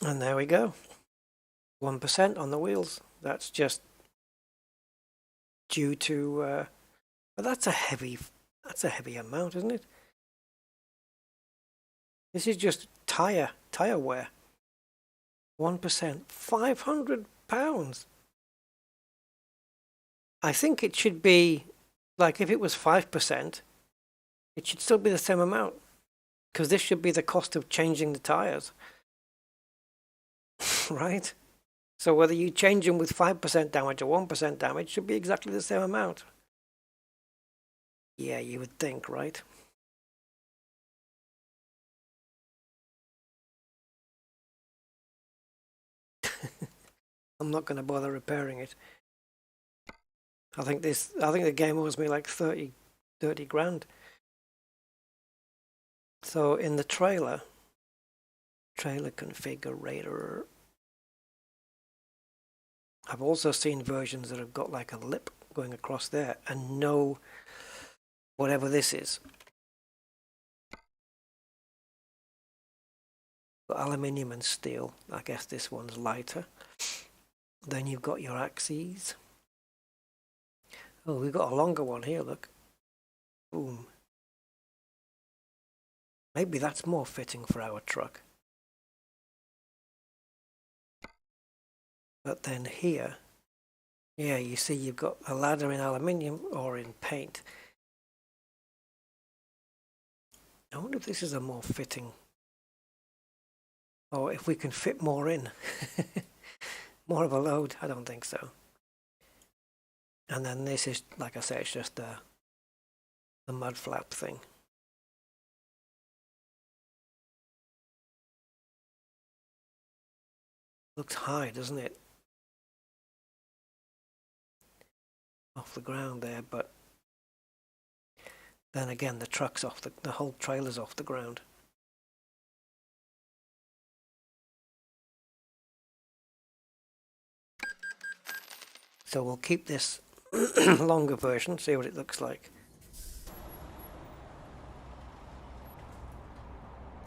Speaker 1: And there we go. 1% on the wheels. That's just due to but that's a heavy amount, isn't it? This is just tire wear. 1%, £500. I think it should be like, if it was 5%, it should still be the same amount, because this should be the cost of changing the tires. Right? So whether you change them with 5% damage or 1% damage, should be exactly the same amount. Yeah, you would think, right? I'm not going to bother repairing it. I think the game owes me like 30 grand. So in the trailer configurator, I've also seen versions that have got like a lip going across there and no whatever this is. Aluminium and steel. I guess this one's lighter. Then you've got your axes. Oh, we've got a longer one here, look. Boom. Maybe that's more fitting for our truck. But then here, yeah, you see you've got a ladder in aluminium or in paint. I wonder if this is a more fitting, or if we can fit more in. More of a load. I don't think so. And then this is, like I say, it's just the mud flap thing. Looks high, doesn't it? Off the ground there, but then again the truck's off, the whole trailer's off the ground. So we'll keep this longer version, see what it looks like.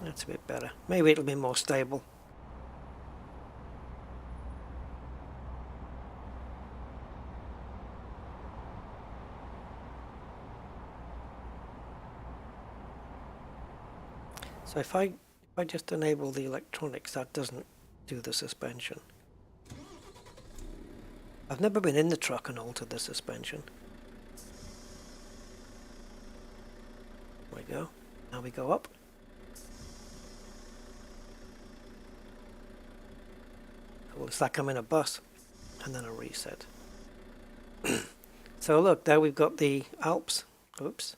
Speaker 1: That's a bit better. Maybe it'll be more stable. So if I just enable the electronics, that doesn't do the suspension. I've never been in the truck and altered the suspension. There we go. Now we go up. Well, it's like I'm in a bus. And then a reset. So look, there we've got the Alps. Oops.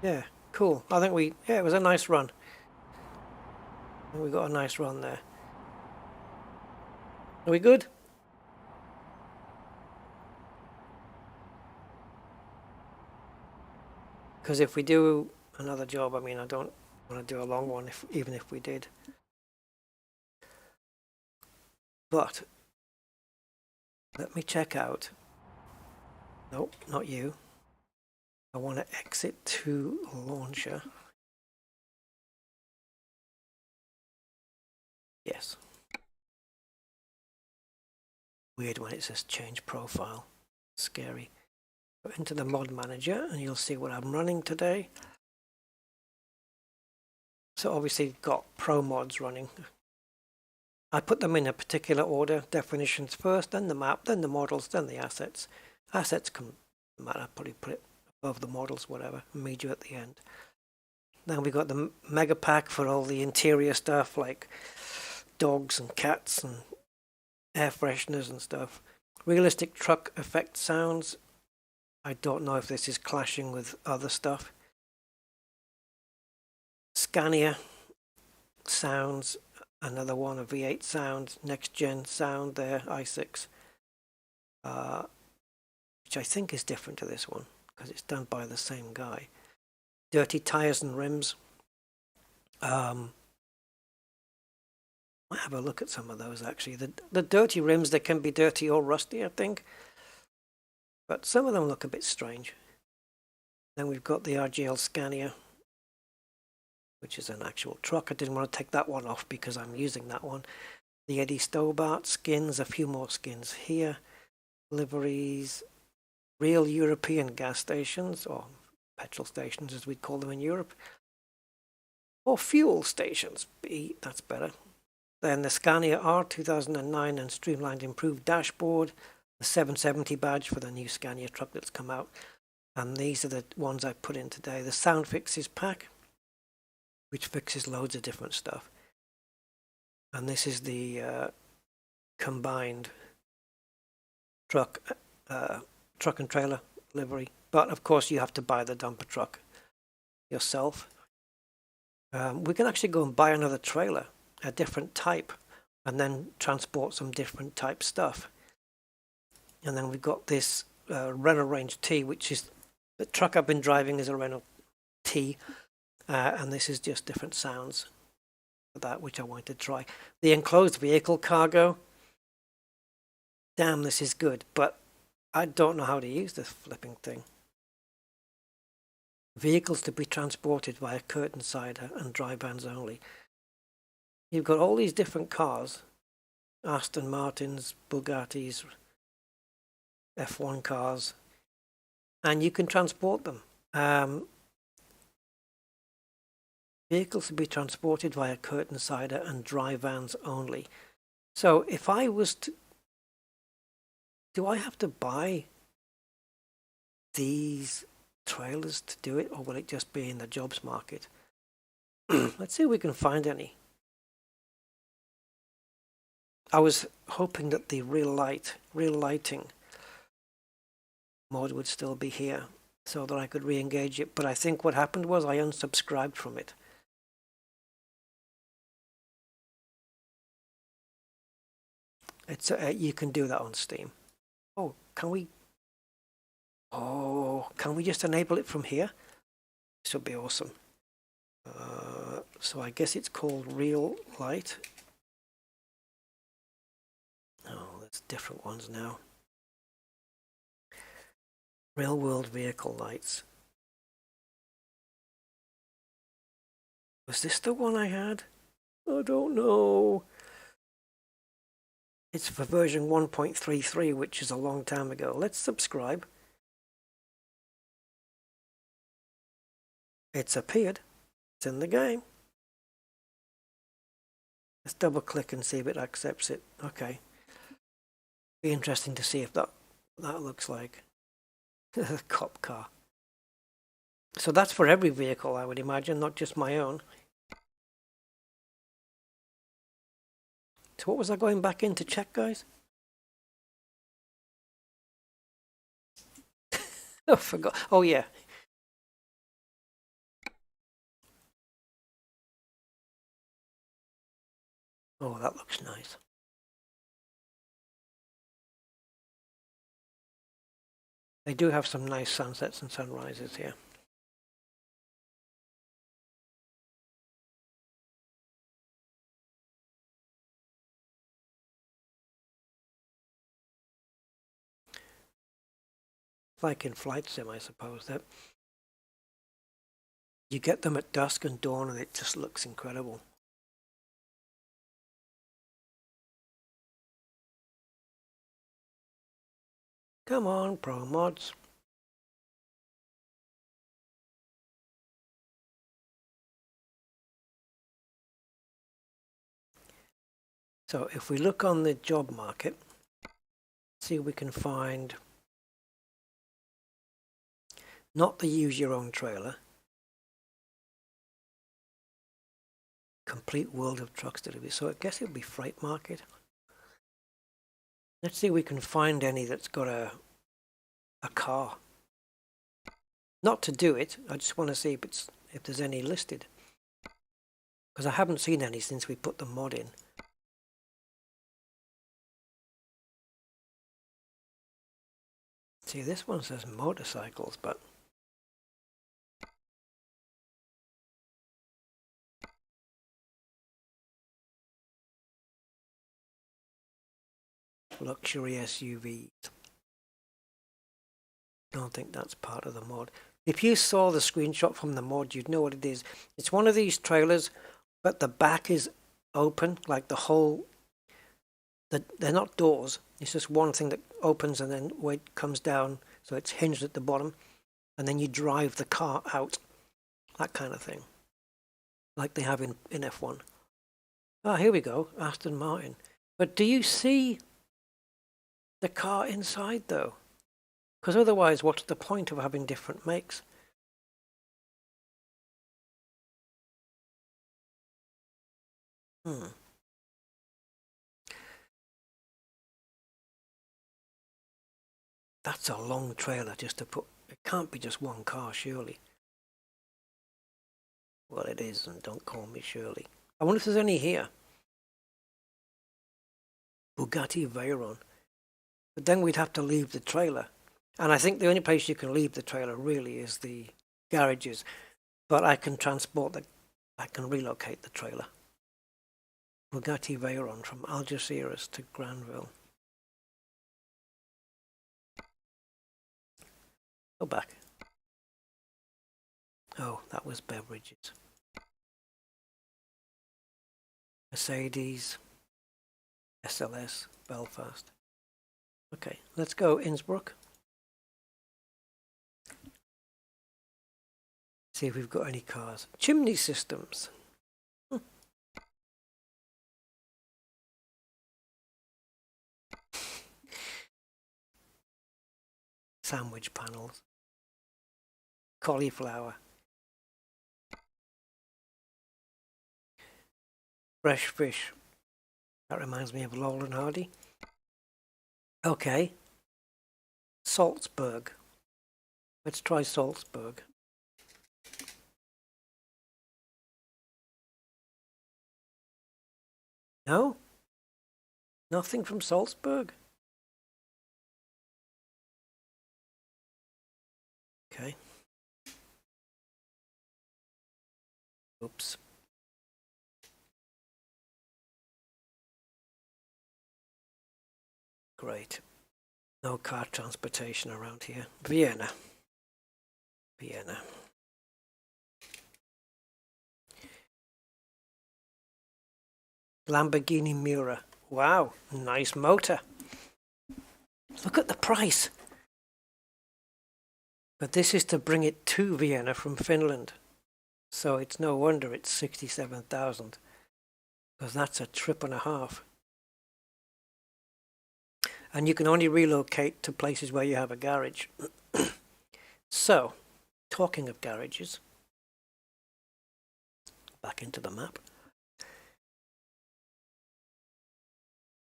Speaker 1: Yeah, cool. I think it was a nice run. We got a nice run there. Are we good? Because if we do another job, I mean, I don't want to do a long one, even if we did. But let me check out. Nope, not you. I want to exit to launcher. Yes. Weird when it says change profile. Scary. Go into the mod manager and you'll see what I'm running today. So obviously got pro mods running. I put them in a particular order. Definitions first, then the map, then the models, then the assets. Assets can matter, probably put it above the models, whatever, media at the end. Now we got the mega pack for all the interior stuff like dogs and cats and air fresheners and stuff. Realistic truck effect sounds. I don't know if this is clashing with other stuff. Scania sounds, another one, a V8 sound, next gen sound there, i6, which I think is different to this one because it's done by the same guy. Dirty tires and rims. I might have a look at some of those actually. The dirty rims, they can be dirty or rusty, I think. but some of them look a bit strange. Then we've got the RGL Scania, which is an actual truck. I didn't want to take that one off because I'm using that one. The Eddie Stobart skins, a few more skins here. Liveries, real European gas stations, or petrol stations as we'd call them in Europe. Or fuel stations, that's better. Then the Scania R 2009 and streamlined improved dashboard. The 770 badge for the new Scania truck that's come out. And these are the ones I put in today. The Sound Fixes pack, which fixes loads of different stuff. And this is the combined truck and trailer livery. But of course you have to buy the dumper truck yourself. We can actually go and buy another trailer, a different type, and then transport some different type stuff. And then we've got this Renault Range T, which is the truck I've been driving is a Renault T, and this is just different sounds for that, which I wanted to try. The enclosed vehicle cargo. Damn, this is good, but I don't know how to use this flipping thing. Vehicles to be transported via curtainsider and dry vans only. You've got all these different cars, Aston Martins, Bugattis, F1 cars, and you can transport them. Vehicles to be transported via curtainsider and dry vans only. So if I was to, do I have to buy these trailers to do it, or will it just be in the jobs market? Let's see if we can find any. I was hoping that the real lighting mod would still be here so that I could re-engage it, but I think what happened was I unsubscribed from it. It's you can do that on Steam. Oh, can we? Oh, can we just enable it from here? This would be awesome. So I guess it's called Real Light. Oh, there's different ones now. Real World Vehicle Lights. Was this the one I had? I don't know. It's for version 1.33, which is a long time ago. Let's subscribe. It's appeared. It's in the game. Let's double click and see if it accepts it. Okay. Be interesting to see if that looks like a cop car. So that's for every vehicle, I would imagine, not just my own. So what was I going back in to check, guys? I forgot. Oh yeah. Oh, that looks nice. They do have some nice sunsets and sunrises here. Like in Flight Sim, I suppose, that you get them at dusk and dawn and it just looks incredible. Come on, Pro Mods. So if we look on the job market, see if we can find not the use your own trailer, complete world of trucks delivery. So I guess it would be freight market. Let's see if we can find any that's got a car. Not to do it, I just want to see if there's any listed. Because I haven't seen any since we put the mod in. See, this one says motorcycles, but luxury SUVs. Don't think that's part of the mod. If you saw the screenshot from the mod, you'd know what it is. It's one of these trailers, but the back is open, like the whole... They're not doors. It's just one thing that opens and then weight comes down, so it's hinged at the bottom, and then you drive the car out. That kind of thing. Like they have in F1. Ah, here we go, Aston Martin. But do you see the car inside, though? Because otherwise, what's the point of having different makes? That's a long trailer just to put... It can't be just one car, surely. Well, it is, and don't call me Shirley. I wonder if there's any here. Bugatti Veyron. But then we'd have to leave the trailer. And I think the only place you can leave the trailer really is the garages. But I can I can relocate the trailer. Bugatti Veyron from Algeciras to Granville. Go back. Oh, that was beverages. Mercedes, SLS, Belfast. Okay, let's go Innsbruck. See if we've got any cars. Chimney systems. Sandwich panels. Cauliflower. Fresh fish. That reminds me of Laurel and Hardy. Okay. Salzburg. Let's try Salzburg. No? Nothing from Salzburg? Okay. Oops. Great. No car transportation around here. Vienna. Vienna. Lamborghini Miura. Wow, nice motor. Look at the price. But this is to bring it to Vienna from Finland. So it's no wonder it's 67,000. Because that's a trip and a half. And you can only relocate to places where you have a garage. So, talking of garages, back into the map.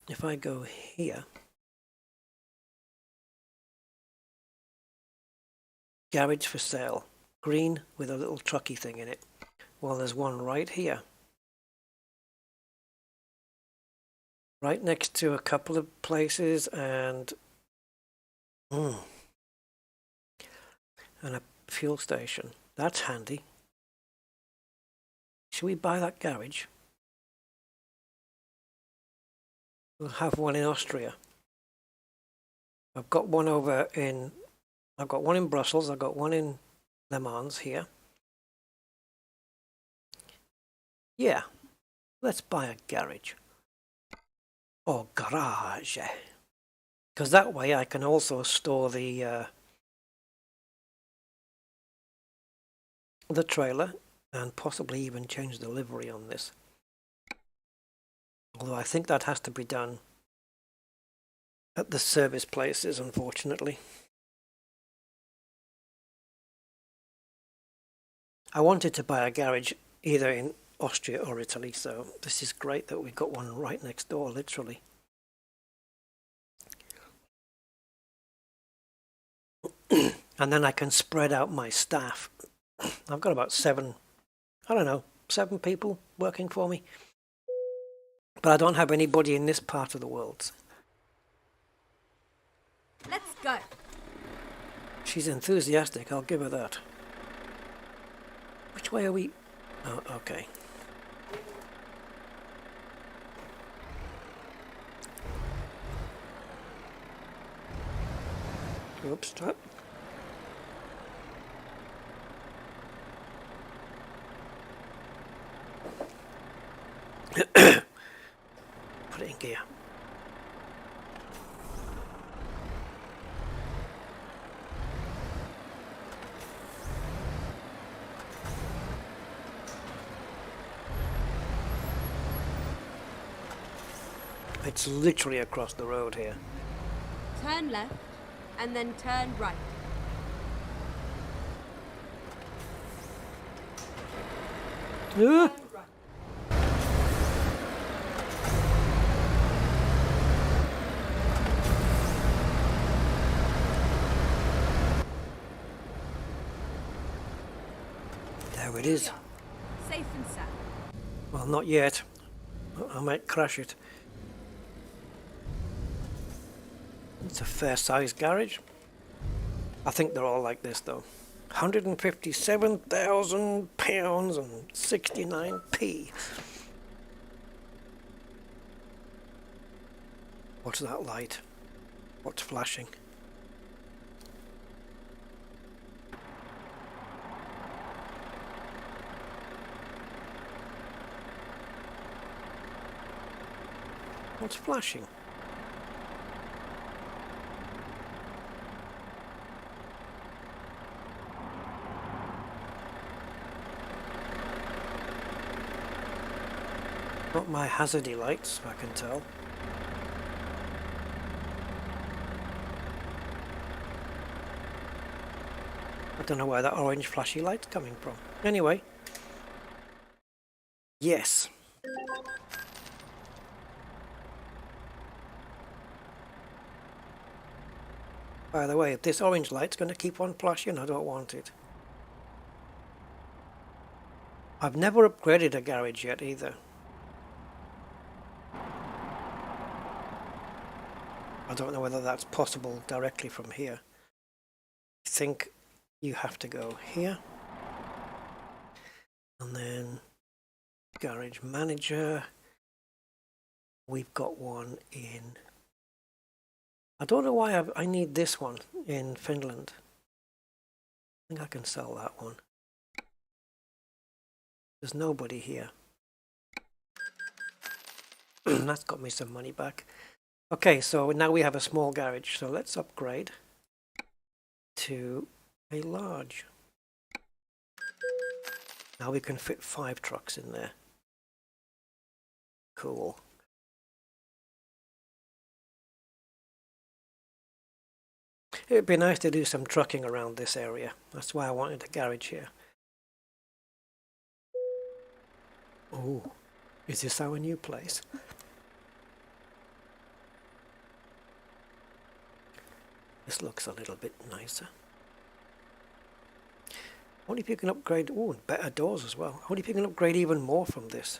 Speaker 1: If I go here, garage for sale, green with a little trucky thing in it. Well, there's one right here. Right next to a couple of places and a fuel station. That's handy. Should we buy that garage? We'll have one in Austria. I've got one in Brussels, I've got one in Le Mans here. Yeah, let's buy a garage. Or garage. Because that way I can also store the trailer and possibly even change the livery on this. Although I think that has to be done at the service places, unfortunately. I wanted to buy a garage either in Austria or Italy, so this is great that we've got one right next door, literally. And then I can spread out my staff. I've got about 7 people working for me. But I don't have anybody in this part of the world.
Speaker 2: Let's go.
Speaker 1: She's enthusiastic, I'll give her that. Which way are we? Oh, okay. Oops, stop. It's literally across the road here.
Speaker 2: Turn left and then turn right.
Speaker 1: Ah!
Speaker 2: Turn right.
Speaker 1: There it is.
Speaker 2: Safe and sound.
Speaker 1: Well, not yet. I might crash it. It's a fair-sized garage. I think they're all like this, though. £157,000 and 69p. What's that light? What's flashing? What's flashing? Not my hazardy lights, I can tell. I don't know where that orange flashy light's coming from. Anyway. Yes. By the way, if this orange light's going to keep on flashing, I don't want it. I've never upgraded a garage yet either. I don't know whether that's possible directly from here. I think you have to go here. And then garage manager. We've got one in... I don't know why I need this one in Finland. I think I can sell that one. There's nobody here. That's got me some money back. Okay, so now we have a small garage. So let's upgrade to a large. Now we can fit 5 trucks in there. Cool. It'd be nice to do some trucking around this area. That's why I wanted a garage here. Oh, is this our new place? This looks a little bit nicer. I wonder if you can upgrade... Oh, and better doors as well. I wonder if you can upgrade even more from this.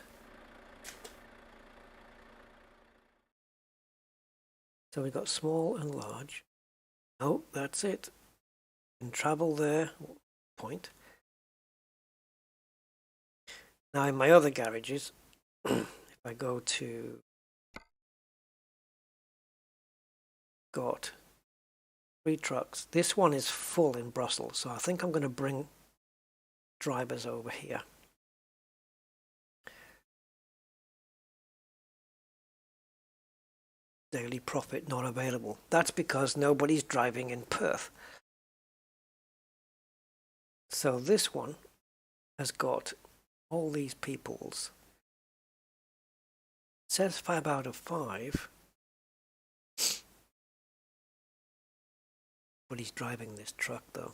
Speaker 1: So we've got small and large. Oh, that's it. You can travel there. Point. Now in my other garages, if I go to... Got 3 trucks. This one is full in Brussels, so I think I'm going to bring drivers over here. Daily profit not available. That's because nobody's driving in Perth. So this one has got all these peoples. It says 5 out of 5. But he's driving this truck though.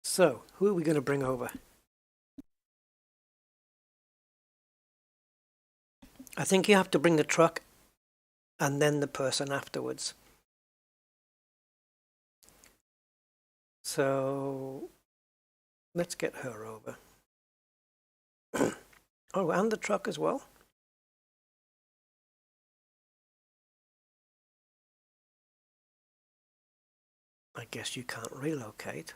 Speaker 1: So, who are we going to bring over? I think you have to bring the truck and then the person afterwards. So, let's get her over. Oh, and the truck as well? I guess you can't relocate.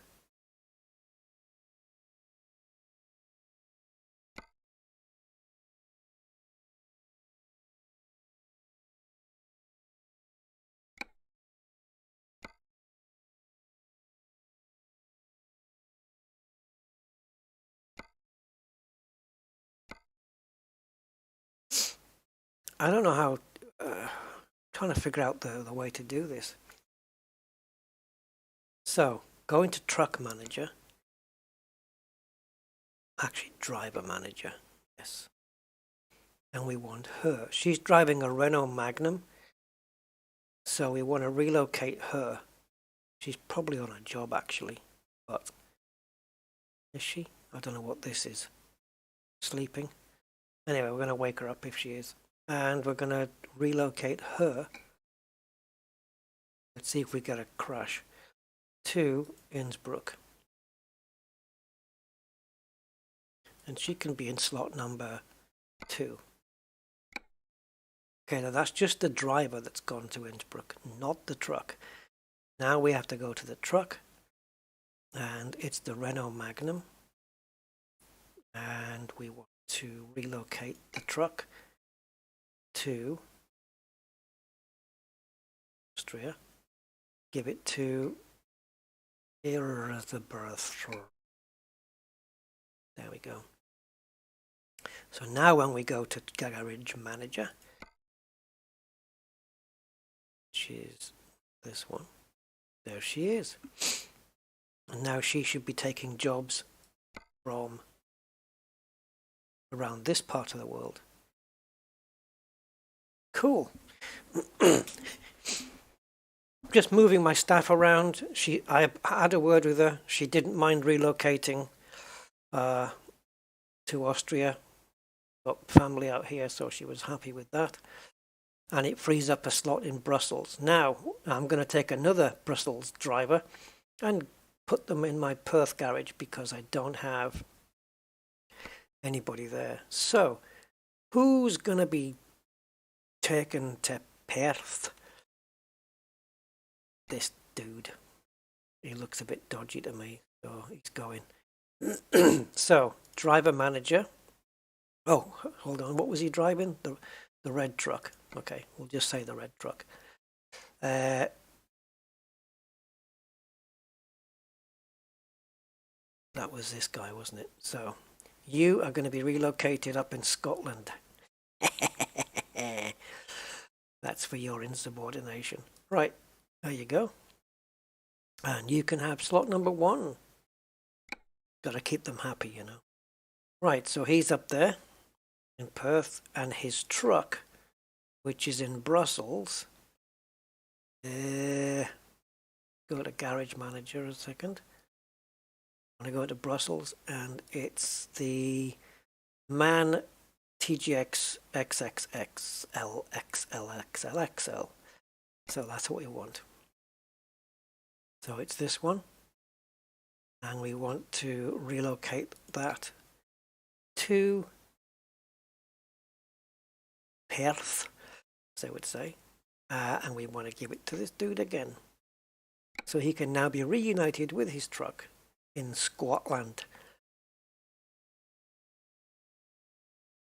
Speaker 1: I don't know how, trying to figure out the way to do this. So, go into truck manager. Actually, driver manager, yes. and we want her. She's driving a Renault Magnum, so we want to relocate her. She's probably on a job actually, but is she? I don't know what this is. Sleeping. Anyway, we're going to wake her up if she is, and we're going to relocate her. Let's see if we get a crash to Innsbruck. And she can be in slot number 2. Okay, now that's just the driver that's gone to Innsbruck, not the truck. Now we have to go to the truck, and it's the Renault Magnum. And we want to relocate the truck to Austria. Give it to Erzberg. There we go. So now when we go to Garage Manager, which is this one, there she is. And now she should be taking jobs from around this part of the world. Cool. Just moving my staff around. I had a word with her. She didn't mind relocating to Austria. Got family out here, so she was happy with that. And it frees up a slot in Brussels. Now I'm going to take another Brussels driver and put them in my Perth garage because I don't have anybody there. So who's going to be taken to Perth? This dude. He looks a bit dodgy to me, so he's going. So driver manager. Oh, hold on. What was he driving? The red truck. Okay, we'll just say the red truck. That was this guy, wasn't it? So you are going to be relocated up in Scotland. That's for your insubordination. Right, there you go. And you can have slot number 1. Got to keep them happy, you know. Right, so he's up there in Perth, and his truck, which is in Brussels. Go to Garage Manager a second. I'm going to go to Brussels, and it's the MAN TGX XXXL XLXLXL. So that's what we want. So it's this one. And we want to relocate that to Perth, as they would say. And we want to give it to this dude again. So he can now be reunited with his truck in Scotland.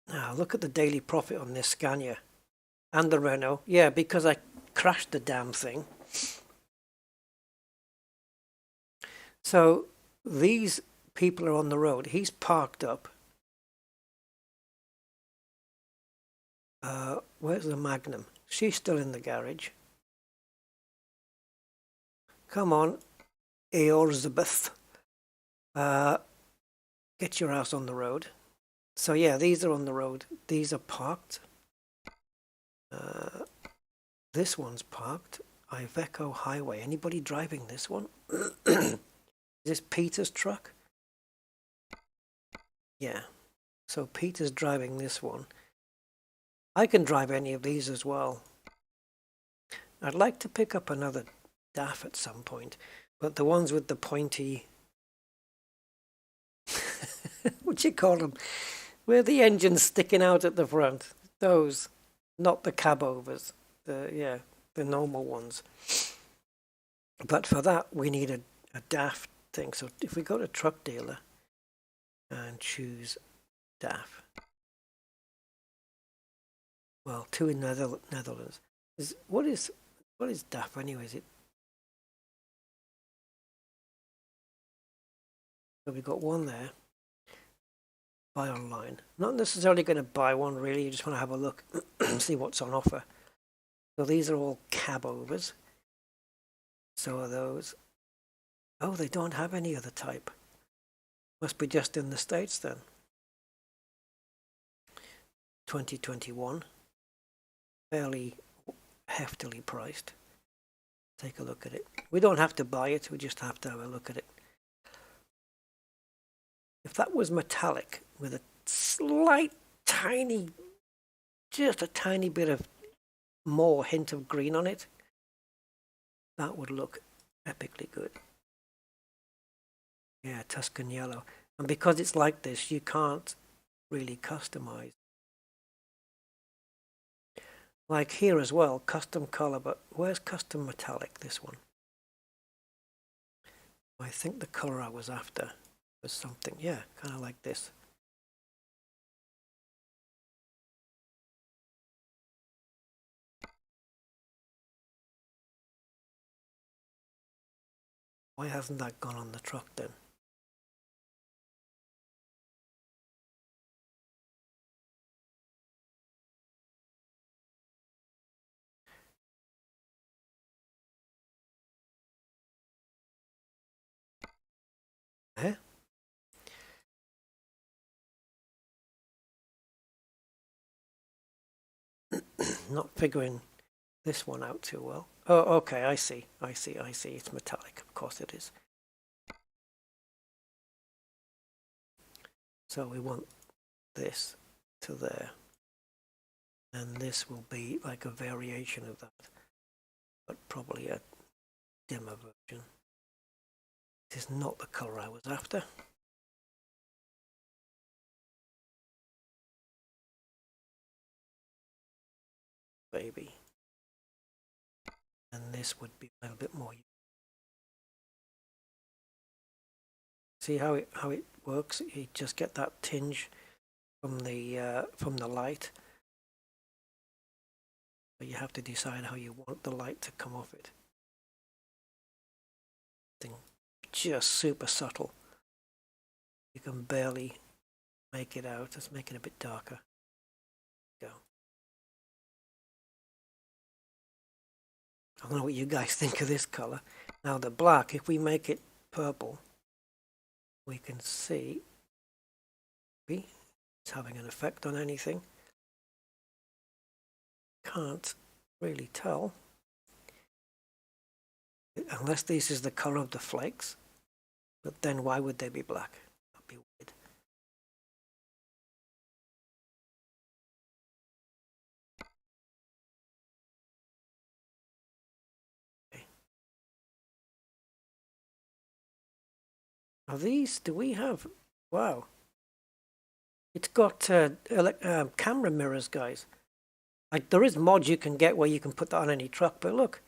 Speaker 1: Now look at the daily profit on this Scania and the Renault. Yeah, because I crashed the damn thing. So these people are on the road. He's parked up. Where's the Magnum? She's still in the garage. Come on, Elizabeth. Get your ass on the road. So yeah, these are on the road. These are parked. This one's parked. Iveco Highway. Anybody driving this one? Is this Peter's truck? Yeah. So Peter's driving this one. I can drive any of these as well. I'd like to pick up another DAF at some point, but the ones with the pointy... what do you call them? Where the engine's sticking out at the front. Those, not the cabovers. The normal ones. But for that, we need a DAF thing. So if we go to truck dealer and choose DAF. Well, 2 in Netherlands. What is DAF anyway? Is it? So we've got one there. Buy online. Not necessarily going to buy one really. You just want to have a look, see what's on offer. So these are all cab overs. So are those. Oh, they don't have any other type. Must be just in the States then. 2021. Fairly heftily priced. Take a look at it. We don't have to buy it, we just have to have a look at it. If that was metallic with a slight tiny, just a tiny bit of more hint of green on it, that would look epically good. Yeah, Tuscan yellow. And because it's like this, you can't really customize. Like here as well, custom color, but where's custom metallic, this one? I think the color I was after was something, yeah, kind of like this. Why hasn't that gone on the truck then? Eh? Not figuring this one out too well. Oh, okay, I see. It's metallic. Of course it is. So we want this to there. And this will be like a variation of that, but probably a dimmer version. This is not the color I was after. Baby. And this would be a little bit more. See how it works? You just get that tinge from the light. But you have to decide how you want the light to come off it. Just super subtle. You can barely make it out. Let's make it a bit darker. Go. I don't know what you guys think of this color. Now the black, if we make it purple, we can see it's having an effect on anything. Can't really tell. Unless this is the color of the flakes. But then why would they be black? That'd be weird. Okay. Are these, do we have, wow. It's got camera mirrors, guys. Like there is mods you can get where you can put that on any truck, but look.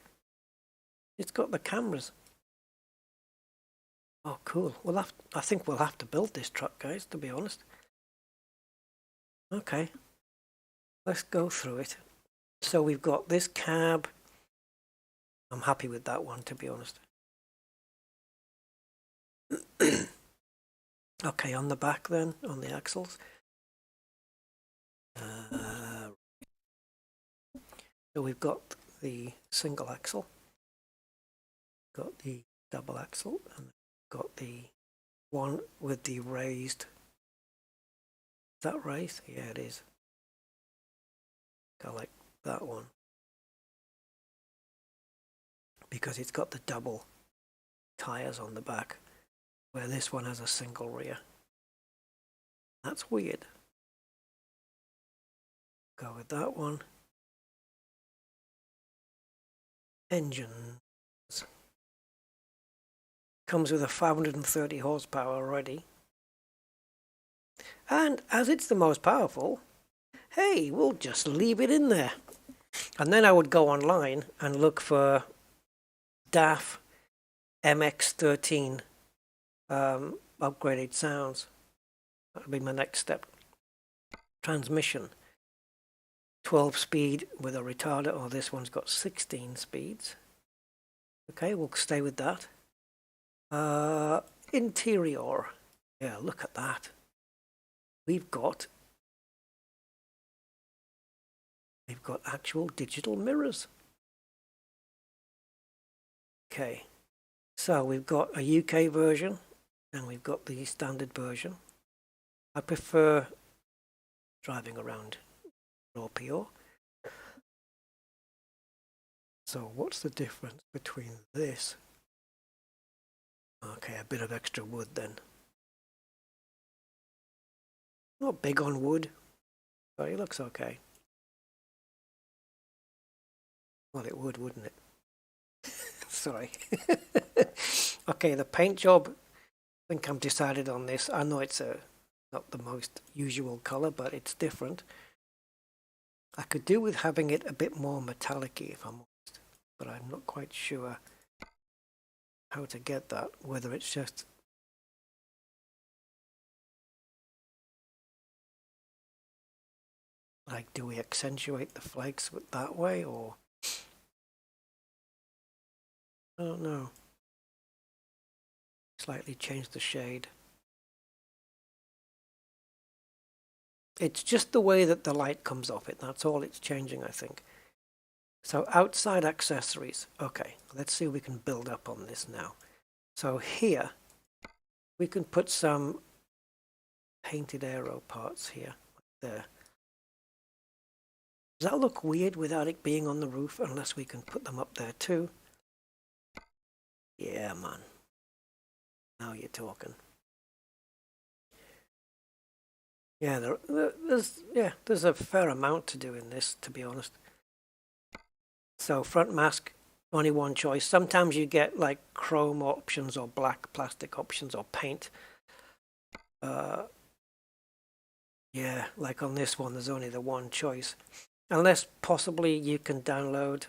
Speaker 1: It's got the cameras. Oh, cool. I think we'll have to build this truck, guys, to be honest. Okay. Let's go through it. So we've got this cab. I'm happy with that one, to be honest. Okay, on the back then, on the axles. So we've got the single axle. Got the double axle, and got the one with the raised. Is that raised? Yeah, it is. I like that one because it's got the double tires on the back, where this one has a single rear. That's weird. Go with that one. Engines. Comes with a 530 horsepower already. And as it's the most powerful, hey, we'll just leave it in there. And then I would go online and look for DAF MX13 upgraded sounds. That would be my next step. Transmission. 12 speed with a retarder. Oh, this one's got 16 speeds. Okay, we'll stay with that. Interior. Yeah, look at that. We've got actual digital mirrors. Okay, so we've got a UK version and we've got the standard version. I prefer driving around or pure. So what's the difference between this? Okay, a bit of extra wood then. Not big on wood, but it looks okay. Well, it would, wouldn't it? Sorry. Okay, the paint job, I think I'm decided on this. I know it's not the most usual color, but it's different. I could do with having it a bit more metallic-y if I'm honest, but I'm not quite sure how to get that, whether it's just like, do we accentuate the flakes that way, or I don't know. Slightly change the shade. It's just the way that the light comes off it. That's all it's changing, I think. So outside accessories. Okay, let's see if we can build up on this now. So here, we can put some painted aero parts here, like there. Does that look weird without it being on the roof, unless we can put them up there too? Yeah, man. Now you're talking. Yeah, there's a fair amount to do in this, to be honest. So front mask, only one choice. Sometimes you get like chrome options or black plastic options or paint. Yeah, like on this one, there's only the one choice. Unless possibly you can download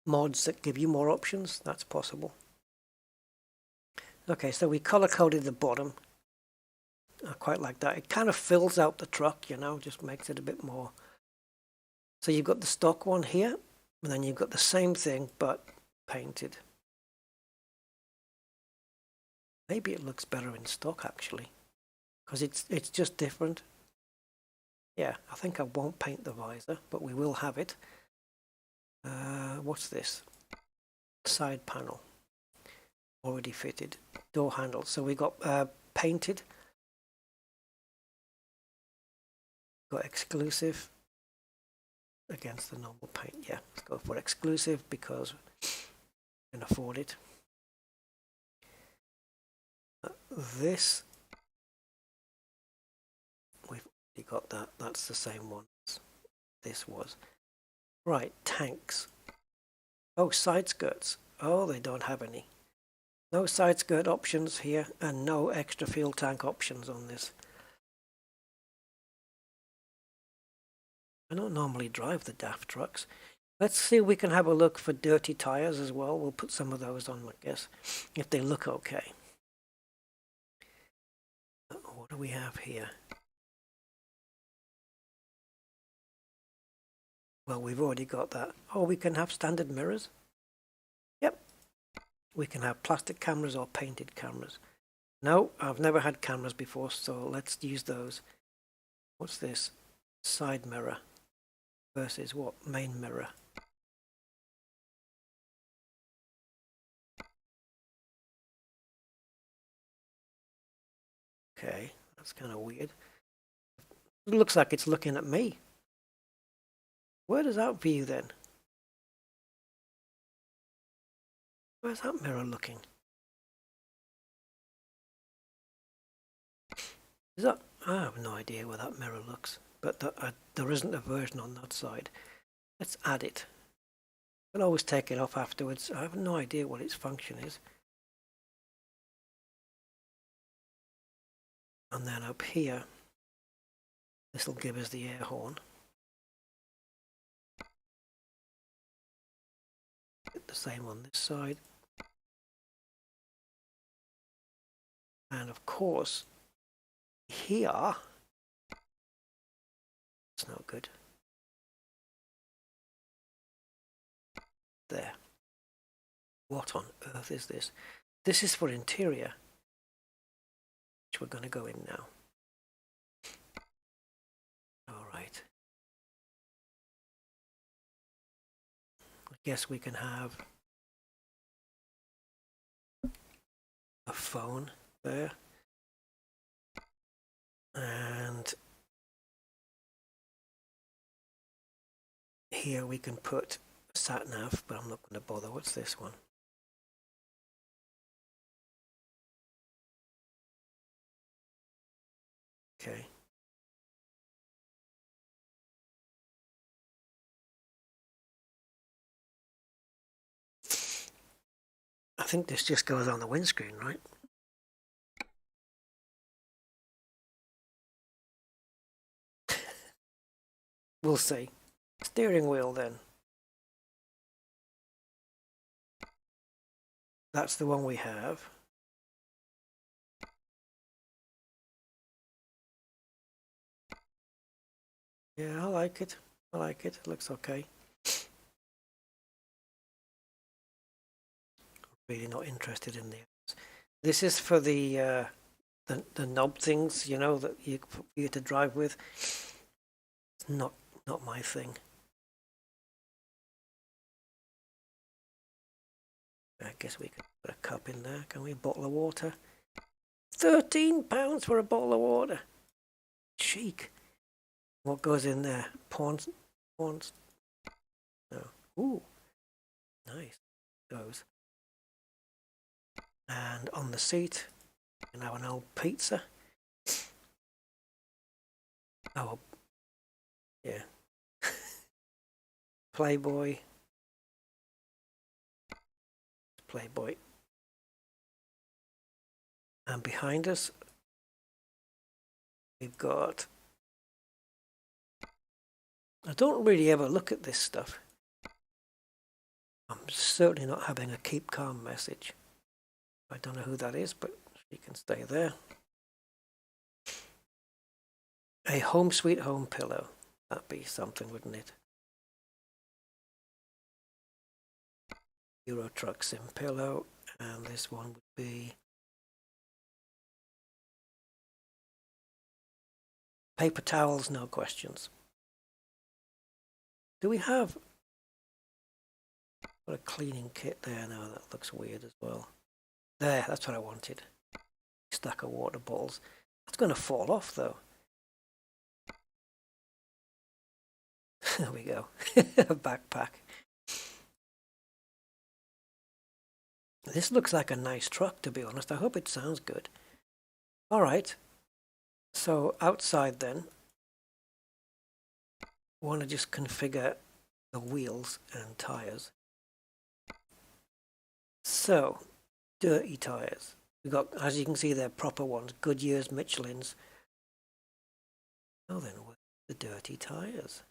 Speaker 1: mods that give you more options. That's possible. Okay, so we color-coded the bottom. I quite like that. It kind of fills out the truck, you know, just makes it a bit more. So you've got the stock one here, and then you've got the same thing, but painted. Maybe it looks better in stock, actually, because it's just different. Yeah, I think I won't paint the visor, but we will have it. What's this? Side panel. Already fitted. Door handle. So we got painted. Got exclusive against the normal paint. Yeah, let's go for exclusive because we can afford it. This, we've already got that. That's the same one as this was. Right, tanks. Oh, side skirts. Oh, they don't have any. No side skirt options here and no extra fuel tank options on this. I don't normally drive the daft trucks. Let's see if we can have a look for dirty tires as well. We'll put some of those on, I guess, if they look okay. What do we have here? Well, we've already got that. Oh, we can have standard mirrors? Yep. We can have plastic cameras or painted cameras. No, I've never had cameras before, so let's use those. What's this? Side mirror versus what? Main mirror. Okay, that's kind of weird. It looks like it's looking at me. Where does that view then? Where's that mirror looking? Is that? I have no idea where that mirror looks, but there isn't a version on that side. Let's add it. I can always take it off afterwards. I have no idea what its function is. And then up here, this will give us the air horn. The same on this side. And of course, here, it's not good. There. What on earth is this? This is for interior, which we're going to go in now. All right. I guess we can have a phone there. And here we can put sat nav, but I'm not going to bother. What's this one? Okay. I think this just goes on the windscreen, right? We'll see. Steering wheel then. That's the one we have. Yeah, I like it. I like it. It looks okay. Really not interested in the others. This is for the knob things, you know, that you to drive with. It's not my thing. I guess we could put a cup in there. Can we? A bottle of water. £13 for a bottle of water. Cheek. What goes in there? Pawns. No. Ooh. Nice. Goes. And on the seat, you can have an old pizza. Oh, yeah. Playboy. And behind us, we've got... I don't really ever look at this stuff. I'm certainly not having a keep calm message. I don't know who that is, but she can stay there. A home sweet home pillow. That'd be something, wouldn't it? Euro Truck Sim pillow. And this one would be paper towels, no questions. Do we have a cleaning kit there? No, that looks weird as well. There, that's what I wanted. Stack of water bottles. That's going to fall off though. There we go. A backpack. This looks like a nice truck, to be honest. I hope it sounds good. All right. So outside then, I want to just configure the wheels and tires. So, dirty tires. We've got, as you can see, they're proper ones. Goodyear's, Michelin's. Oh, then where's the dirty tires?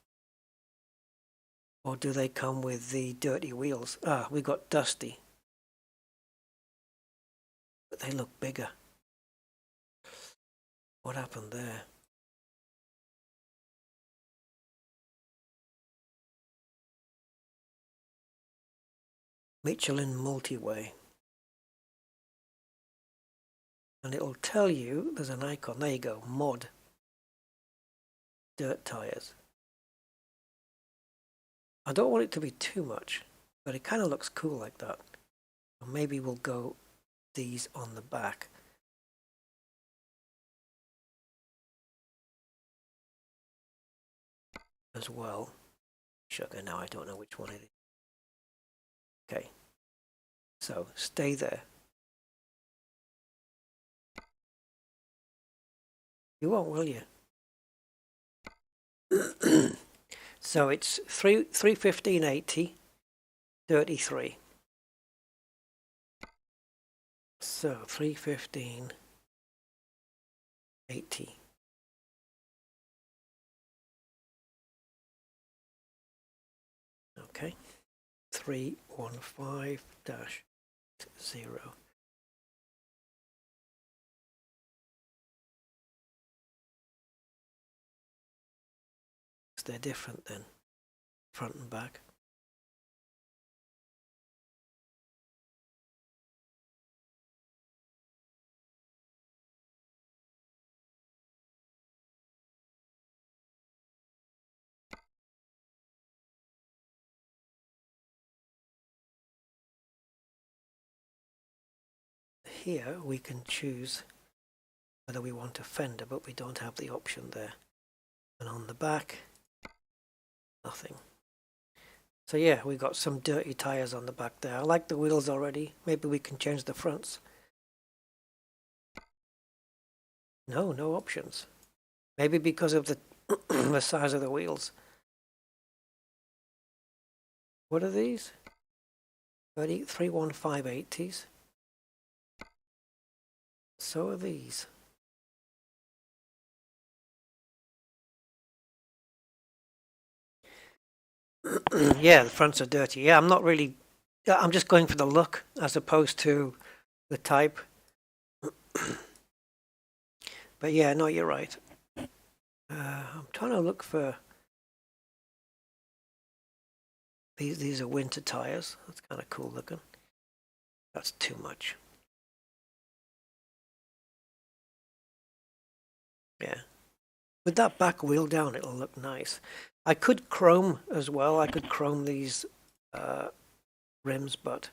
Speaker 1: Or do they come with the dirty wheels? Ah, we got dusty. But they look bigger. What happened there? Michelin Multiway. And it'll tell you, there's an icon, there you go, mod. Dirt tires. I don't want it to be too much, but it kind of looks cool like that. Maybe we'll go these on the back. As well. Sugar, now I don't know which one it is. Okay. So stay there. You won't, will you? So it's 315.80, 33. So 315.80. Okay. 315-0. They're different then, front and back. Here we can choose whether we want a fender, but we don't have the option there. And on the back, nothing. So yeah, we got some dirty tires on the back there. I like the wheels already. Maybe we can change the fronts. No, no options. Maybe because of the the size of the wheels. What are these? 31580s. So are these. Yeah, the fronts are dirty. Yeah, I'm just going for the look as opposed to the type. But yeah, no, you're right. I'm trying to look for these are winter tires. That's kind of cool looking. That's too much. Yeah. With that back wheel down, it'll look nice. I could chrome as well. I could chrome these rims, but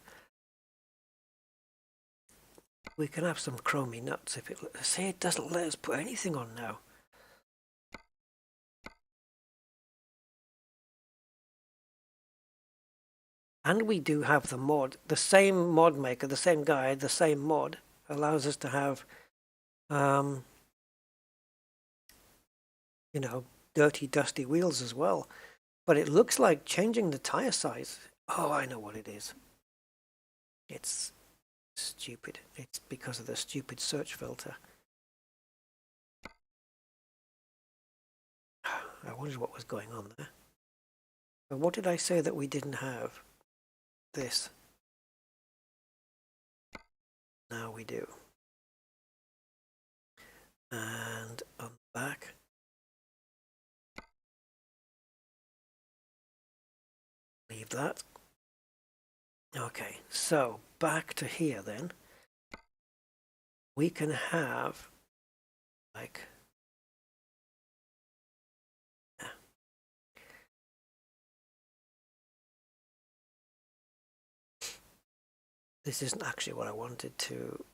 Speaker 1: we can have some chromey nuts if it. See, it doesn't let us put anything on now. And we do have the mod. The same mod maker, the same guy, the same mod allows us to have, you know, dirty, dusty wheels as well. But it looks like changing the tire size. Oh, I know what it is. It's stupid. It's because of the stupid search filter. I wondered what was going on there. But what did I say that we didn't have? This. Now we do. And on the back. Leave that. Okay, so back to here then. We can have like this isn't actually what I wanted to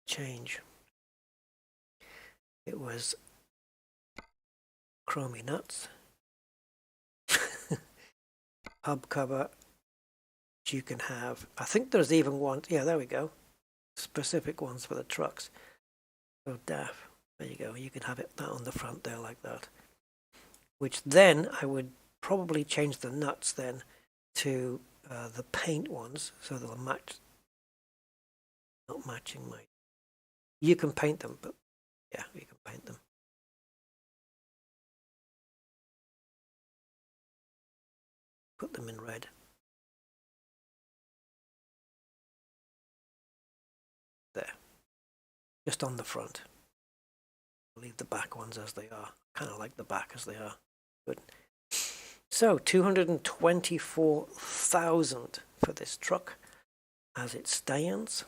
Speaker 1: change. It was chromey nuts. Hub cover, which you can have. I think there's even one. Yeah, there we go. Specific ones for the trucks. So daft. There you go. You can have it that on the front there like that. Which then I would probably change the nuts then to the paint ones, so they'll match. Not matching my. You can paint them, but yeah, you can paint them. Put them in red. There. Just on the front. Leave the back ones as they are. Kind of like the back as they are. Good. So 224,000 for this truck as it stands.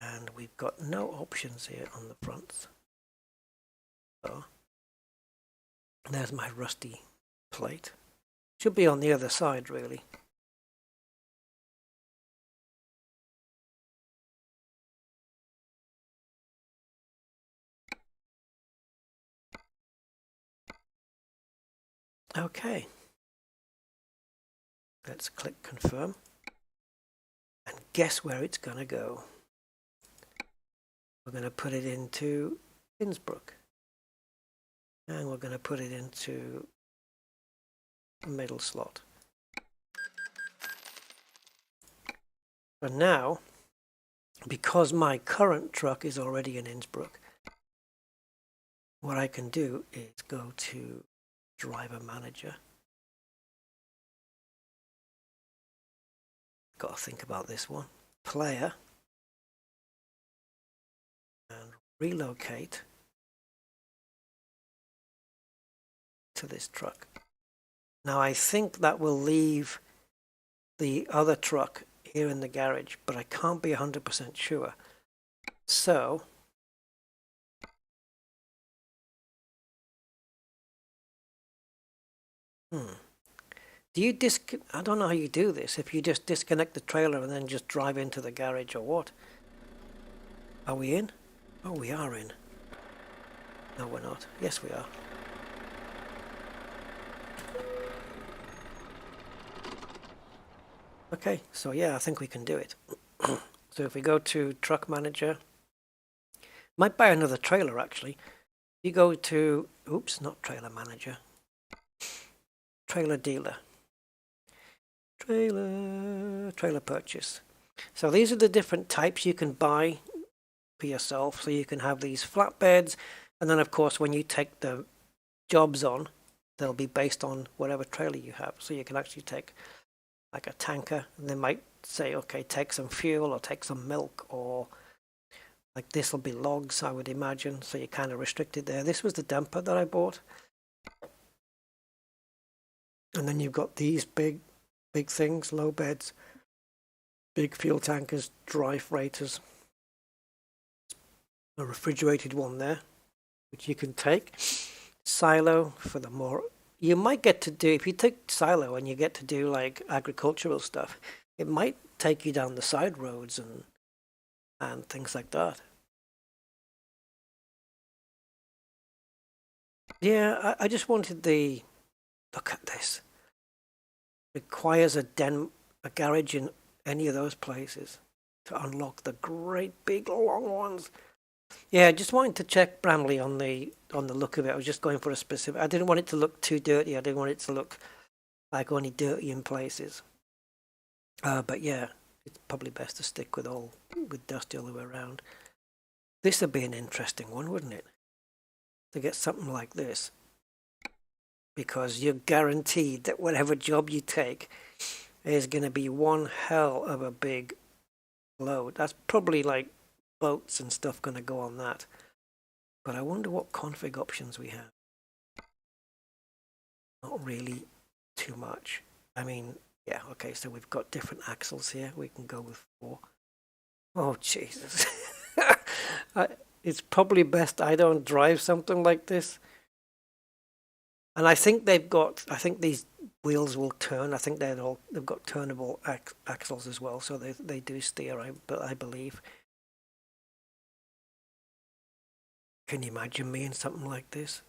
Speaker 1: And we've got no options here on the fronts. So there's my rusty plate. Should be on the other side really. Okay. Let's click confirm. And guess where it's going to go. We're going to put it into Innsbruck. And we're going to put it into the middle slot. But now, because my current truck is already in Innsbruck, what I can do is go to driver manager. Got to think about this one. Player. And relocate to this truck. Now I think that will leave the other truck here in the garage, but I can't be 100% sure. So do you I don't know how you do this, if you just disconnect the trailer and then just drive into the garage or what. Are we in? Oh, we are in. No, we're not. Yes, we are. Okay, so yeah, I think we can do it. So if we go to Truck Manager, might buy another trailer actually. You go to, oops, not Trailer Manager, Trailer Dealer, Trailer Purchase. So these are the different types you can buy for yourself. So you can have these flatbeds, and then of course when you take the jobs on, they'll be based on whatever trailer you have. So you can actually take like a tanker, and they might say, okay, take some fuel or take some milk, or like this will be logs, I would imagine. So you're kind of restricted there. This was the dumper that I bought. And then you've got these big things, low beds, big fuel tankers, dry freighters. A refrigerated one there, which you can take. Silo for the more, you might get to do, if you take silo and you get to do like agricultural stuff, it might take you down the side roads and things like that. Yeah, I just wanted the, look at this. Requires a garage in any of those places to unlock the great big long ones. Yeah, I just wanted to check Bramley on the look of it. I was just going for a specific. I didn't want it to look too dirty. I didn't want it to look like only dirty in places. But yeah, it's probably best to stick with dusty all the way around. This would be an interesting one, wouldn't it? To get something like this, because you're guaranteed that whatever job you take is going to be one hell of a big load. That's probably like boats and stuff going to go on that. But I wonder what config options we have. Not really too much. I mean, yeah, okay, so we've got different axles here. We can go with 4. Oh, Jesus. It's probably best I don't drive something like this. And I think these wheels will turn. I think they've got turnable axles as well, so they do steer, I believe. Can you imagine me in something like this?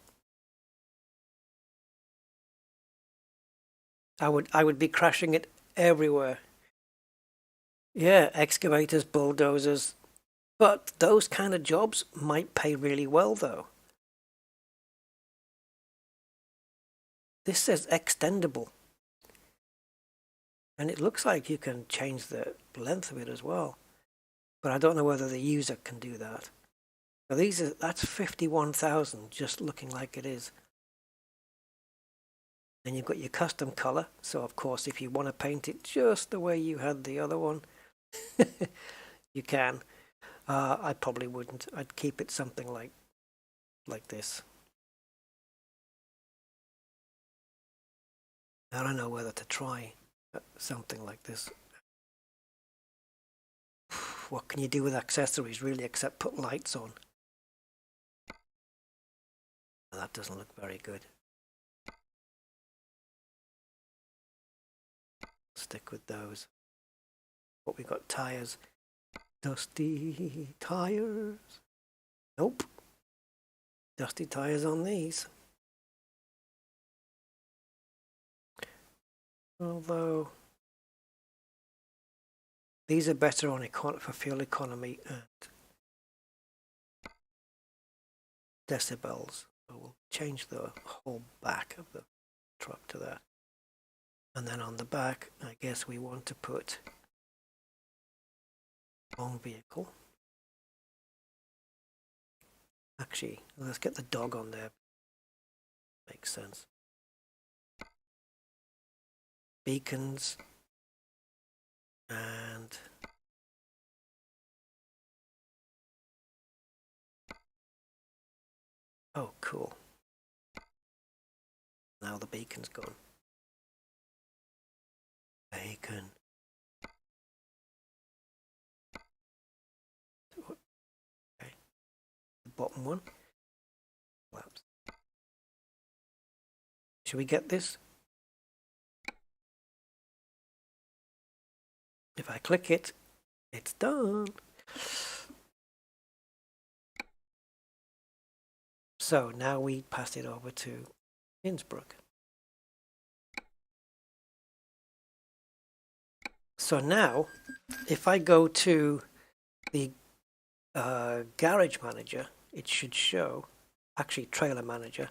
Speaker 1: I would be crashing it everywhere. Yeah, excavators, bulldozers. But those kind of jobs might pay really well though. This says extendable. And it looks like you can change the length of it as well. But I don't know whether the user can do that. So that's 51,000 just looking like it is. Then you've got your custom color. So of course, if you want to paint it just the way you had the other one, you can. I probably wouldn't. I'd keep it something like this. I don't know whether to try something like this. What can you do with accessories really except put lights on? That doesn't look very good. Stick with those. But we got tires. Dusty tires. Nope. Dusty tires on these. Although these are better on for fuel economy and decibels. So we'll change the whole back of the truck to that. And then on the back, I guess we want to put on vehicle. Actually, let's get the dog on there. Makes sense. Beacons and oh, cool. Now the beacon's gone. Bacon. Okay. The bottom one. Collapse. Should we get this? If I click it, it's done. So now we pass it over to Innsbruck. So now, if I go to the garage manager, it should show, actually trailer manager,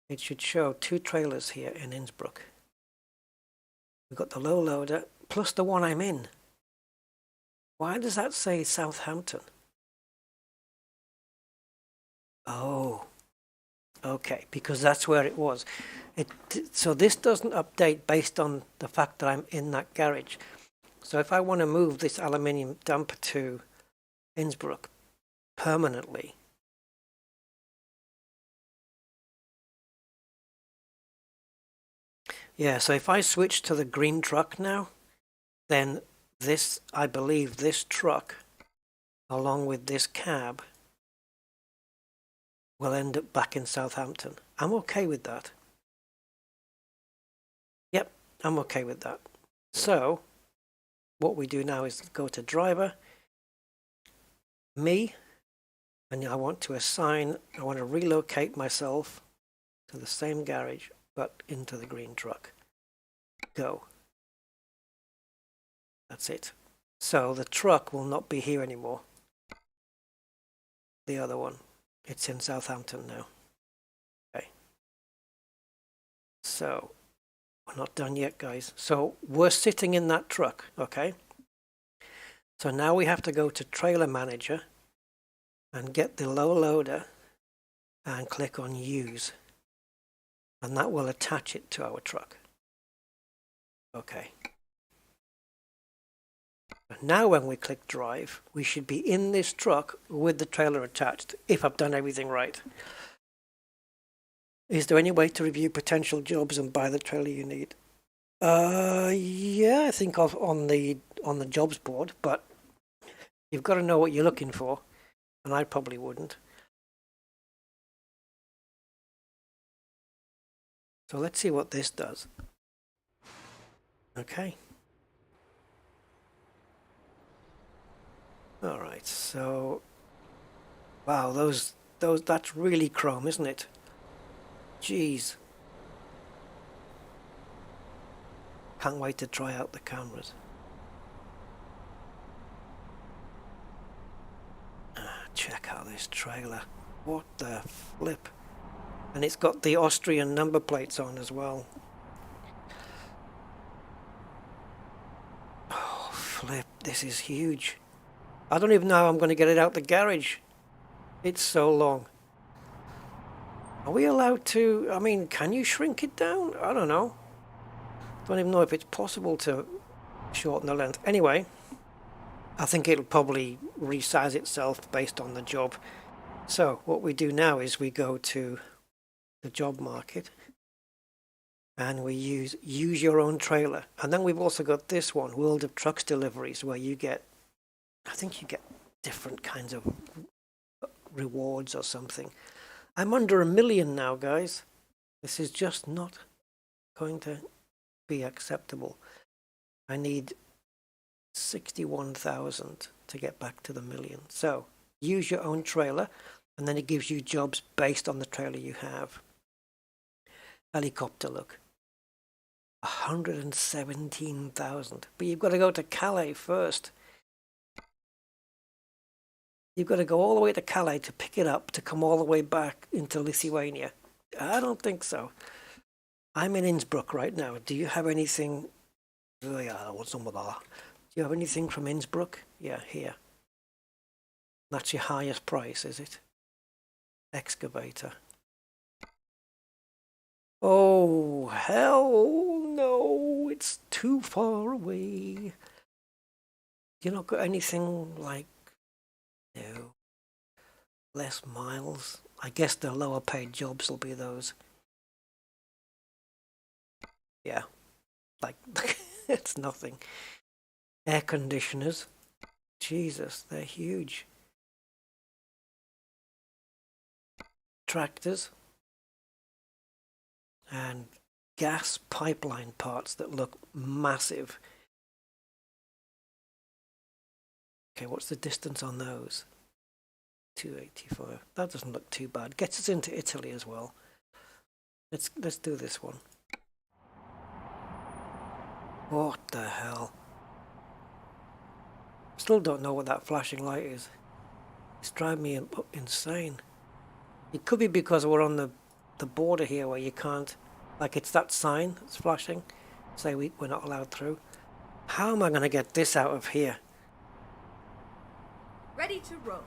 Speaker 1: it should show 2 trailers here in Innsbruck. We've got the low loader plus the one I'm in. Why does that say Southampton? Oh, okay, because that's where it was. So this doesn't update based on the fact that I'm in that garage. So if I want to move this aluminium dumper to Innsbruck permanently, yeah, so if I switch to the green truck now, then this, I believe this truck, along with this cab, will end up back in Southampton. I'm okay with that. Yep, I'm okay with that. So what we do now is go to driver, me, and I want to relocate myself to the same garage, but into the green truck. Go. That's it. So the truck will not be here anymore. The other one, it's in Southampton now. Okay. So we're not done yet, guys. So we're sitting in that truck, okay? So now we have to go to trailer manager and get the low loader and click on use. And that will attach it to our truck. Okay. Now when we click drive, we should be in this truck with the trailer attached, if I've done everything right. Is there any way to review potential jobs and buy the trailer you need? Yeah, I think on the jobs board, but you've got to know what you're looking for, and I probably wouldn't. So let's see what this does. Okay. All right, so wow, that's really chrome, isn't it? Jeez. Can't wait to try out the cameras. Check out this trailer. What the flip? And it's got the Austrian number plates on as well. Oh, flip. This is huge. I don't even know how I'm going to get it out the garage. It's so long. Are we allowed to... I mean, can you shrink it down? I don't know. Don't even know if it's possible to shorten the length. Anyway, I think it'll probably resize itself based on the job. So what we do now is we go to the job market and we use your own trailer. And then we've also got this one, World of Trucks Deliveries, where you get, I think you get different kinds of rewards or something. I'm under 1 million now, guys. This is just not going to be acceptable. I need 61,000 to get back to the 1 million. So use your own trailer, and then it gives you jobs based on the trailer you have. Helicopter, look. 117,000. But you've got to go to Calais first. You've got to go all the way to Calais to pick it up, to come all the way back into Lithuania. I don't think so. I'm in Innsbruck right now. Do you have anything? Oh yeah, what's some of that? Do you have anything from Innsbruck? Yeah, here. That's your highest price, is it? Excavator. Oh, hell no, it's too far away. You not got anything like, no, less miles? I guess the lower paid jobs will be those. Yeah, like, it's nothing. Air conditioners. Jesus, they're huge. Tractors. And gas pipeline parts that look massive. Okay, what's the distance on those? 285. That doesn't look too bad. Gets us into Italy as well. Let's do this one. What the hell? Still don't know what that flashing light is. It's driving me insane. It could be because we're on the border here where you can't, like it's that sign that's flashing, say we're not allowed through. How am I going to get this out of here?
Speaker 2: Ready to roll.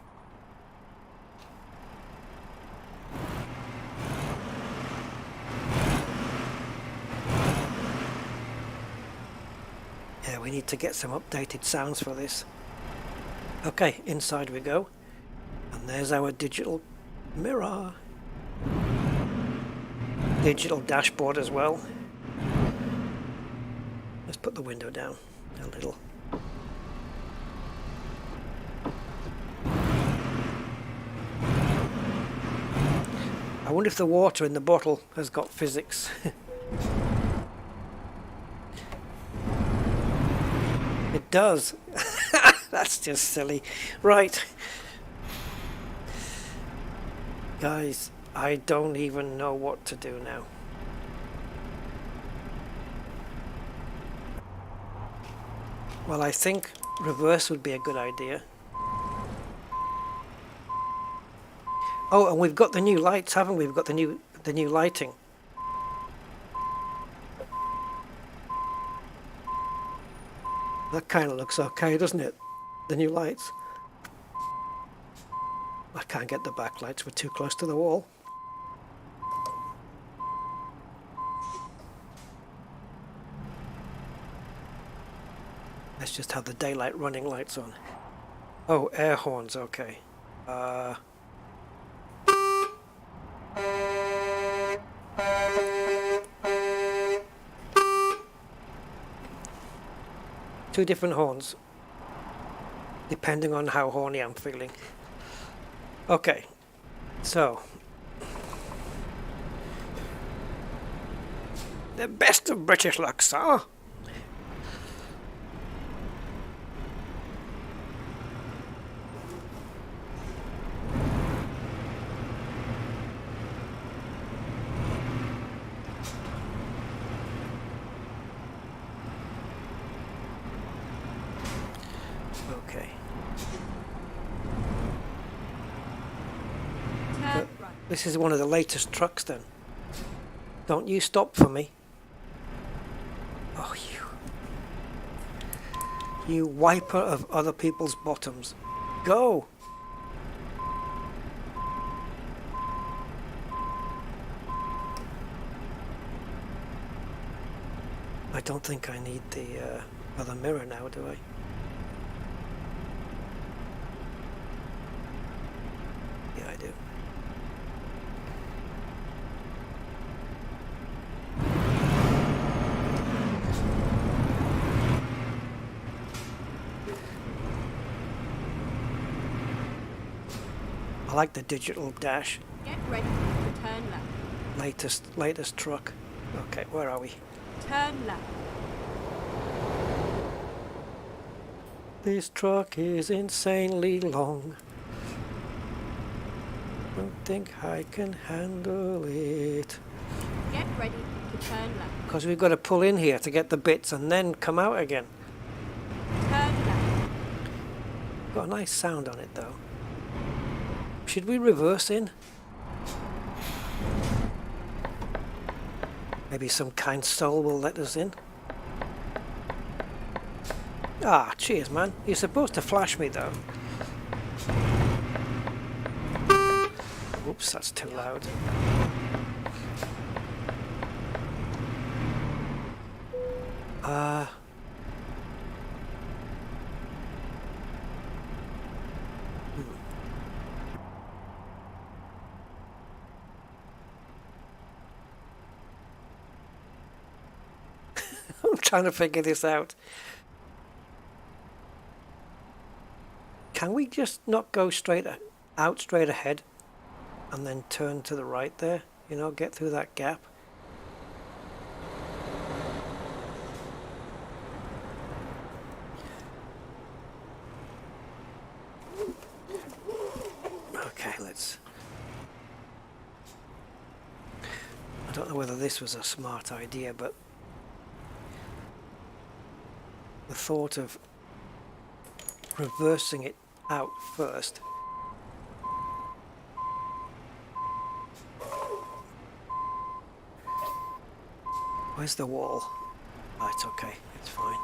Speaker 1: Yeah, we need to get some updated sounds for this. Okay, inside we go. And there's our digital mirror. Digital dashboard as well. Let's put the window down a little. I wonder if the water in the bottle has got physics. It does. That's just silly. Right. Guys, I don't even know what to do now. Well, I think reverse would be a good idea. Oh, and we've got the new lights, haven't we? We've got the new lighting. That kind of looks okay, doesn't it? The new lights. I can't get the backlights, we're too close to the wall. Let's just have the daylight running lights on. Oh, air horns, okay. Two different horns, depending on how horny I'm feeling. Okay, so the best of British luck, sir. Okay. This is one of the latest trucks then. Don't you stop for me. Oh, you wiper of other people's bottoms. Go! I don't think I need the other mirror now, do I? Yeah, I do. I like the digital dash.
Speaker 2: Get ready to turn left.
Speaker 1: Latest truck. Okay, where are we?
Speaker 2: Turn left.
Speaker 1: This truck is insanely long. Don't think I can handle it.
Speaker 2: Get ready to turn left.
Speaker 1: Because we've got to pull in here to get the bits and then come out again.
Speaker 2: Turn left.
Speaker 1: Got a nice sound on it though. Should we reverse in? Maybe some kind soul will let us in. Ah, cheers, man. You're supposed to flash me though. Oops, that's too loud. I'm trying to figure this out. Can we just not go straight ahead and then turn to the right there? You know, get through that gap? Don't know whether this was a smart idea, but the thought of reversing it out first. Where's the wall? Oh, it's okay, it's fine.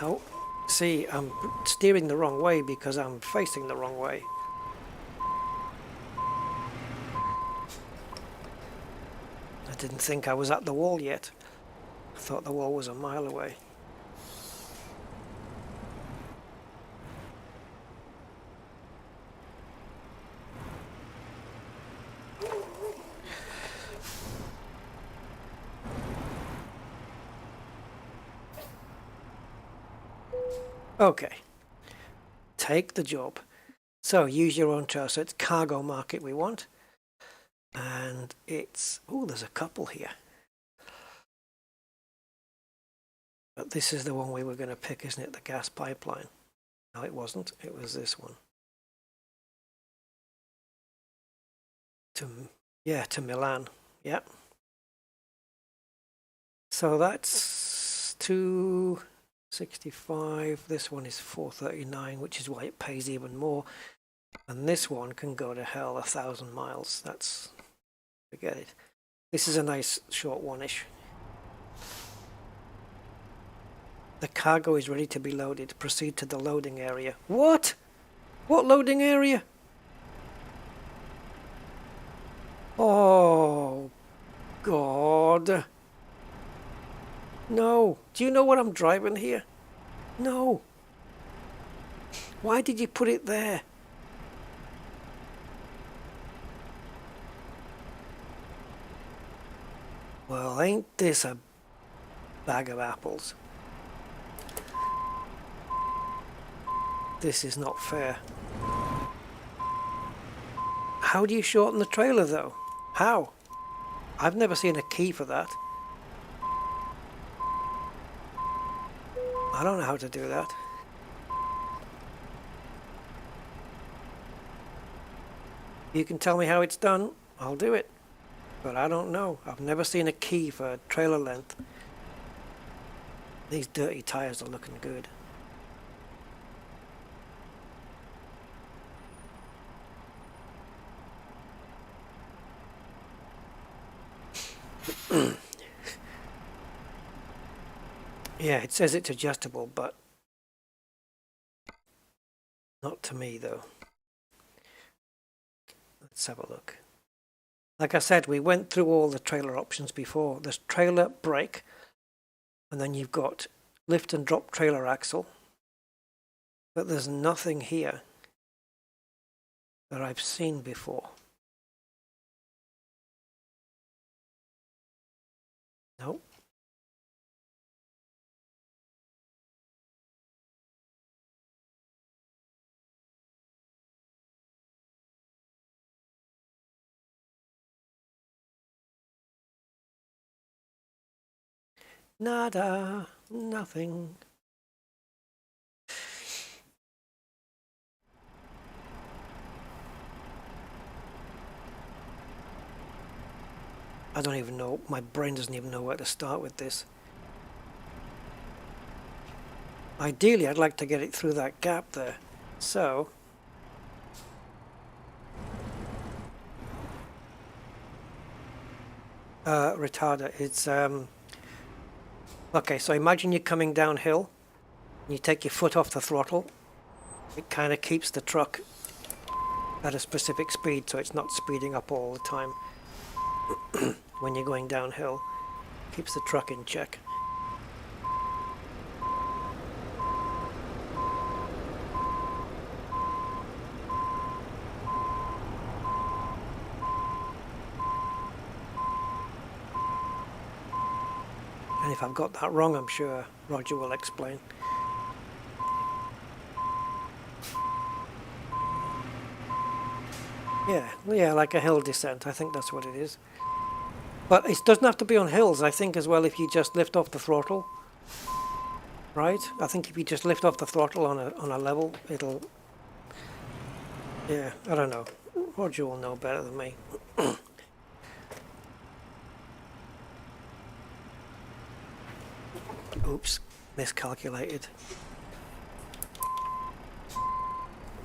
Speaker 1: No. See, I'm steering the wrong way because I'm facing the wrong way. I didn't think I was at the wall yet. I thought the wall was a mile away. Okay, take the job. So use your own choice. So it's cargo market we want. And it's, oh, there's a couple here. But this is the one we were going to pick, isn't it? The gas pipeline. No, it wasn't. It was this one. To Milan. Yeah. So that's 265. This one is 439, which is why it pays even more. And this one can go to hell 1,000 miles. That's, forget it. This is a nice short one-ish. The cargo is ready to be loaded. Proceed to the loading area. What? What loading area? Oh, God. No. Do you know what I'm driving here? No. Why did you put it there? Well, ain't this a bag of apples? This is not fair. How do you shorten the trailer though? How? I've never seen a key for that. I don't know how to do that. You can tell me how it's done, I'll do it. But I don't know. I've never seen a key for trailer length. These dirty tires are looking good. Yeah, it says it's adjustable, but not to me though. Let's have a look. Like I said, we went through all the trailer options before. There's trailer brake, and then you've got lift and drop trailer axle. But there's nothing here that I've seen before. Nope. Nada, nothing. I don't even know, my brain doesn't even know where to start with this. Ideally, I'd like to get it through that gap there. So, retarder, it's, okay, so imagine you're coming downhill, and you take your foot off the throttle. It kind of keeps the truck at a specific speed, so it's not speeding up all the time when you're going downhill. Keeps the truck in check. And if I've got that wrong, I'm sure Roger will explain. Yeah, like a hill descent. I think that's what it is. But it doesn't have to be on hills, I think, as well, if you just lift off the throttle. Right? I think if you just lift off the throttle on a level, it'll... Yeah, I don't know. Roger will know better than me. Oops, miscalculated.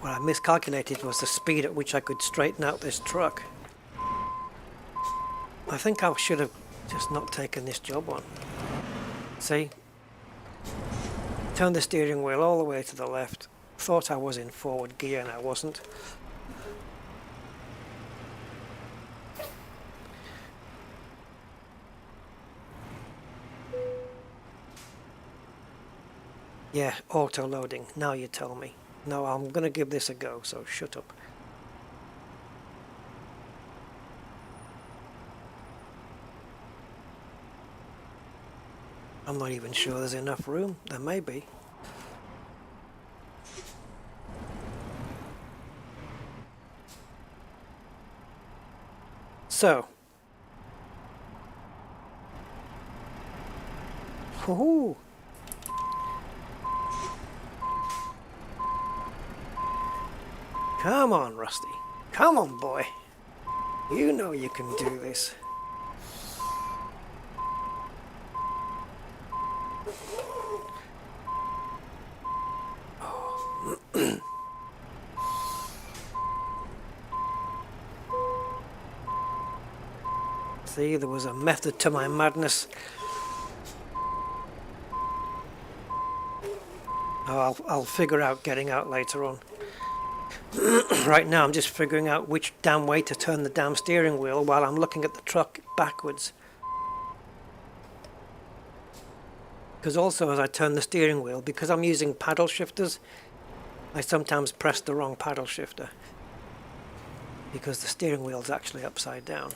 Speaker 1: What I miscalculated was the speed at which I could straighten out this truck. I think I should have just not taken this job on. See? Turned the steering wheel all the way to the left. Thought I was in forward gear and I wasn't. Yeah, auto loading. Now you tell me. No, I'm gonna give this a go, so shut up. I'm not even sure there's enough room. There may be. So. Woohoo! Come on, Rusty. Come on, boy. You know you can do this. See, there was a method to my madness. Oh, I'll figure out getting out later on. Right now I'm just figuring out which damn way to turn the damn steering wheel while I'm looking at the truck backwards. Because also as I turn the steering wheel, because I'm using paddle shifters, I sometimes press the wrong paddle shifter. Because the steering wheel's actually upside down.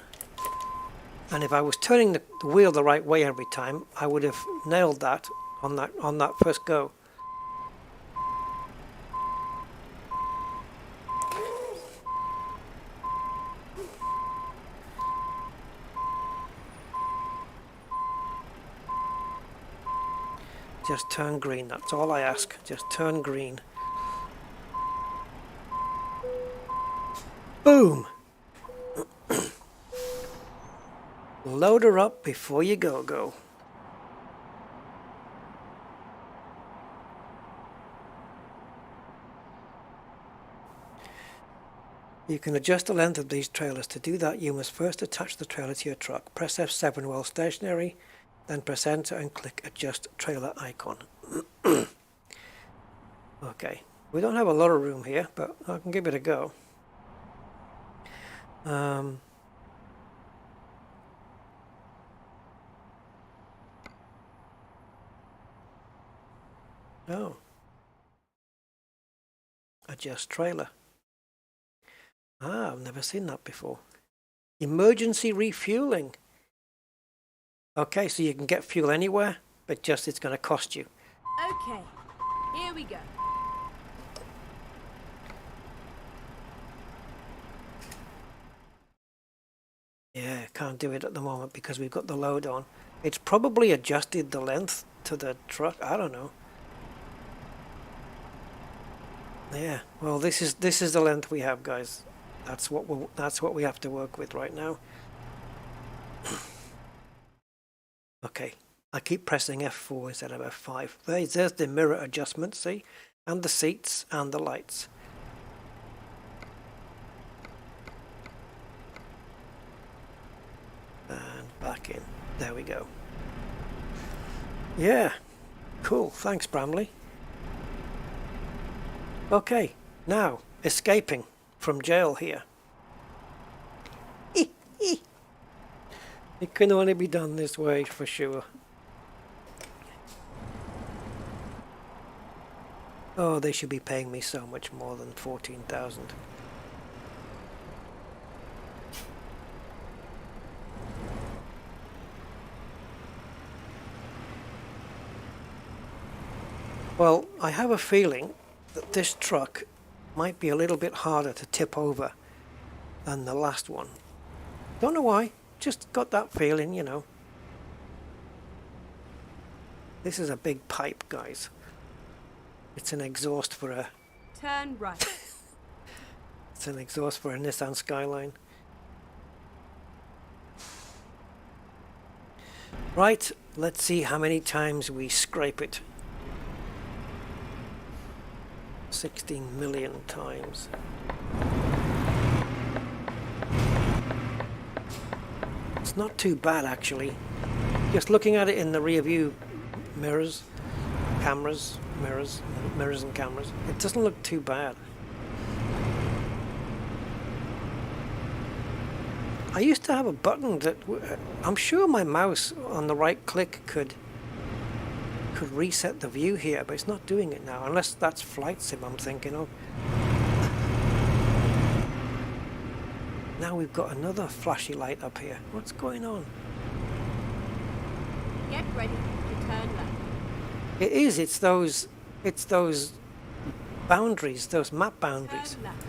Speaker 1: And if I was turning the wheel the right way every time, I would have nailed that on that first go. Just turn green, that's all I ask. Just turn green. Boom! Load her up before you go. You can adjust the length of these trailers. To do that, you must first attach the trailer to your truck. Press F7 while stationary, then press enter and click adjust trailer icon. Okay, we don't have a lot of room here, but I can give it a go. Oh. Adjust trailer. Ah, I've never seen that before. Emergency refueling. Okay, so you can get fuel anywhere, but just it's going to cost you.
Speaker 2: Okay, here we go.
Speaker 1: Yeah, can't do it at the moment because we've got the load on. It's probably adjusted the length to the truck. I don't know. Yeah, well, this is the length we have, guys. That's what we have to work with right now. Okay, I keep pressing F4 instead of F5. There's the mirror adjustment, see? And the seats and the lights. And back in. There we go. Yeah, cool. Thanks, Bramley. Okay, now, escaping from jail here. It can only be done this way for sure. Oh, they should be paying me so much more than 14,000. Well, I have a feeling that this truck might be a little bit harder to tip over than the last one. Don't know why, just got that feeling, you know. This is a big pipe, guys. It's an exhaust for a...
Speaker 2: Turn right.
Speaker 1: It's an exhaust for a Nissan Skyline. Right, let's see how many times we scrape it. 16 million times. It's not too bad actually. Just looking at it in the rear view mirrors, cameras, mirrors and cameras, it doesn't look too bad. I used to have a button that I'm sure my mouse on the right click could reset the view here, but it's not doing it now, unless that's flight sim I'm thinking of. Now we've got another flashy light up here. What's going on?
Speaker 2: Get ready to turn left.
Speaker 1: It is, it's those boundaries, those map boundaries.
Speaker 2: Turn left.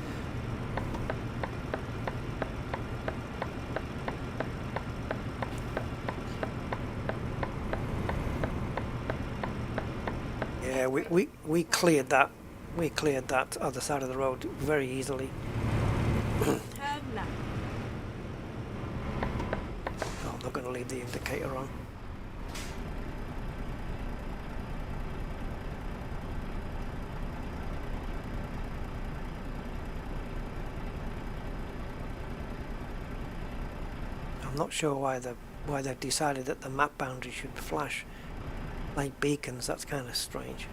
Speaker 1: Yeah, we cleared that. We cleared that other side of the road very easily.
Speaker 2: Turn left.
Speaker 1: Oh, I'm not going to leave the indicator on. I'm not sure why they've decided that the map boundary should flash like beacons. That's kind of strange.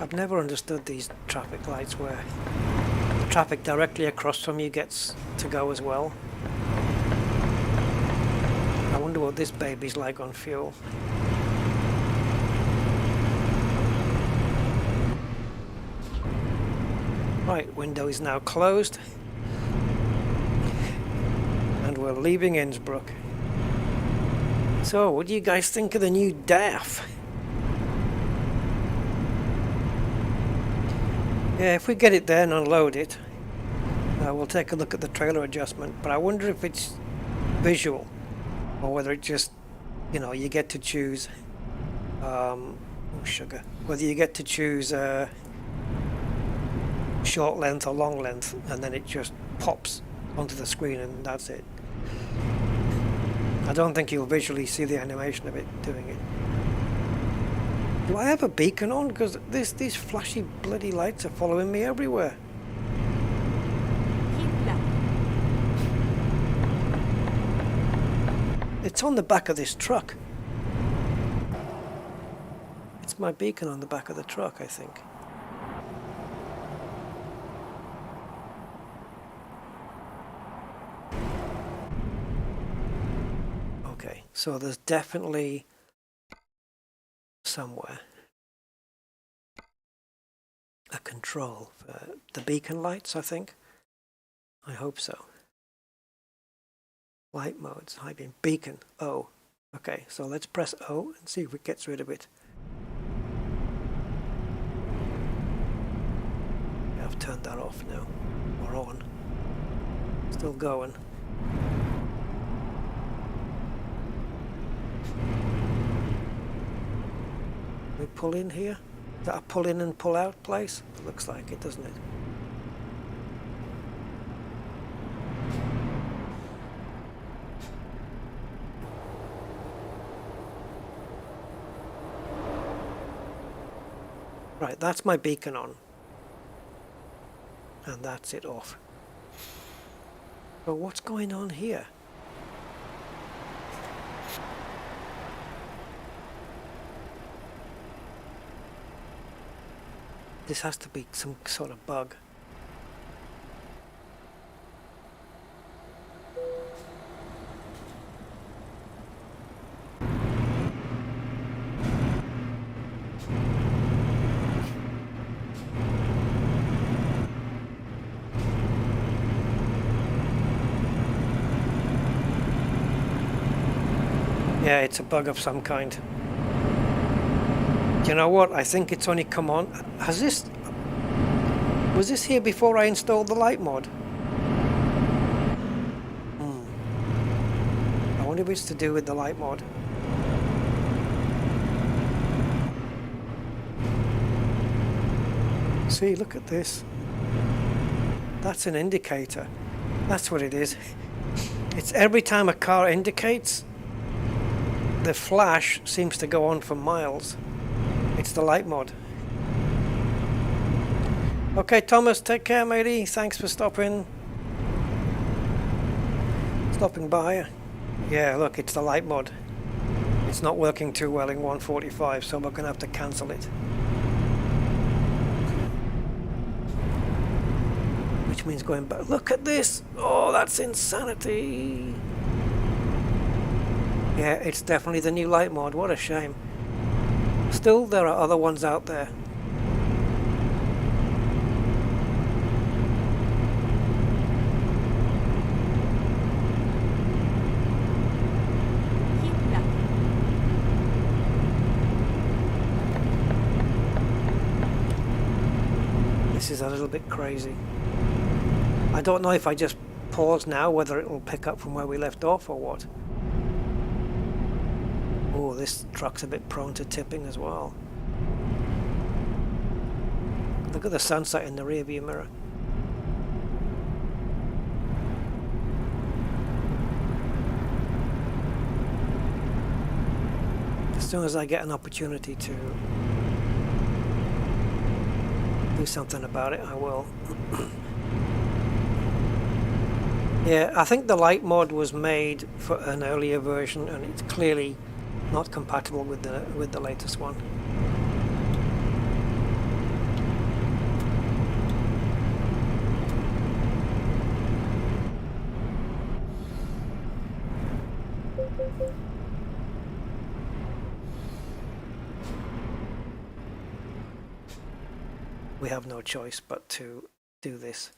Speaker 1: I've never understood these traffic lights where the traffic directly across from you gets to go as well. I wonder what this baby's like on fuel. Right, window is now closed. And we're leaving Innsbruck. So, what do you guys think of the new DAF? Yeah, if we get it there and unload it, we'll take a look at the trailer adjustment. But I wonder if it's visual, or whether it just, you know, you get to choose, sugar, whether you get to choose short length or long length, and then it just pops onto the screen and that's it. I don't think you'll visually see the animation of it doing it. Do I have a beacon on? Because these flashy bloody lights are following me everywhere.
Speaker 2: Keep left.
Speaker 1: It's on the back of this truck. It's my beacon on the back of the truck, I think. Okay, so there's definitely somewhere a control for the beacon lights, I think. I hope so. Light modes, high beam, beacon, O. Okay, so let's press O and see if it gets rid of it. Yeah, I've turned that off now. Or on. Still going. We pull in here? Is that a pull in and pull out place? It looks like it, doesn't it? Right, that's my beacon on. And that's it off. But what's going on here? This has to be some sort of bug. Yeah, it's a bug of some kind. You know what? I think it's only come on. Was this here before I installed the light mod? I wonder if it's to do with the light mod. See, look at this. That's an indicator. That's what it is. It's every time a car indicates, the flash seems to go on for miles. It's the light mod. Okay, Thomas, take care, matey. Thanks for stopping by. Yeah, look, it's the light mod. It's not working too well in 145, so we're going to have to cancel it. Which means going back. Look at this! Oh, that's insanity! Yeah, it's definitely the new light mod. What a shame. Still, there are other ones out there. This is a little bit crazy. I don't know if I just pause now, whether it will pick up from where we left off or what. Oh, this truck's a bit prone to tipping as well. Look at the sunset in the rearview mirror. As soon as I get an opportunity to do something about it, I will. Yeah, I think the light mod was made for an earlier version, and it's clearly not compatible with the latest one. We have no choice but to do this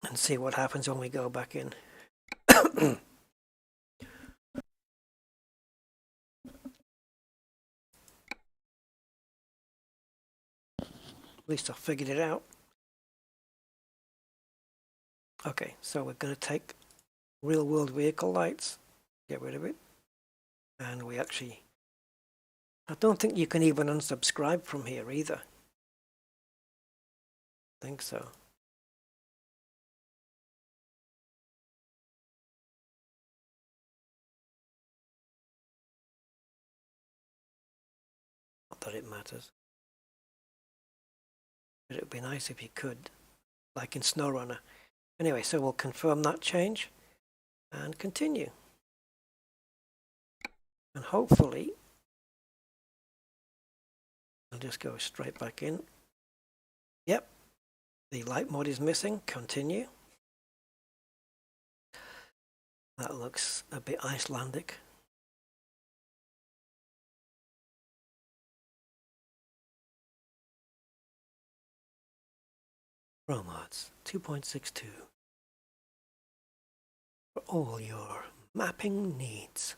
Speaker 1: and see what happens when we go back in. At least I figured it out. Okay, so we're going to take real world vehicle lights, get rid of it, and we actually, I don't think you can even unsubscribe from here either. I think so. Not that it matters. But it would be nice if you could, like in SnowRunner. Anyway, so we'll confirm that change and continue. And hopefully, I'll just go straight back in. Yep, the light mod is missing. Continue. That looks a bit Icelandic. Pro mods 2.62 for all your mapping needs.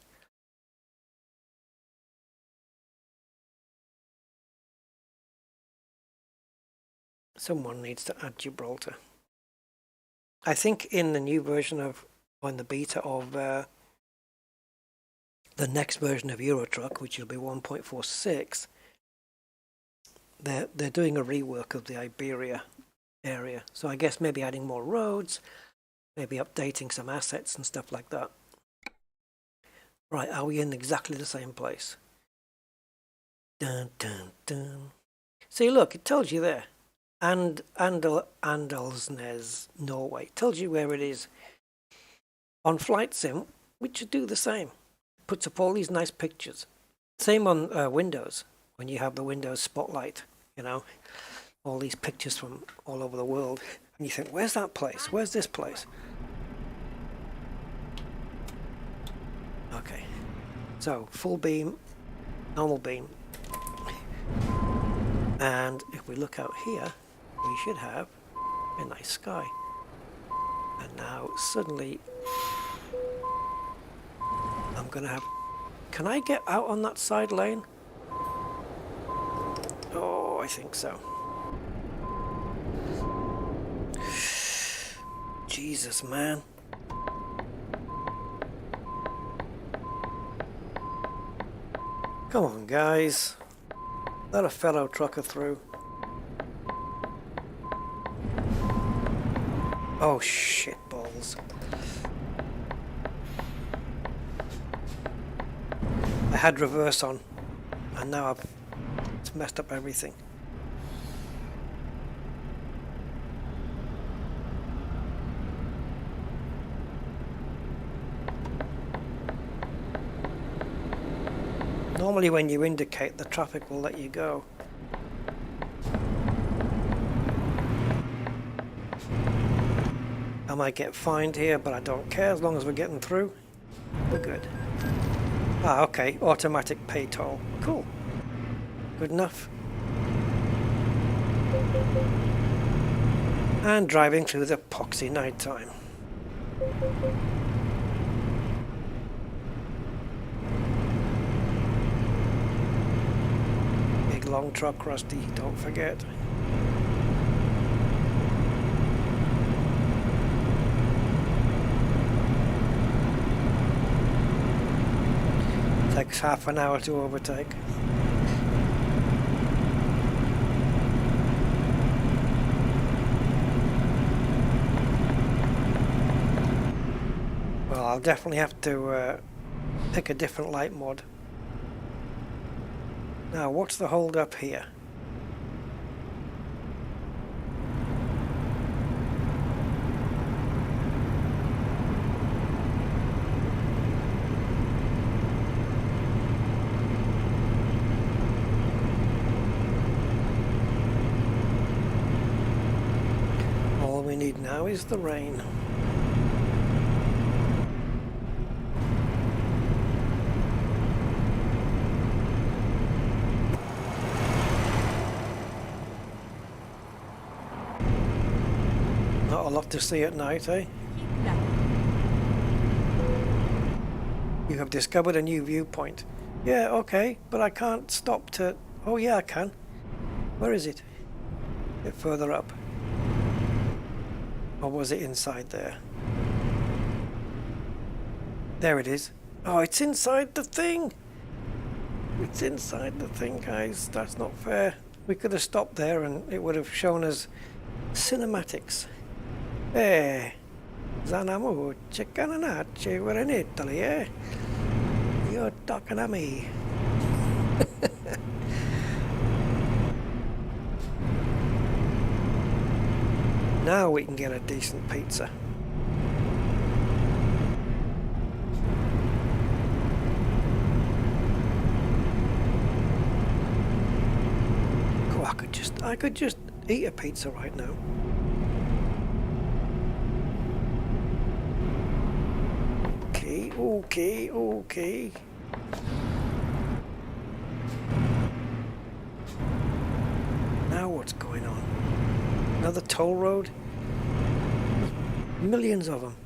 Speaker 1: Someone needs to add Gibraltar. I think in the new version of, on the beta of the next version of Eurotruck, which will be 1.46, they're doing a rework of the Iberia area. So I guess maybe adding more roads, maybe updating some assets and stuff like that. Right, are we in exactly the same place? Dun, dun, dun. See, look, it tells you there. And Andalsnes, Norway. It tells you where it is. On Flight Sim, we should do the same. It puts up all these nice pictures. Same on Windows, when you have the Windows Spotlight, you know. All these pictures from all over the world, and you think, where's that place? Where's this place? Okay, so full beam, normal beam, and if we look out here, we should have a nice sky. And now suddenly, I'm gonna have. Can I get out on that side lane? Oh, I think so. Jesus, man. Come on, guys. Let a fellow trucker through. Oh shit balls. I had reverse on and now it's messed up everything. Normally when you indicate, the traffic will let you go. I might get fined here, but I don't care as long as we're getting through. We're good. Ah, okay. Automatic pay toll. Cool. Good enough. And driving through the epoxy nighttime. Big long truck, Rusty. Don't forget. Takes half an hour to overtake. Well, I'll definitely have to pick a different light mod. Now, what's the hold up here? All we need now is the rain. Not a lot to see at night, eh?
Speaker 2: Keep left.
Speaker 1: You have discovered a new viewpoint. Yeah, okay, but I can't stop to... Oh yeah, I can. Where is it? A bit further up. Or was it inside there? There it is. Oh, it's inside the thing! It's inside the thing, guys. That's not fair. We could have stopped there and it would have shown us cinematics. Eh, Zanamo, Cicananacci, we're in Italy, eh? You're talking to me. Now we can get a decent pizza. Oh, I could just eat a pizza right now. Okay. Now what's going on? Another toll road? Millions of them.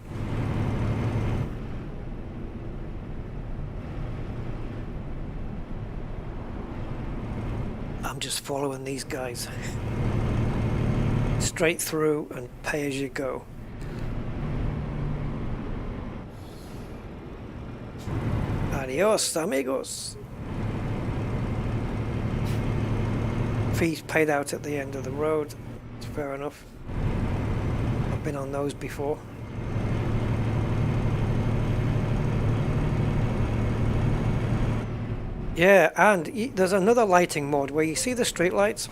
Speaker 1: I'm just following these guys. Straight through and pay as you go. Adios, amigos. Fees paid out at the end of the road. It's fair enough. I've been on those before. Yeah, and there's another lighting mode where you see the street lights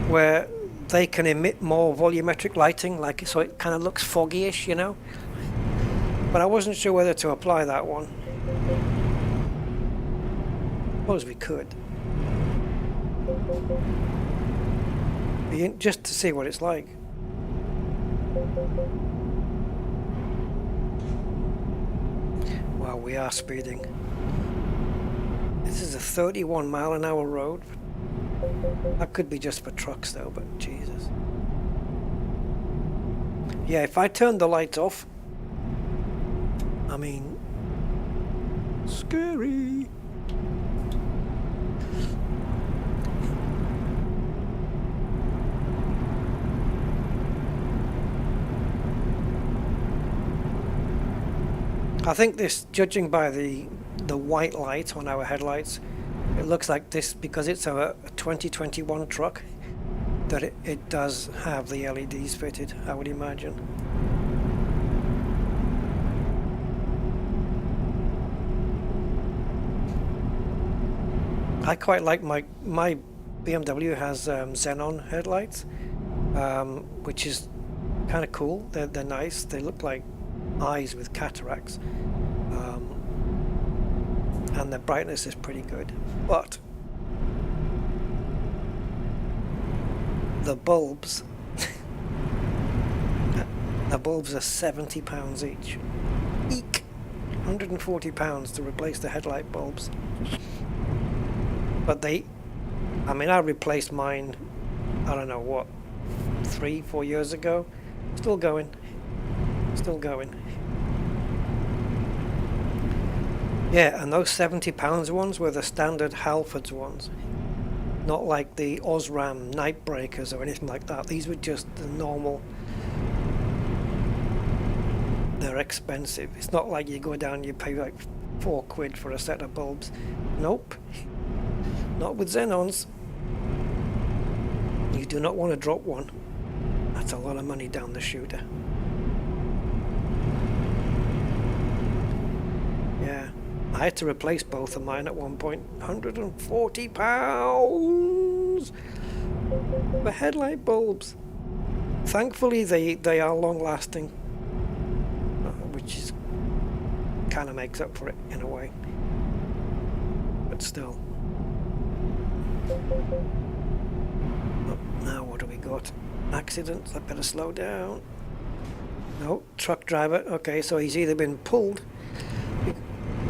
Speaker 1: where they can emit more volumetric lighting, like so it kind of looks foggy-ish, you know. But I wasn't sure whether to apply that one. Suppose we could. Just to see what it's like. Wow, we are speeding. This is a 31 mile an hour road. That could be just for trucks though, but Jesus. Yeah, if I turn the lights off, I mean, scary. I think this, judging by the white light on our headlights, It looks like this, because it's a 2021 truck, that it does have the LEDs fitted, I would imagine. I quite like my BMW has xenon headlights, which is kind of cool. They're nice. They look like eyes with cataracts, and the brightness is pretty good. But the bulbs, the bulbs are £70 each. Eek! £140 to replace the headlight bulbs. But I replaced mine, I don't know what, 3-4 years ago. Still going. Yeah, and those £70 ones were the standard Halfords ones. Not like the Osram night breakers or anything like that. These were just the normal. They're expensive. It's not like you go down, you pay like £4 for a set of bulbs. Nope. Not with Xenons. You do not want to drop one. That's a lot of money down the shooter. Yeah, I had to replace both of mine at one point. £140 for headlight bulbs. Thankfully, they are long lasting, which is kind of makes up for it in a way. But still. Oh, now what do we got? Accidents. I better slow down. No, truck driver. Okay, so he's either been pulled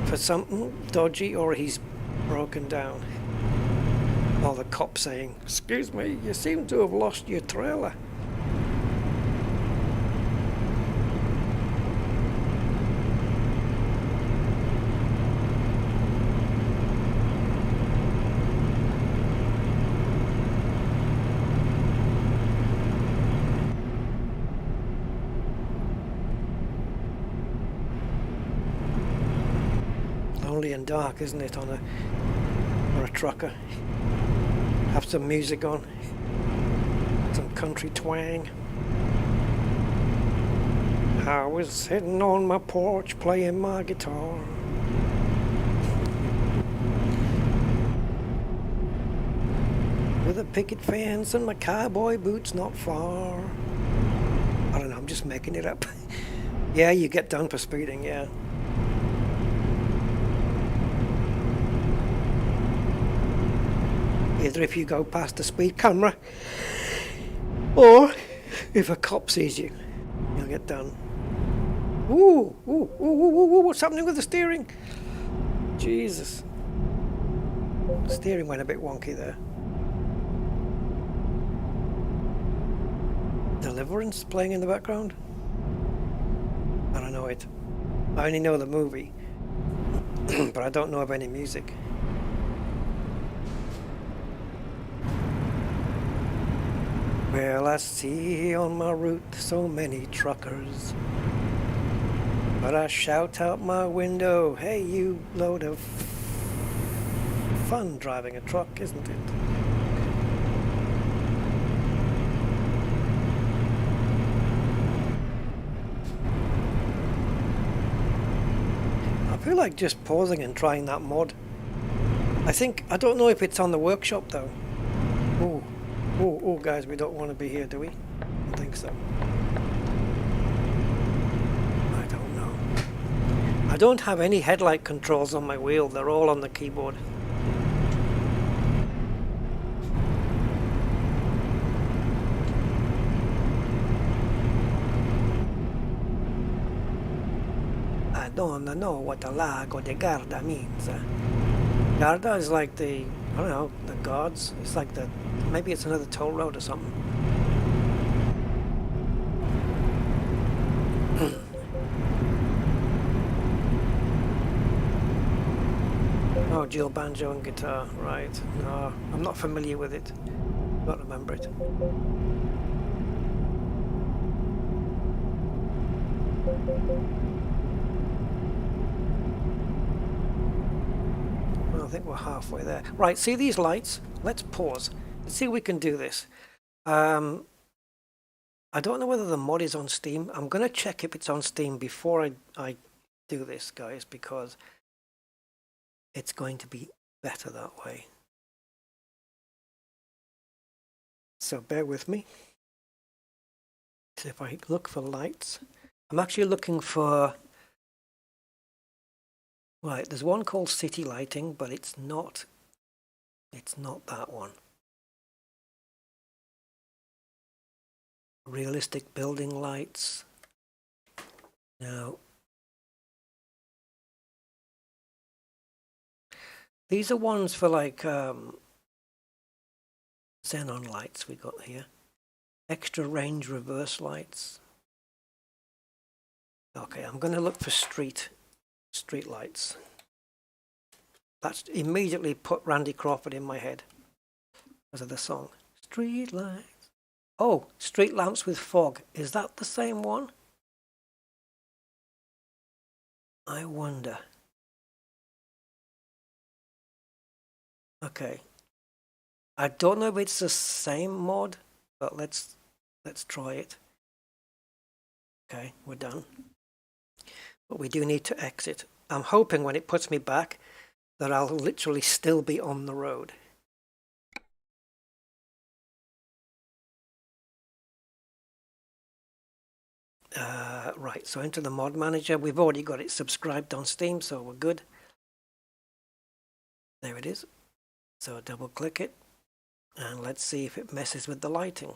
Speaker 1: for something dodgy or he's broken down. Or the cop saying, "Excuse me, you seem to have lost your trailer." Lonely and dark, isn't it, for a trucker? Have some music on, some country twang. I was sitting on my porch playing my guitar. With a picket fence and my cowboy boots not far. I don't know, I'm just making it up. Yeah, you get done for speeding, yeah. Either if you go past the speed camera, or if a cop sees you, you'll get done. Ooh, ooh, ooh, ooh, ooh, what's happening with the steering? Jesus. The steering went a bit wonky there. Deliverance playing in the background? I don't know it. I only know the movie, but I don't know of any music. Well, I see on my route so many truckers, but I shout out my window, "Hey, you load of fun driving a truck, isn't it?" I feel like just pausing and trying that mod. I don't know if it's on the workshop though. Ooh. Oh, guys, we don't want to be here, do we? I don't think so. I don't know. I don't have any headlight controls on my wheel. They're all on the keyboard. I don't know what the Lago de Garda means. Garda is like the, I don't know, the gods. It's like the, maybe it's another toll road or something. Oh, dual banjo and guitar, right. No, I'm not familiar with it. Don't remember it. I think we're halfway there. Right, see these lights? Let's pause. Let's see if we can do this. I don't know whether the mod is on Steam. I'm going to check if it's on Steam before I do this, guys, because it's going to be better that way. So bear with me. So if I look for lights, I'm actually looking for... Right, there's one called City Lighting, but it's not that one. Realistic building lights. Now, these are ones for like xenon lights we got here. Extra range reverse lights. Okay, I'm going to look for street lights. That's immediately put Randy Crawford in my head because of the song. Street lights. Oh, street lamps with fog. Is that the same one? I wonder. Okay. I don't know if it's the same mod, but let's try it. Okay, we're done. But we do need to exit. I'm hoping when it puts me back that I'll literally still be on the road. Right, so into the mod manager. We've already got it subscribed on Steam, so we're good. There it is. So double click it and let's see if it messes with the lighting.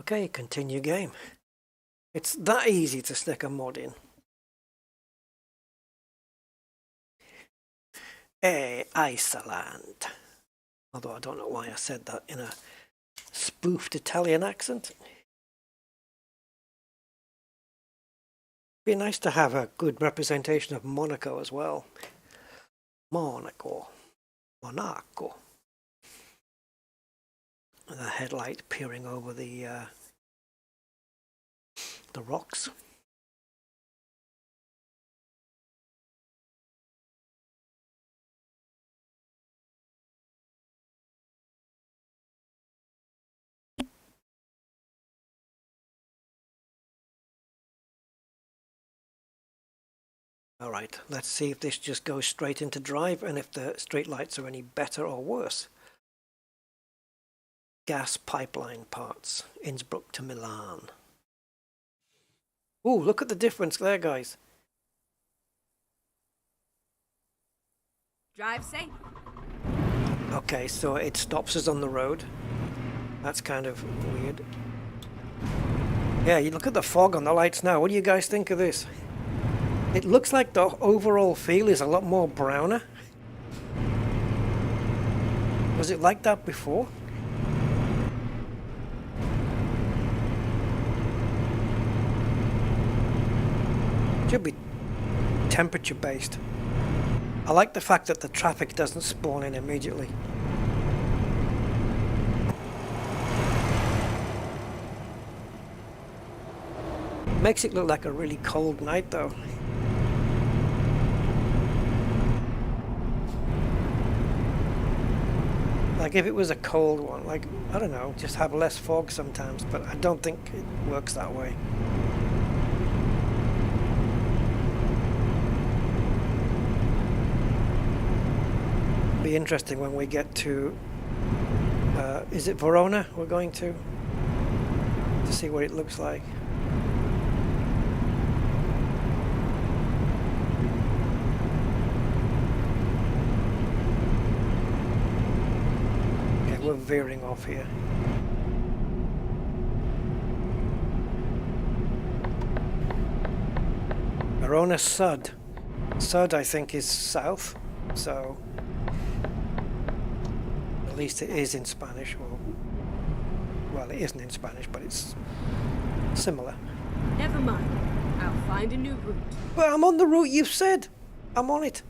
Speaker 1: Okay, continue game. It's that easy to stick a mod in. Hey, Iceland. Although I don't know why I said that in a spoofed Italian accent. Be nice to have a good representation of Monaco as well. Monaco. And the headlight peering over the rocks. All right, let's see if this just goes straight into drive and if the street lights are any better or worse. Gas pipeline parts, Innsbruck to Milan. Ooh, look at the difference there, guys.
Speaker 2: Drive safe.
Speaker 1: Okay, so it stops us on the road. That's kind of weird. Yeah, you look at the fog on the lights now. What do you guys think of this? It looks like the overall feel is a lot more browner. Was it like that before? Should be temperature based. I like the fact that the traffic doesn't spawn in immediately. Makes it look like a really cold night though. Like if it was a cold one, like, I don't know, just have less fog sometimes, but I don't think it works that way. Be interesting when we get to, is it Verona we're going to see what it looks like. We're veering off here. Verona Sud. Sud, I think, is south, so at least it is in Spanish. Or, well, it isn't in Spanish, but it's similar.
Speaker 2: Never mind. I'll find a new route.
Speaker 1: But I'm on the route you've said. I'm on it.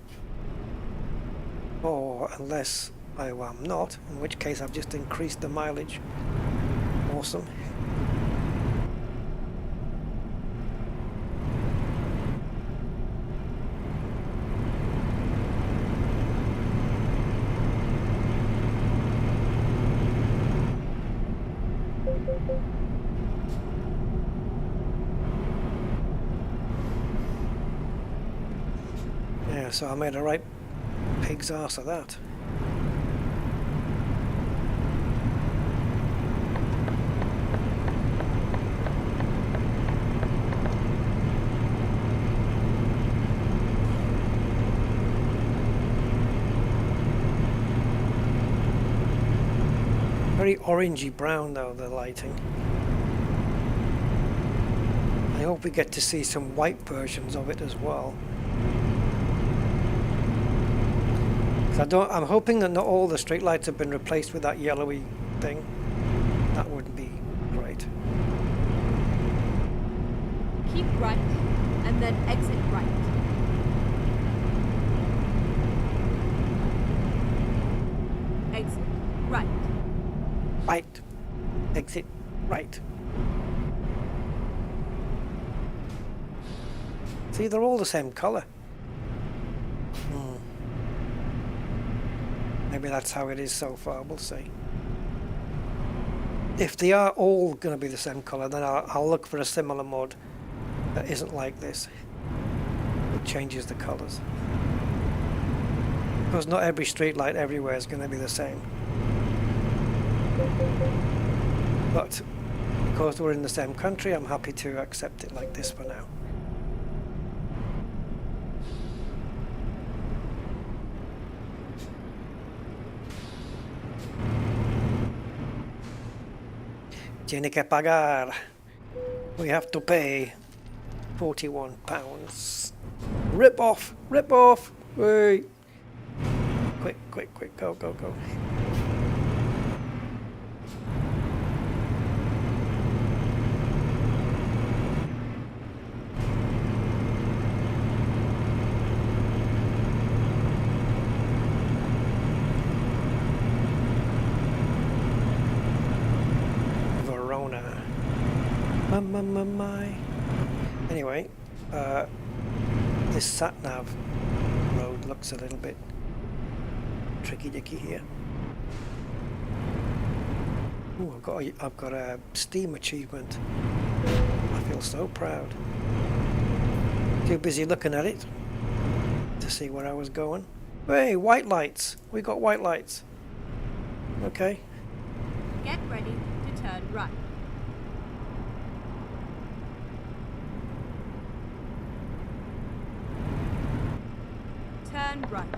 Speaker 1: Or unless I am not, in which case I've just increased the mileage. Awesome. Yeah, so I made a right pig's arse of that. Very orangey brown though, the lighting. I hope we get to see some white versions of it as well. I'm hoping that not all the streetlights have been replaced with that yellowy thing. That wouldn't be great.
Speaker 2: Keep right, and then exit right. Exit right.
Speaker 1: Right. Exit right. See, they're all the same colour. Maybe that's how it is so far, we'll see. If they are all going to be the same colour, then I'll look for a similar mod that isn't like this. It changes the colours. Because not every street light everywhere is going to be the same. But because we're in the same country, I'm happy to accept it like this for now. Tiene que pagar. We have to pay £41. Rip off! Rip off! Wait. Quick, quick, quick, go, go, go. My. Anyway, this sat-nav road looks a little bit tricky-dicky here. Ooh, I've got a Steam achievement. I feel so proud. Too busy looking at it to see where I was going. Hey, white lights! We got white lights. Okay.
Speaker 2: Get ready to turn right. Turn right.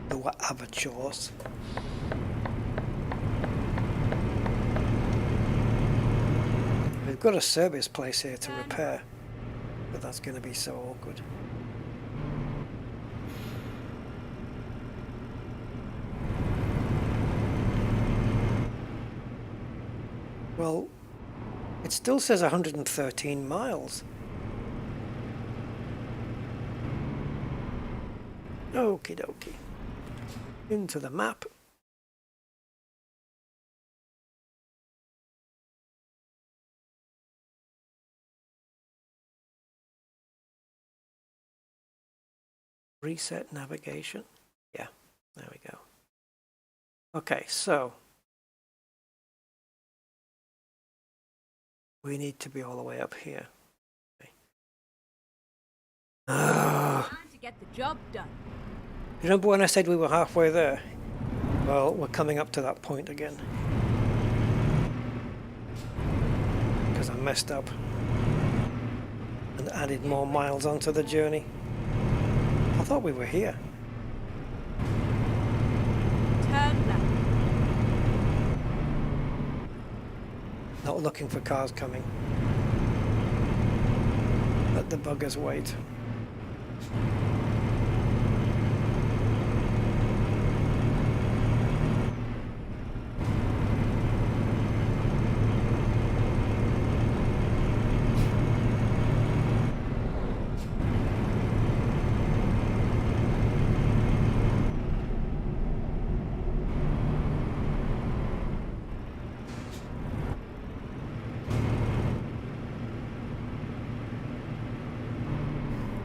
Speaker 1: Do other chores. We've got a service place here to repair, but that's going to be so awkward. Well, it still says 113 miles. Okie dokie. Into the map. Reset navigation. Yeah, there we go. Okay, so we need to be all the way up here. Okay.
Speaker 2: Time to get the job done.
Speaker 1: Remember when I said we were halfway there? Well, we're coming up to that point again. Because I messed up and added more miles onto the journey. I thought we were here.
Speaker 2: Turn left.
Speaker 1: Not looking for cars coming. Let the buggers wait.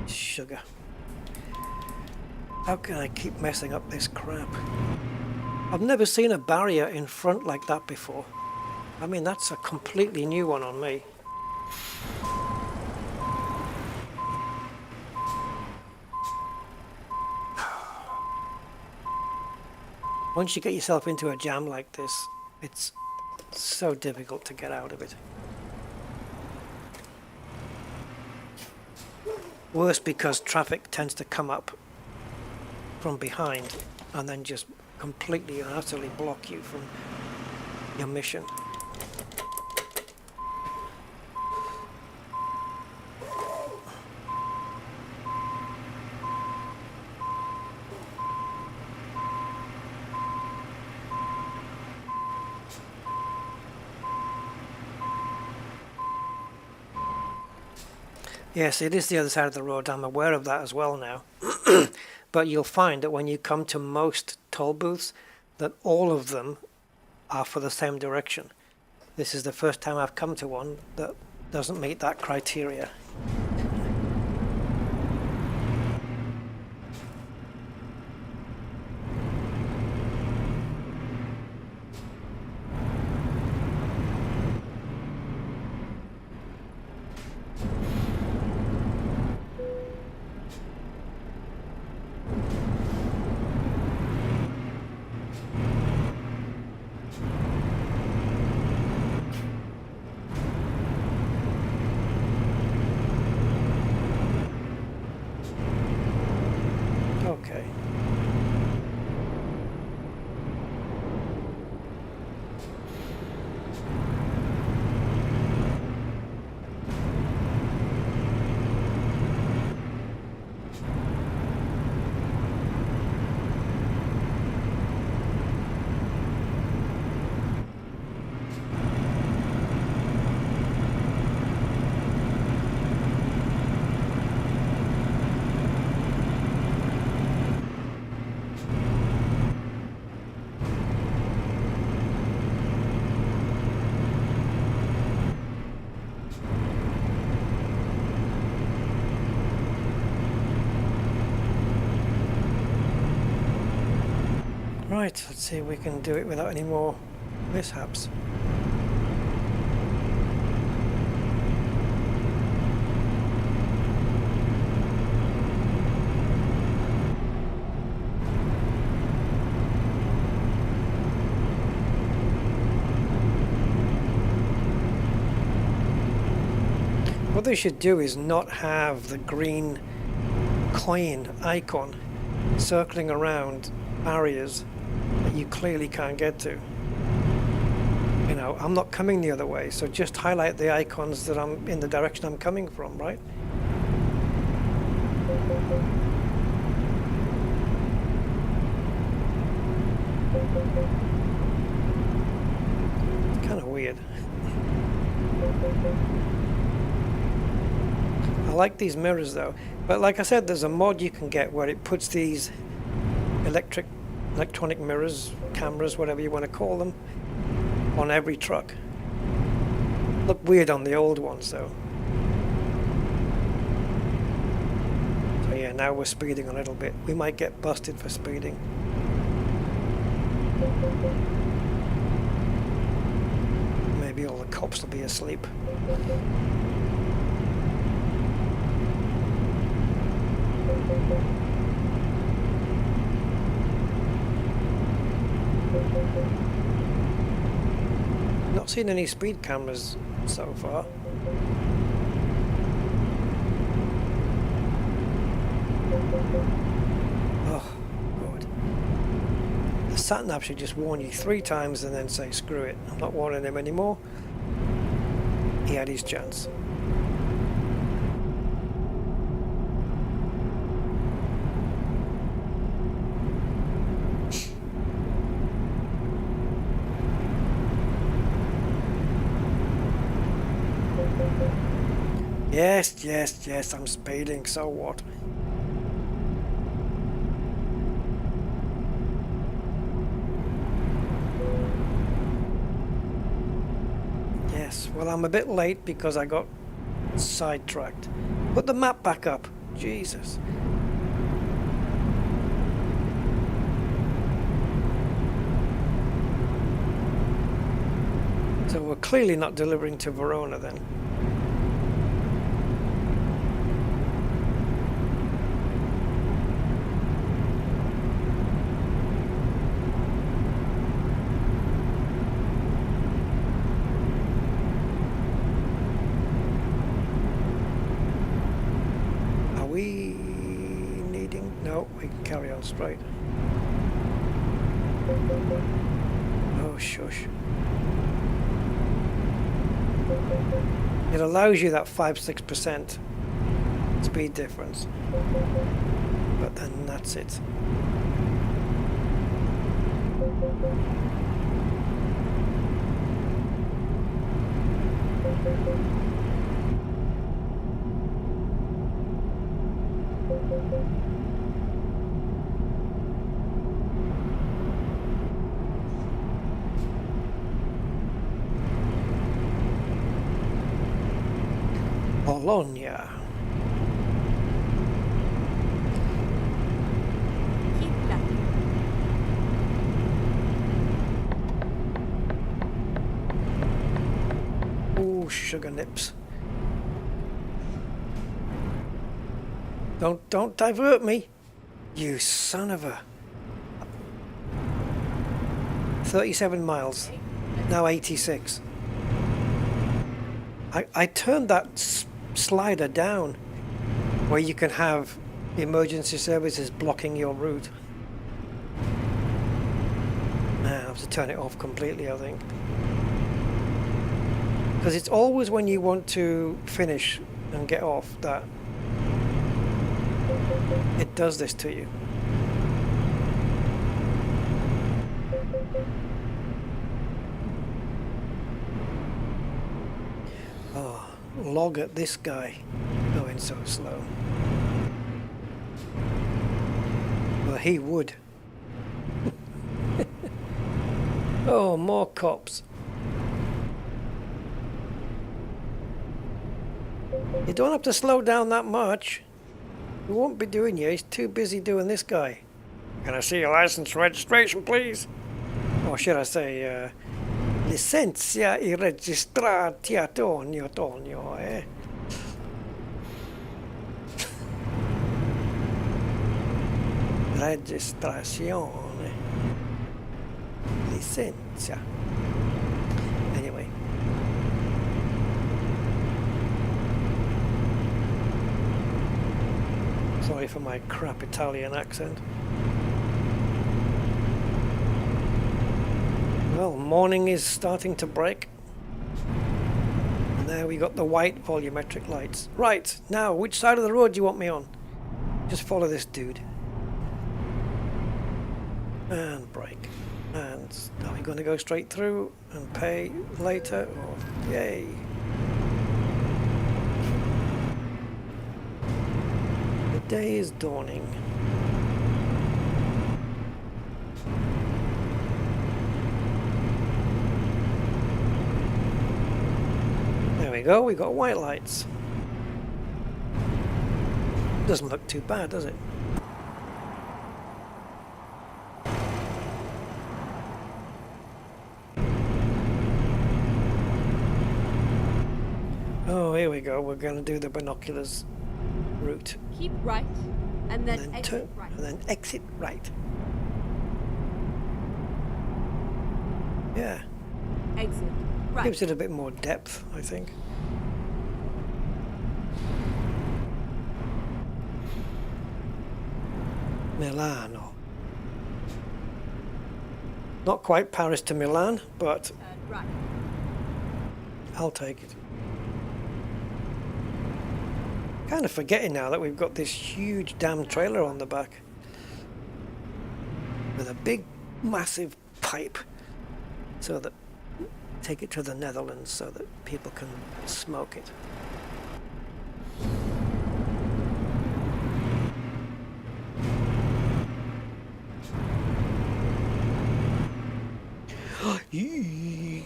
Speaker 1: Sugar. How can I keep messing up this crap? I've never seen a barrier in front like that before. I mean, that's a completely new one on me. Once you get yourself into a jam like this, it's so difficult to get out of it. Worse because traffic tends to come up from behind and then just completely and utterly block you from your mission. Yes, it is the other side of the road. I'm aware of that as well now. But you'll find that when you come to most toll booths, that all of them are for the same direction. This is the first time I've come to one that doesn't meet that criteria. Okay. Right, let's see if we can do it without any more mishaps. What they should do is not have the green coin icon circling around barriers that you clearly can't get to. You know, I'm not coming the other way, so just highlight the icons that I'm in the direction I'm coming from, right? It's kind of weird. I like these mirrors though, but like I said, there's a mod you can get where it puts these electronic mirrors, cameras, whatever you want to call them, on every truck. Look weird on the old ones though. So yeah, now we're speeding a little bit. We might get busted for speeding. Maybe all the cops will be asleep. Not seen any speed cameras so far. Oh, God. The sat-nav should just warn you 3 times and then say, screw it, I'm not warning him anymore. He had his chance. Yes, yes, yes, I'm speeding, so what? Yes, well, I'm a bit late because I got sidetracked. Put the map back up. Jesus. So we're clearly not delivering to Verona then. No, we can carry on straight. Oh, shush. It allows you that 5-6% speed difference. But then that's it. Bologna.
Speaker 2: Keep left.
Speaker 1: Ooh, sugar nips. Don't divert me, you son of a. 37 miles, now 86. I turned that slider down where you can have emergency services blocking your route. Now I have to turn it off completely, I think. Because it's always when you want to finish and get off that it does this to you. Oh, log at this guy going so slow. Well, he would. Oh, more cops. You don't have to slow down that much. He won't be doing you. He's too busy doing this guy. Can I see your license and registration, please? Or should I say, licenza e registrazione, Tonio, eh? Registrazione. Licenza. Anyway. Sorry for my crap Italian accent. Well, morning is starting to break. And there we got the white volumetric lights. Right, now, which side of the road do you want me on? Just follow this dude. And brake. And are we going to go straight through and pay later? Or yay. The day is dawning. There we go, we got white lights. Doesn't look too bad, does it? Oh, here we go. We're going to do the binoculars route.
Speaker 2: Keep right, and then,
Speaker 1: And then
Speaker 2: exit
Speaker 1: turn,
Speaker 2: right.
Speaker 1: and then exit right. Yeah,
Speaker 2: Exit right.
Speaker 1: gives it a bit more depth, I think. Milano. Not quite Paris to Milan, but
Speaker 2: Turn right.
Speaker 1: I'll take it. Kind of forgetting now that we've got this huge damn trailer on the back with a big massive pipe so that take it to the Netherlands so that people can smoke it. Yee.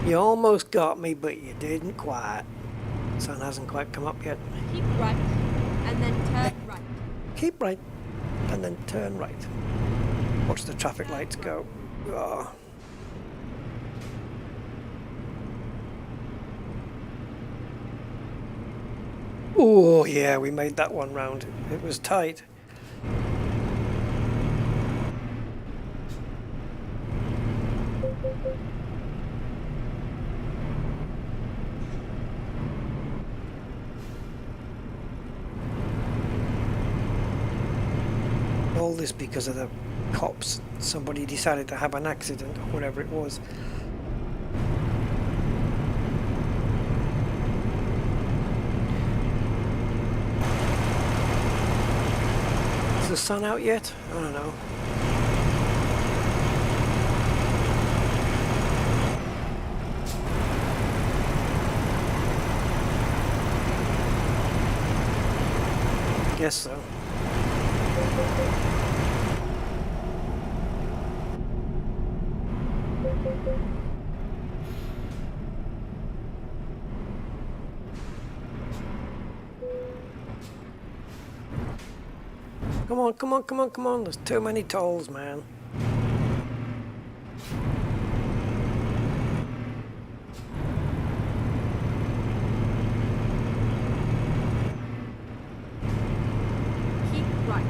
Speaker 1: You almost got me, but you didn't quite. Sun hasn't quite come up yet.
Speaker 2: Keep right, and then turn right.
Speaker 1: Keep right, and then turn right. Watch the traffic lights go. Oh. Oh, yeah, we made that one round. It was tight. all this because of the cops. Somebody decided to have an accident or whatever it was. Is the sun out yet? I don't know. Guess so. Come on, come on, come on, come on. There's too many tolls, man.
Speaker 2: Keep right.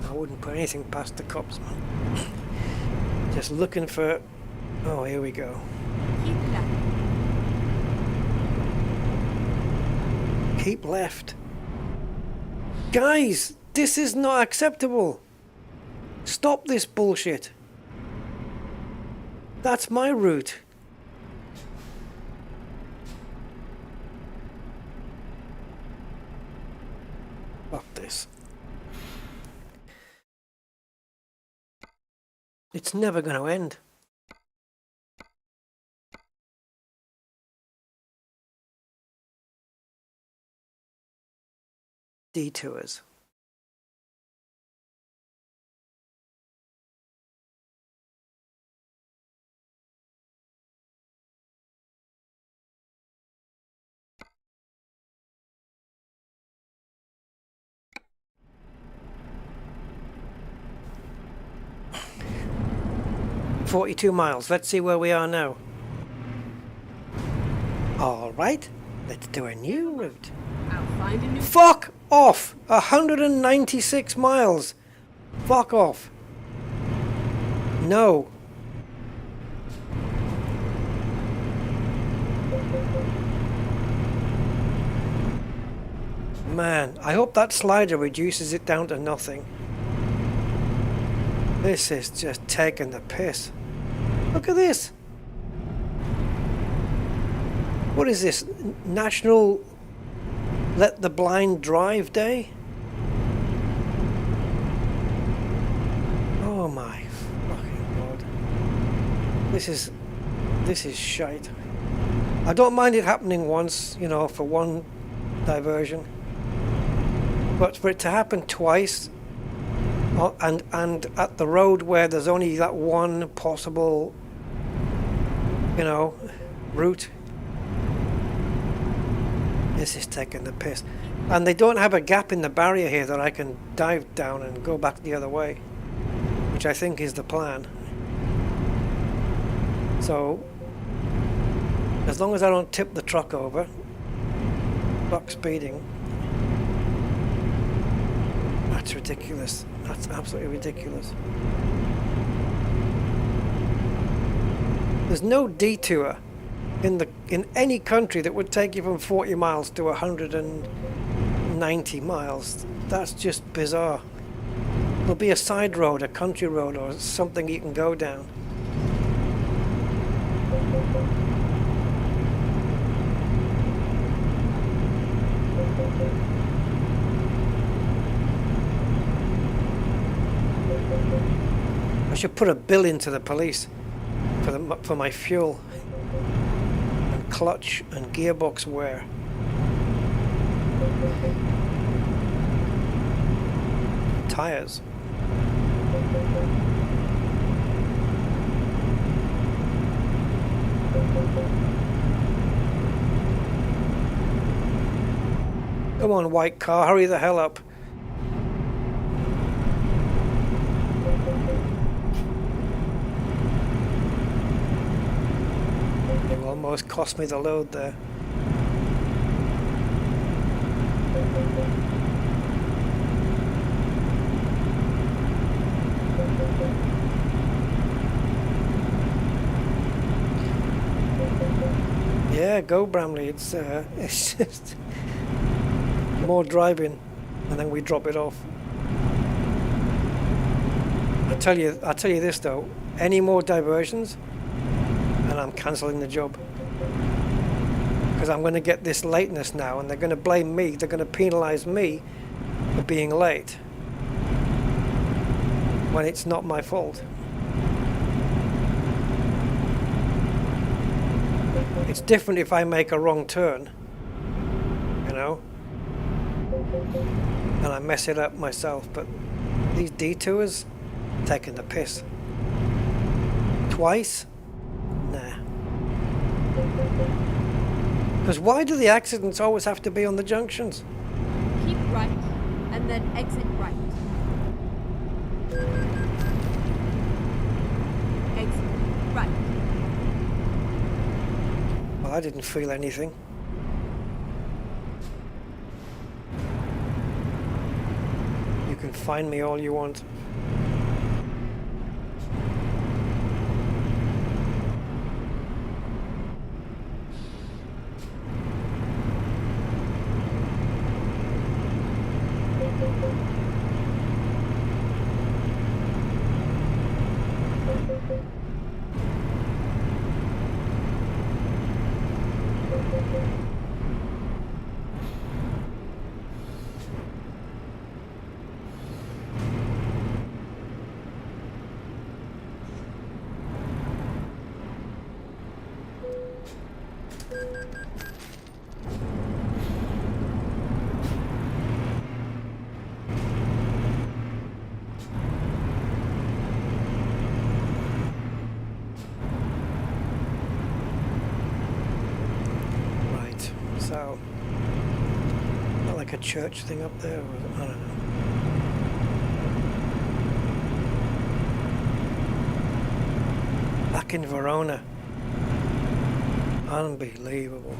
Speaker 1: I wouldn't put anything past the cops, man. Just looking for... Oh, here we go.
Speaker 2: Keep left.
Speaker 1: Keep left. Guys, this is not acceptable. Stop this bullshit. That's my route. Fuck this. It's never going to end. Detours. .42 miles. Let's see where we are now. All right, let's do a new route.
Speaker 2: I'll find a new...
Speaker 1: Fuck off! 196 miles. Fuck off. No. Man, I hope that slider reduces it down to nothing. This is just taking the piss. Look at this. What is this? National Let the Blind Drive Day? Oh my fucking god. This is shite. I don't mind it happening once, you know, for one diversion. But for it to happen twice, and at the road where there's only that one possible, you know, route, this is taking the piss. And they don't have a gap in the barrier here that I can dive down and go back the other way, which I think is the plan. So as long as I don't tip the truck over, clock speeding. That's ridiculous. That's absolutely ridiculous. There's no detour in any country that would take you from 40 miles to 190 miles. That's just bizarre. There'll be a side road, a country road, or something you can go down. I should put a bill into the police for my fuel and clutch and gearbox wear. Tires. Come on, white car, hurry the hell up. You almost cost me the load there. Yeah, go Bramley. It's it's just more driving, and then we drop it off. I tell you this though. Any more diversions, and I'm cancelling the job. Because I'm going to get this lateness now, and they're going to blame me. They're going to penalise me for being late when it's not my fault. It's different if I make a wrong turn, you know, and I mess it up myself, but these detours, taking the piss. Twice? Nah. Because why do the accidents always have to be on the junctions?
Speaker 2: Keep right, and then exit right. Exit right.
Speaker 1: Well, I didn't feel anything. You can find me all you want. So, not like a church thing up there, or, I don't know. Back in Verona. Unbelievable.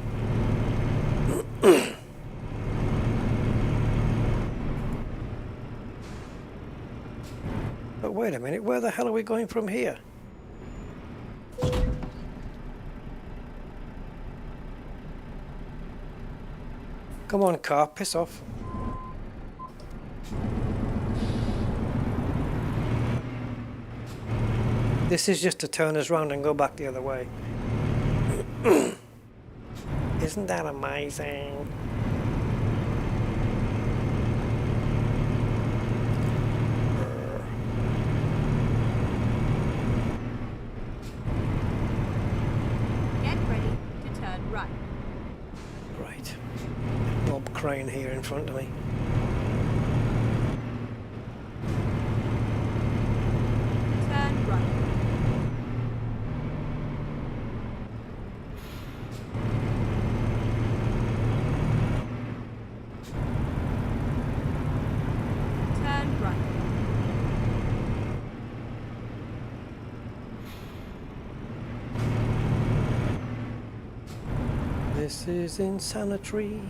Speaker 1: But wait a minute, where the hell are we going from here? Come on, car, piss off. This is just to turn us round and go back the other way. Isn't that amazing?
Speaker 2: Get ready to turn right.
Speaker 1: Right. Bob Crane here in front of me.
Speaker 2: Turn right. Turn right.
Speaker 1: This is insanitary.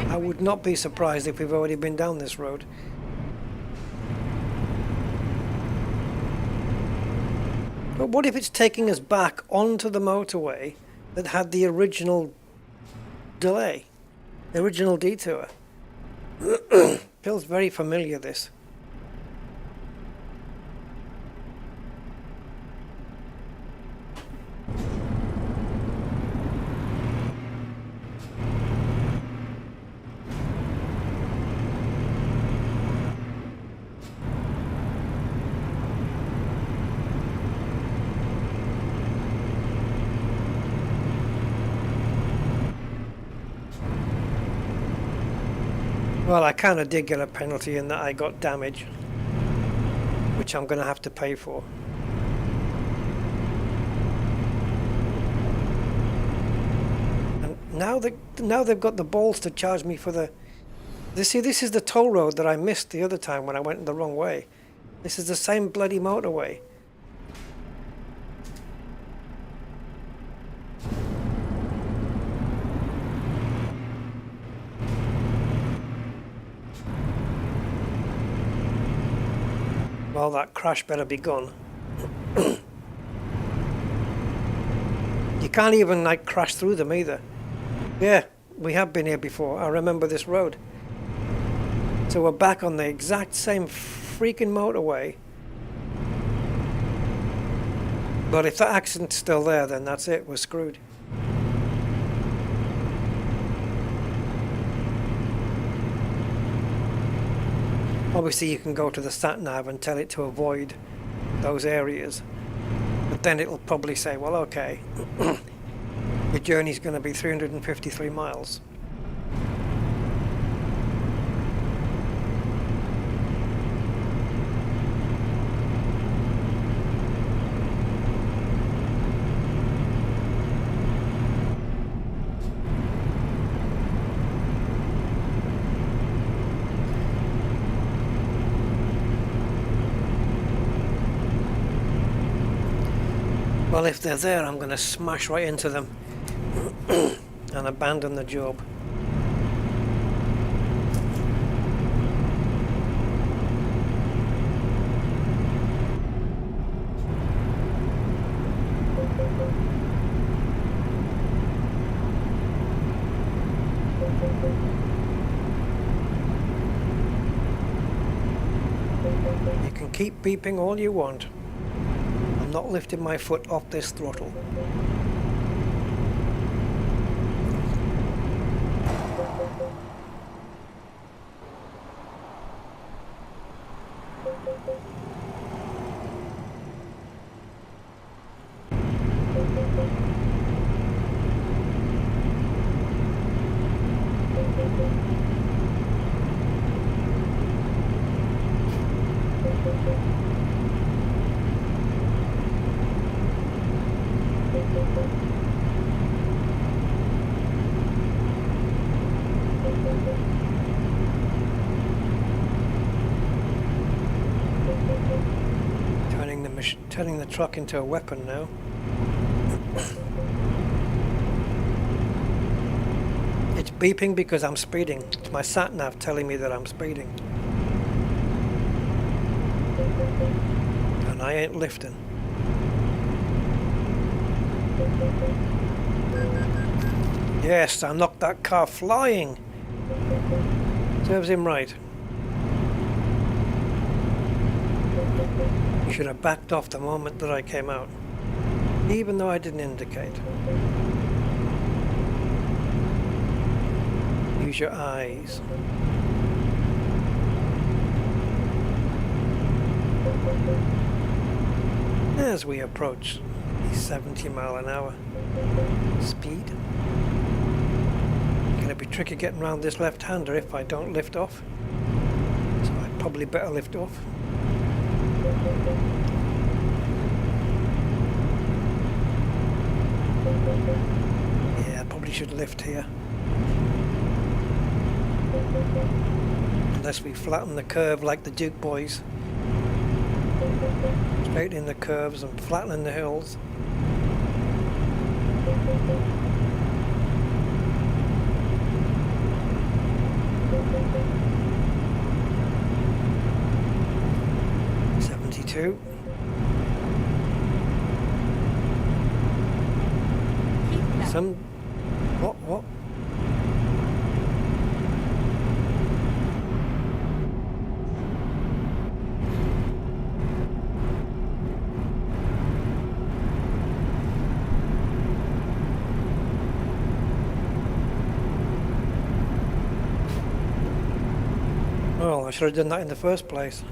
Speaker 1: I would not be surprised if we've already been down this road. But what if it's taking us back onto the motorway that had the original delay, the original detour? Feels very familiar, this. Well, I kind of did get a penalty in that I got damage, which I'm going to have to pay for. And now they've got the balls to charge me for the... This is the toll road that I missed the other time when I went the wrong way. This is the same bloody motorway. Well, that crash better be gone. You can't even like crash through them either. Yeah, we have been here before. I remember this road. So we're back on the exact same freaking motorway. But if that accident's still there, then that's it. We're screwed. Obviously, you can go to the sat-nav and tell it to avoid those areas. But then it'll probably say, well, okay, your journey's going to be 353 miles. Well, if they're there, I'm going to smash right into them and abandon the job. You can keep beeping all you want. I'm not lifting my foot off this throttle. Turning the truck into a weapon now. It's beeping because I'm speeding. It's my sat-nav telling me that I'm speeding. And I ain't lifting. Yes, I knocked that car flying. Serves him right. Should have backed off the moment that I came out, even though I didn't indicate. Use your eyes. As we approach the 70 mile an hour speed. Gonna be tricky getting around this left-hander if I don't lift off. So I probably better lift off. Yeah, I probably should lift here. Unless we flatten the curve like the Duke boys. Straightening the curves and flattening the hills. Two. Some what? Well, I should have done that in the first place.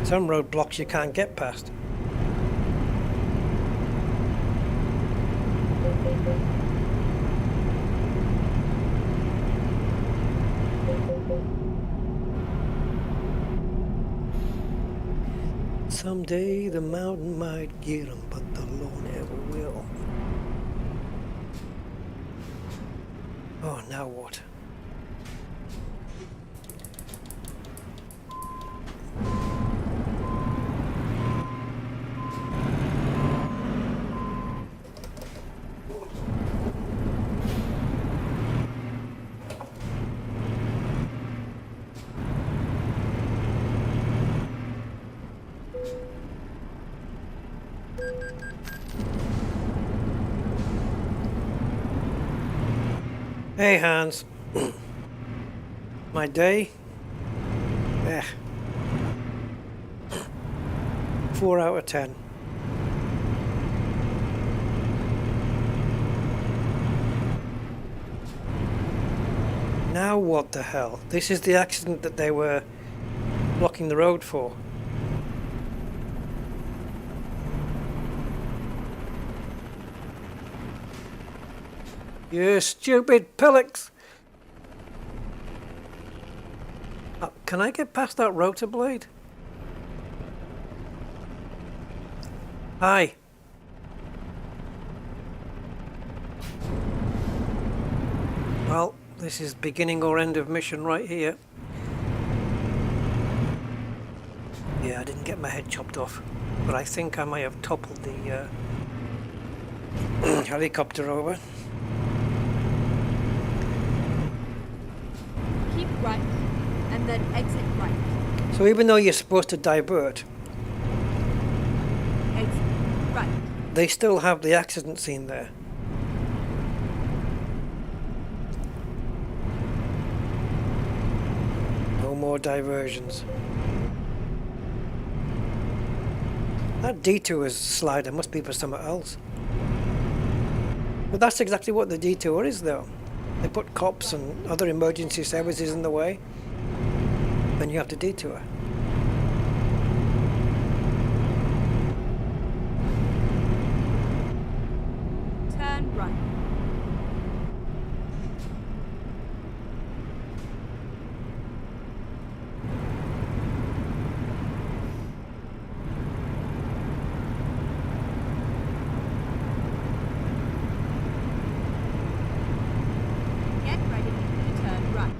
Speaker 1: Some roadblocks you can't get past. Someday the mountain might get 'em, but the Lord never will. Oh, now what? Hey Hans. My day? Eh. 4 out of 10. Now what the hell? This is the accident that they were blocking the road for. You stupid pillocks! Can I get past that rotor blade? Hi. Well, this is beginning or end of mission right here. Yeah, I didn't get my head chopped off, but I think I may have toppled the helicopter over.
Speaker 2: Keep right, and then exit right.
Speaker 1: So even though you're supposed to divert,
Speaker 2: Exit right.
Speaker 1: they still have the accident scene there. No more diversions. That detours slider must be for something else. But that's exactly what the detour is, though. They put cops and other emergency services in the way, then you have to detour.
Speaker 2: Turn right. Get ready to turn right.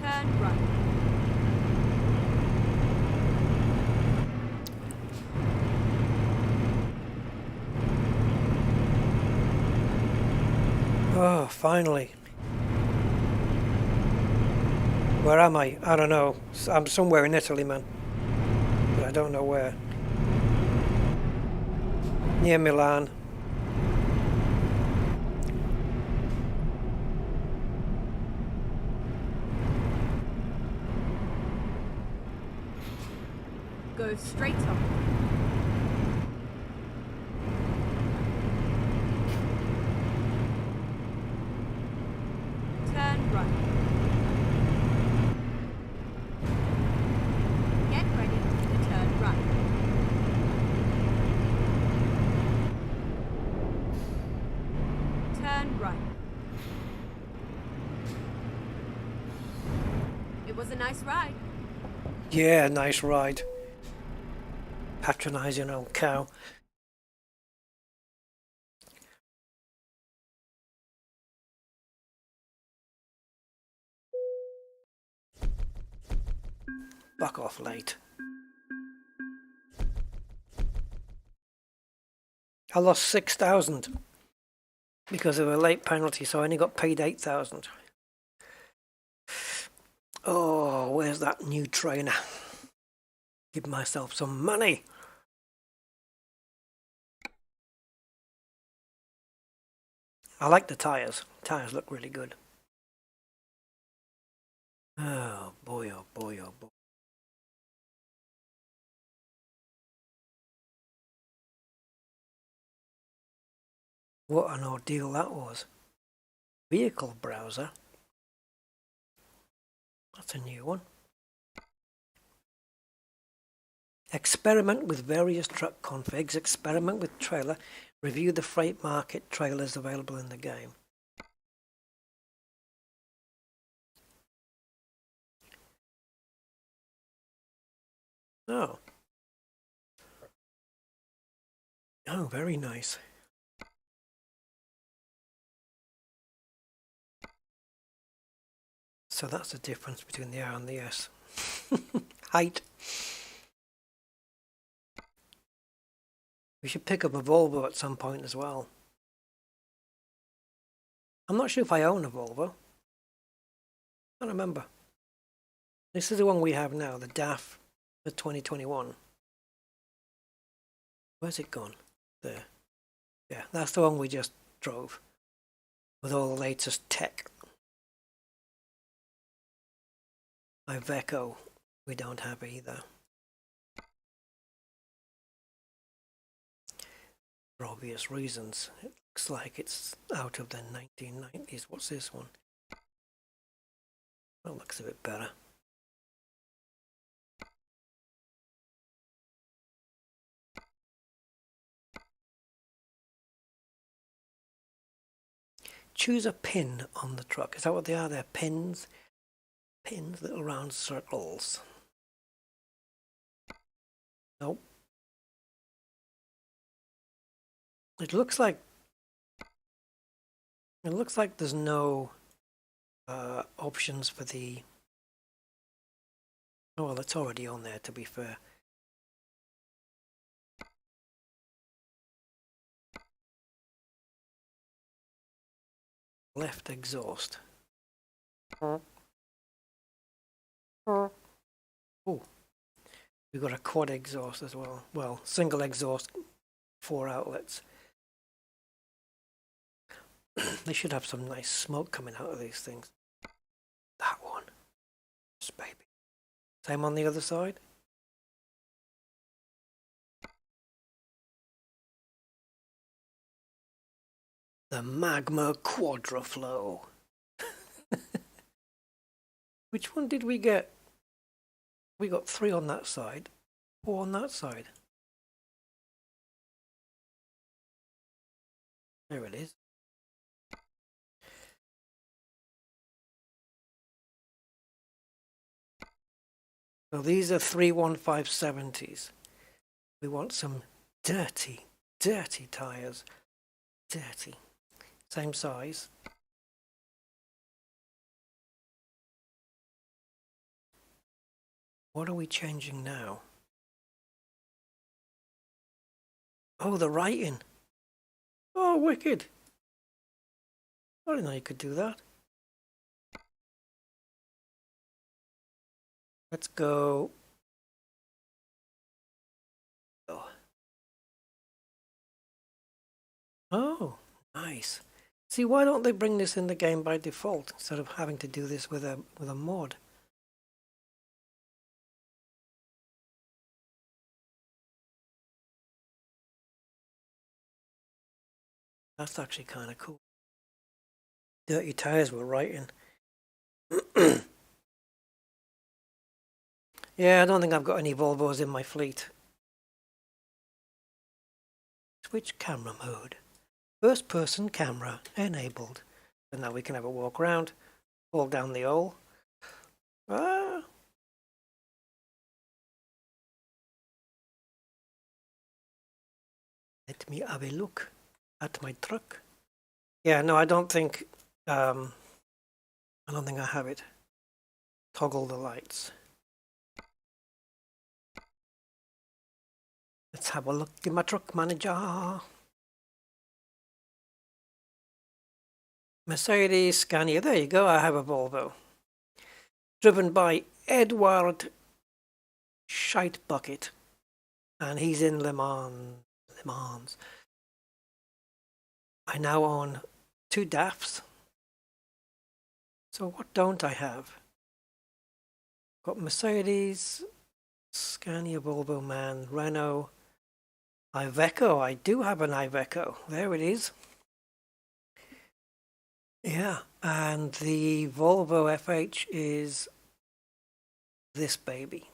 Speaker 2: Turn right.
Speaker 1: Oh, finally. Where am I? I don't know. I'm somewhere in Italy, man. But I don't know where. Near Milan.
Speaker 2: Go straight on. Turn right. Get ready to turn right. Turn right. It was a nice ride.
Speaker 1: Yeah, nice ride. Patronising old cow. Fuck off late. I lost 6,000 because of a late penalty, so I only got paid 8,000. Oh, where's that new trainer? Give myself some money. I like the tyres. Tyres look really good. Oh boy, oh boy, oh boy. What an ordeal that was. Vehicle browser. That's a new one. Experiment with various truck configs. Experiment with trailer. Review the freight market trailers available in the game. Oh. Oh, very nice. So that's the difference between the R and the S. Height. We should pick up a Volvo at some point as well. I'm not sure if I own a Volvo. I don't remember. This is the one we have now, the DAF, the 2021. Where's it gone? There. Yeah, that's the one we just drove with all the latest tech. Iveco, we don't have either. For obvious reasons. It looks like it's out of the 1990s. What's this one? That looks a bit better. Choose a pin on the truck. Is that what they are? They're pins? Pins, little round circles. Nope. It looks like there's no options for the... Oh, well, it's already on there, to be fair. Left exhaust. Oh, we've got a quad exhaust as well. Well, single exhaust, 4 outlets. They should have some nice smoke coming out of these things. That one. Yes, baby. Same on the other side. The Magma Quadraflow. Which one did we get? We got 3 on that side, 4 on that side. There it is. So these are 31570s. We want some dirty, dirty tires. Dirty. Same size. What are we changing now? Oh, the writing. Oh, wicked. I didn't know you could do that. Let's go. Oh, nice. See, why don't they bring this in the game by default instead of having to do this with a mod? That's actually kind of cool. Dirty tires were writing. Yeah, I don't think I've got any Volvos in my fleet. Switch camera mode. First person camera enabled. And now we can have a walk around, hold down the O. Ah. Let me have a look at my truck. Yeah, no, I don't think I have it. Toggle the lights. Let's have a look at my truck manager. Mercedes Scania. There you go. I have a Volvo. Driven by Edward Scheitbucket. And he's in Le Mans. I now own 2 DAFs. So what don't I have? Got Mercedes, Scania, Volvo, Man, Renault, Iveco. I do have an Iveco. There it is. Yeah, and the Volvo FH is this baby.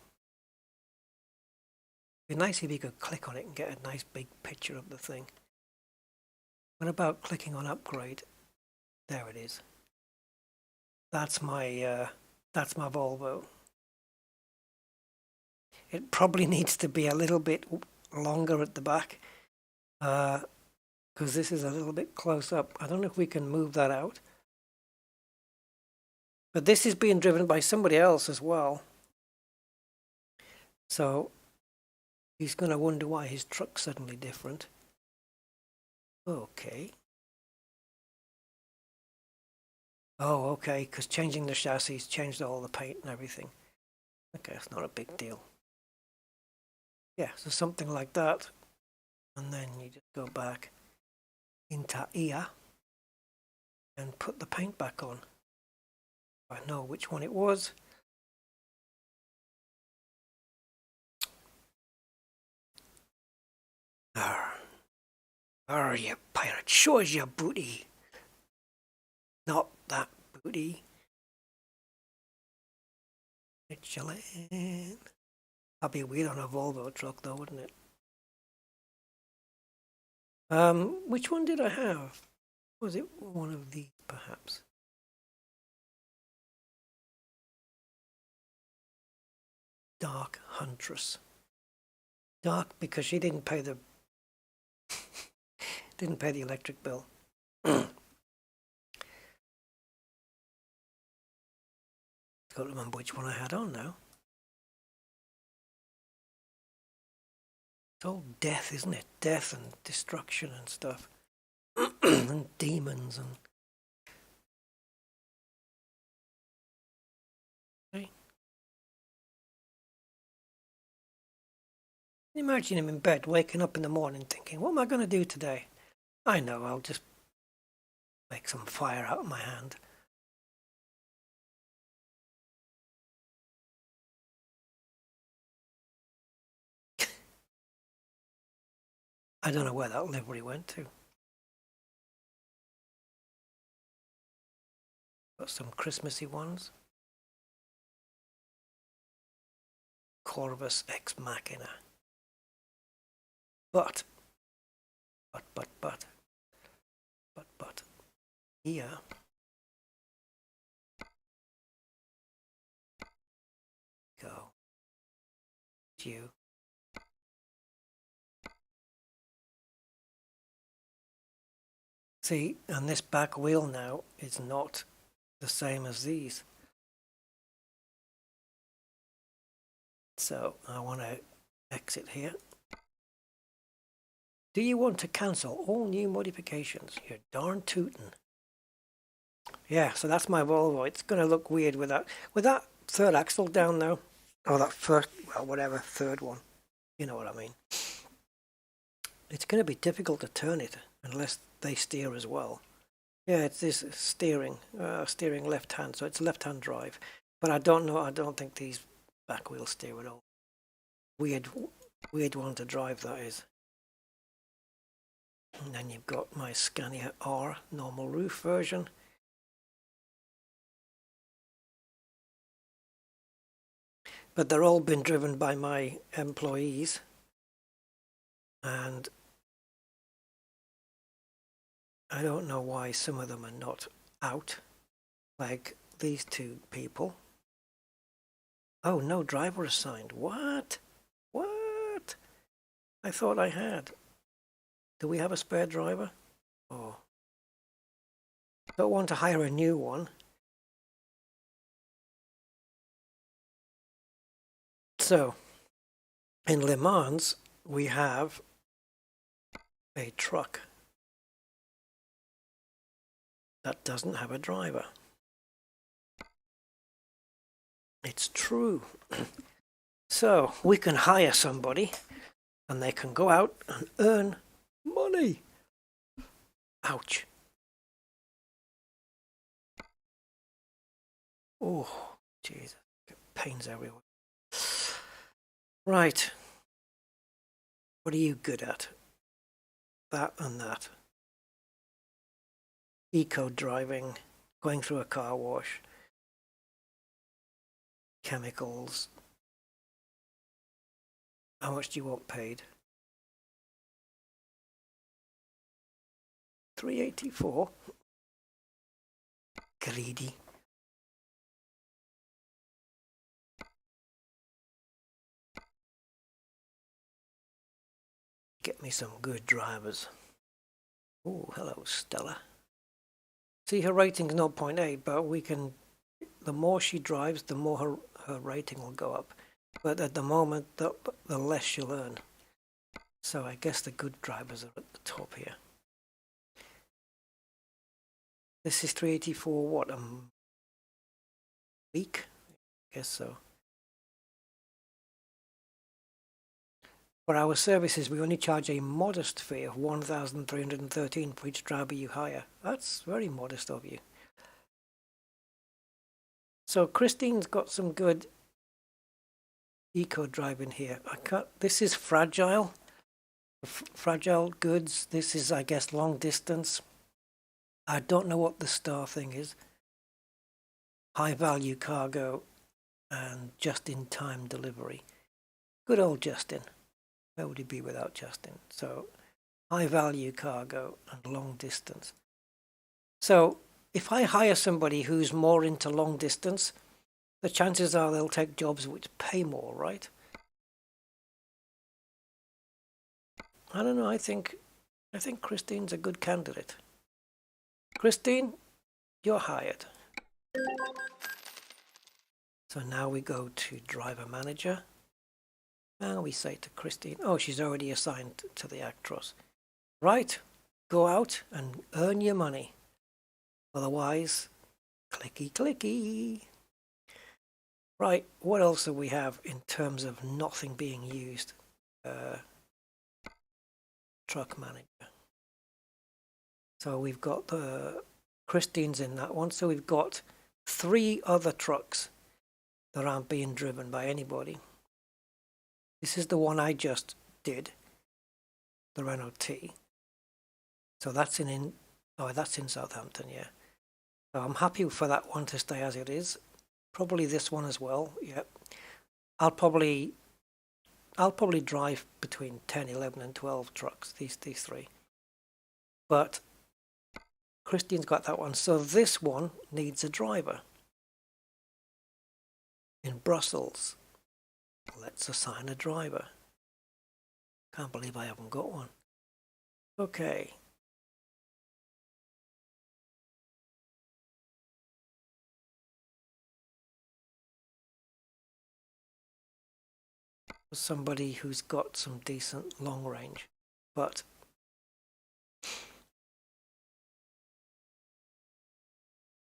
Speaker 1: It'd be nice if you could click on it and get a nice big picture of the thing. What about clicking on upgrade? There it is. That's my Volvo. It probably needs to be a little bit longer at the back because this is a little bit close up. I don't know if we can move that out. But this is being driven by somebody else as well. So he's going to wonder why his truck's suddenly different. Okay. Oh, okay, because changing the chassis changed all the paint and everything. Okay, it's not a big deal. Yeah, so something like that. And then you just go back into here and put the paint back on. I know which one it was. Arr, arr, you pirate, show us your booty. Not that booty. Excellent. That'd be weird on a Volvo truck though, wouldn't it? Which one did I have? Was it one of these perhaps? Dark Huntress. Dark because she didn't pay the electric bill. Can't remember which one I had on now. It's all death, isn't it? Death and destruction and stuff. And demons and... Okay. Imagine him in bed, waking up in the morning thinking, what am I going to do today? I know, I'll just make some fire out of my hand. I don't know where that livery went to. Got some Christmassy ones. Corvus Ex Machina. But, here, go, you. See, and this back wheel now is not the same as these. So I want to exit here. Do you want to cancel all new modifications? You're darn tootin'. Yeah, so that's my Volvo. It's going to look weird with that third axle down now. Or that first, well, whatever, third one. You know what I mean. It's going to be difficult to turn it unless they steer as well. Yeah, it's this steering left hand, so it's left-hand drive. But I don't think these back wheels steer at all. Weird one to drive, that is. And then you've got my Scania R normal roof version. But they're all been driven by my employees. And I don't know why some of them are not out, like these two people. Oh, no driver assigned. What? What? I thought I had. Do we have a spare driver? Oh. Don't want to hire a new one. So, in Le Mans, we have a truck that doesn't have a driver. It's true. So, we can hire somebody and they can go out and earn money. Ouch. Oh, Jesus. Pains everywhere. Right. What are you good at? That and that. Eco driving, going through a car wash, chemicals. How much do you want paid? $384. Greedy. Get me some good drivers. Oh, hello, Stella. See, her rating's 0.8, but we can... The more she drives, the more her rating will go up. But at the moment, the less she'll earn. So I guess the good drivers are at the top here. This is 384, what, a week? I guess so. For our services, we only charge a modest fee of $1,313 for each driver you hire. That's very modest of you. So Christine's got some good eco driving here. This is fragile. Fragile goods. This is, I guess, long distance. I don't know what the star thing is. High value cargo and just-in-time delivery. Good old Justin. Where would he be without Justin? So high value cargo and long distance. So if I hire somebody who's more into long distance, the chances are they'll take jobs which pay more, right? I don't know, I think Christine's a good candidate. Christine, you're hired. So now we go to driver manager. And we say to Christine, oh, she's already assigned to the Actros. Right, go out and earn your money. Otherwise, clicky clicky. Right, what else do we have in terms of nothing being used? Truck manager. So we've got Christine's in that one. So we've got 3 other trucks that aren't being driven by anybody. This is the one I just did, the Renault T. So that's in Southampton, yeah. So I'm happy for that one to stay as it is. Probably this one as well, yeah. I'll probably drive between 10, 11 and 12 trucks, these 3. But Christine's got that one. So this one needs a driver. In Brussels. Let's assign a driver. Can't believe I haven't got one. Okay. Somebody who's got some decent long range, but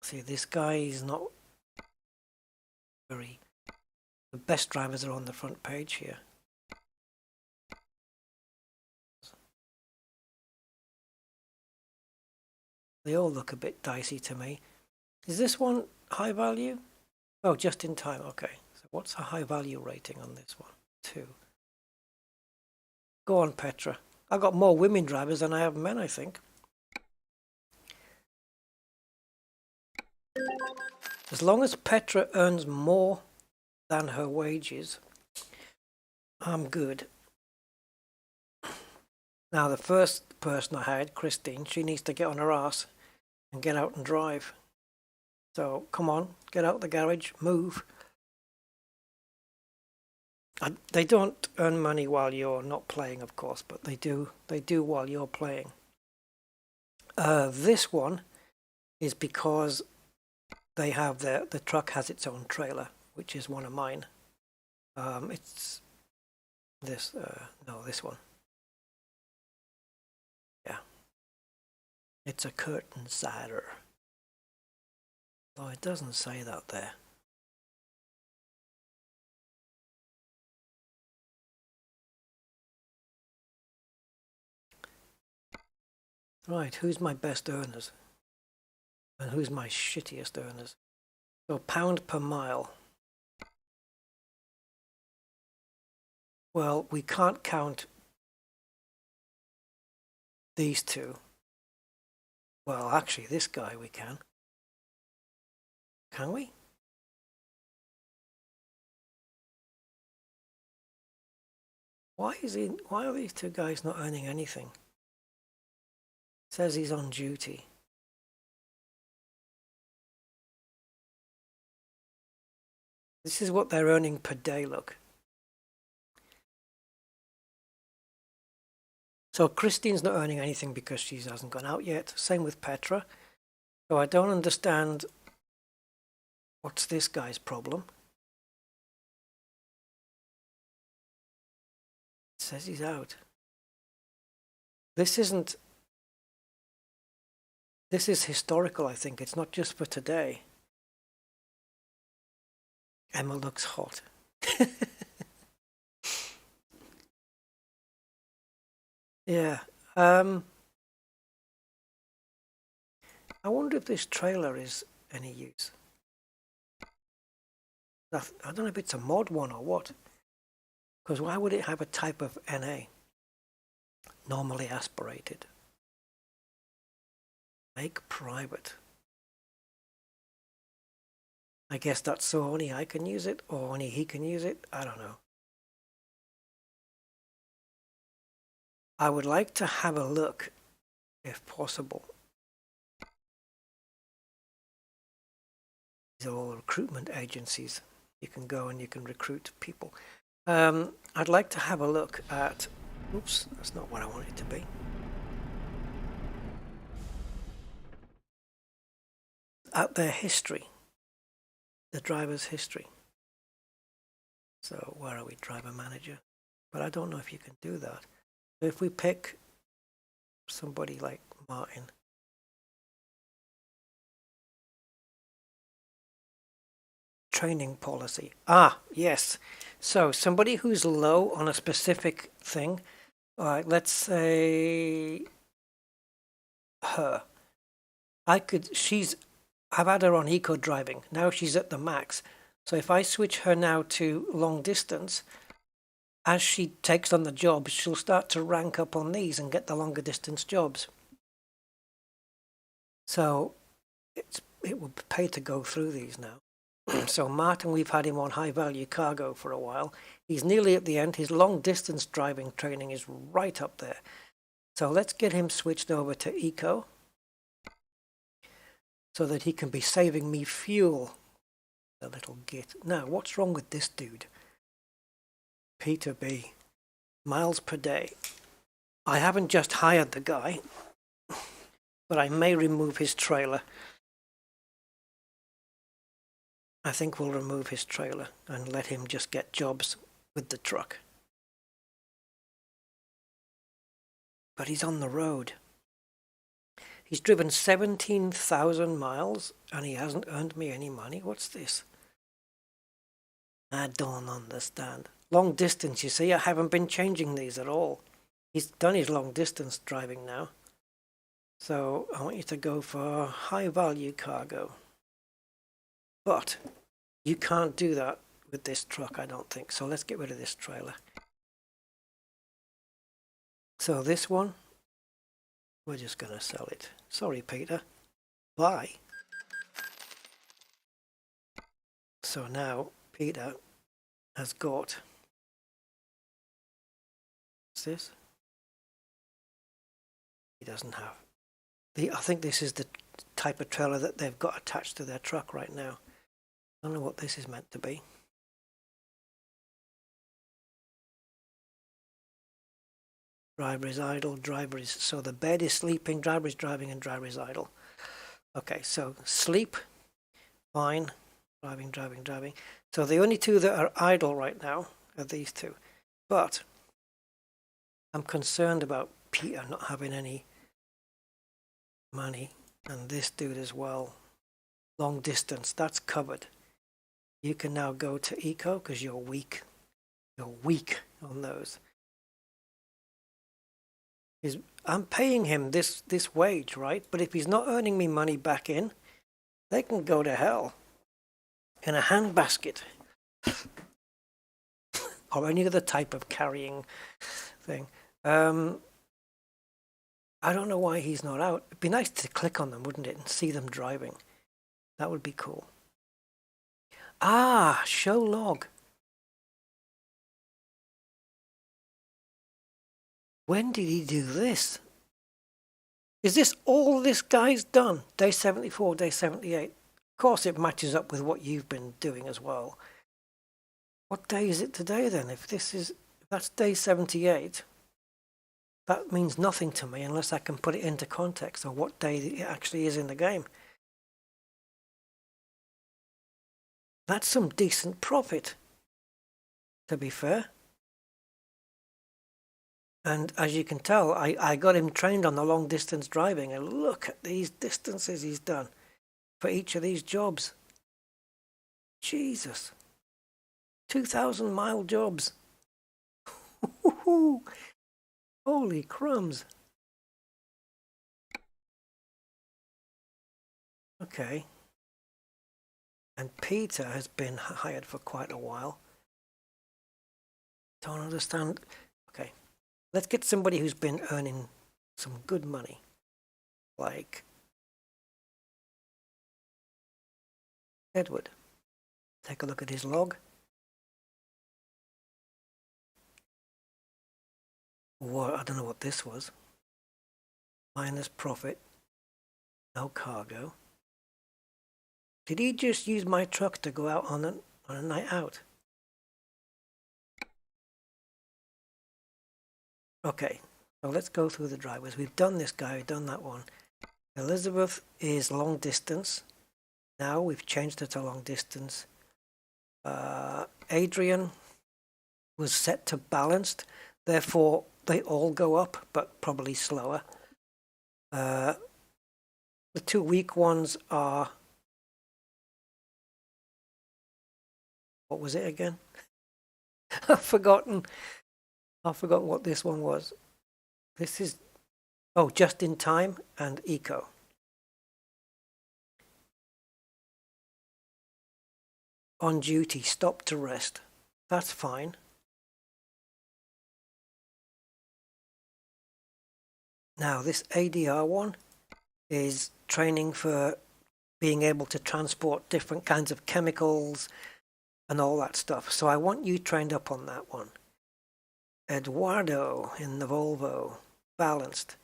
Speaker 1: see, this guy is not very. The best drivers are on the front page here. They all look a bit dicey to me. Is this one high value? Oh, just in time. Okay. So what's a high value rating on this one? 2. Go on, Petra. I've got more women drivers than I have men, I think. As long as Petra earns more than her wages, I'm good. Now the first person I hired, Christine, she needs to get on her ass and get out and drive. So come on, get out the garage, move. They don't earn money while you're not playing, of course, but they do while you're playing. This one is because they have the truck has its own trailer, which is one of mine. It's this no, this one. Yeah, it's a curtain sider. Oh, it doesn't say that there. Right, who's my best earners? And who's my shittiest earners? So pound per mile. Well, we can't count these 2. Well, actually, this guy we can. Can we? Why are these 2 guys not earning anything? Says he's on duty. This is what they're earning per day, look. So Christine's not earning anything because she hasn't gone out yet. Same with Petra. So I don't understand what's this guy's problem. It says he's out. This is historical, I think. It's not just for today. Emma looks hot. Yeah. I wonder if this trailer is any use. I don't know if it's a mod one or what. Because why would it have a type of NA? Normally aspirated. Make private. I guess that's so only I can use it, or only he can use it. I don't know. I would like to have a look, if possible. These are all recruitment agencies. You can go and you can recruit people. I'd like to have a look at... Oops, that's not what I want it to be. At their history. The driver's history. So where are we? Driver manager. But I don't know if you can do that. If we pick somebody like Martin. Training policy. Ah, yes. So somebody who's low on a specific thing. All right, let's say her. I've had her on eco driving. Now she's at the max. So if I switch her now to long distance, as she takes on the jobs, she'll start to rank up on these and get the longer distance jobs. So it will pay to go through these now. So Martin, we've had him on high value cargo for a while. He's nearly at the end. His long distance driving training is right up there. So let's get him switched over to eco so that he can be saving me fuel. A little git. Now, what's wrong with this dude? Peter B. Miles per day. I haven't just hired the guy, but I may remove his trailer. I think we'll remove his trailer and let him just get jobs with the truck. But he's on the road. He's driven 17,000 miles and he hasn't earned me any money. What's this? I don't understand. Long distance, you see, I haven't been changing these at all. He's done his long distance driving now. So I want you to go for high value cargo. But you can't do that with this truck, I don't think. So let's get rid of this trailer. So this one, we're just going to sell it. Sorry, Peter. Bye. So now Peter has got... What's this? He doesn't have. I think this is the type of trailer that they've got attached to their truck right now. I don't know what this is meant to be. Driver is idle, driver is... So the bed is sleeping, driver is driving, and driver is idle. Okay, so sleep, fine. Driving, driving, driving. So the only two that are idle right now are these two. But I'm concerned about Peter not having any money. And this dude as well. Long distance, that's covered. You can now go to eco because you're weak. You're weak on those. I'm paying him this wage, right? But if he's not earning me money back in, they can go to hell. In a handbasket. Or any other type of carrying thing. I don't know why he's not out. It'd be nice to click on them, wouldn't it? And see them driving. That would be cool. Ah, show log. When did he do this? Is this all this guy's done? Day 74, day 78. Of course it matches up with what you've been doing as well. What day is it today then? If that's day 78, that means nothing to me unless I can put it into context of what day it actually is in the game. That's some decent profit, to be fair. And as you can tell, I got him trained on the long distance driving, and look at these distances he's done for each of these jobs. Jesus. 2,000 mile jobs. Holy crumbs. Okay. And Peter has been hired for quite a while. Don't understand. Okay. Let's get somebody who's been earning some good money. Like Edward. Take a look at his log. What, I don't know what this was. Minus profit. No cargo. Did he just use my truck to go out on a night out? Okay, so let's go through the drivers. We've done this guy, we've done that one. Elizabeth is long distance. Now we've changed it to long distance. Adrian was set to balanced, therefore they all go up, but probably slower. The two weak ones are, what was it again? I've forgotten what this one was. This is, oh, just in time and eco. On duty, stop to rest. That's fine. Now this ADR one is training for being able to transport different kinds of chemicals and all that stuff. So I want you trained up on that one. Eduardo in the Volvo, balanced.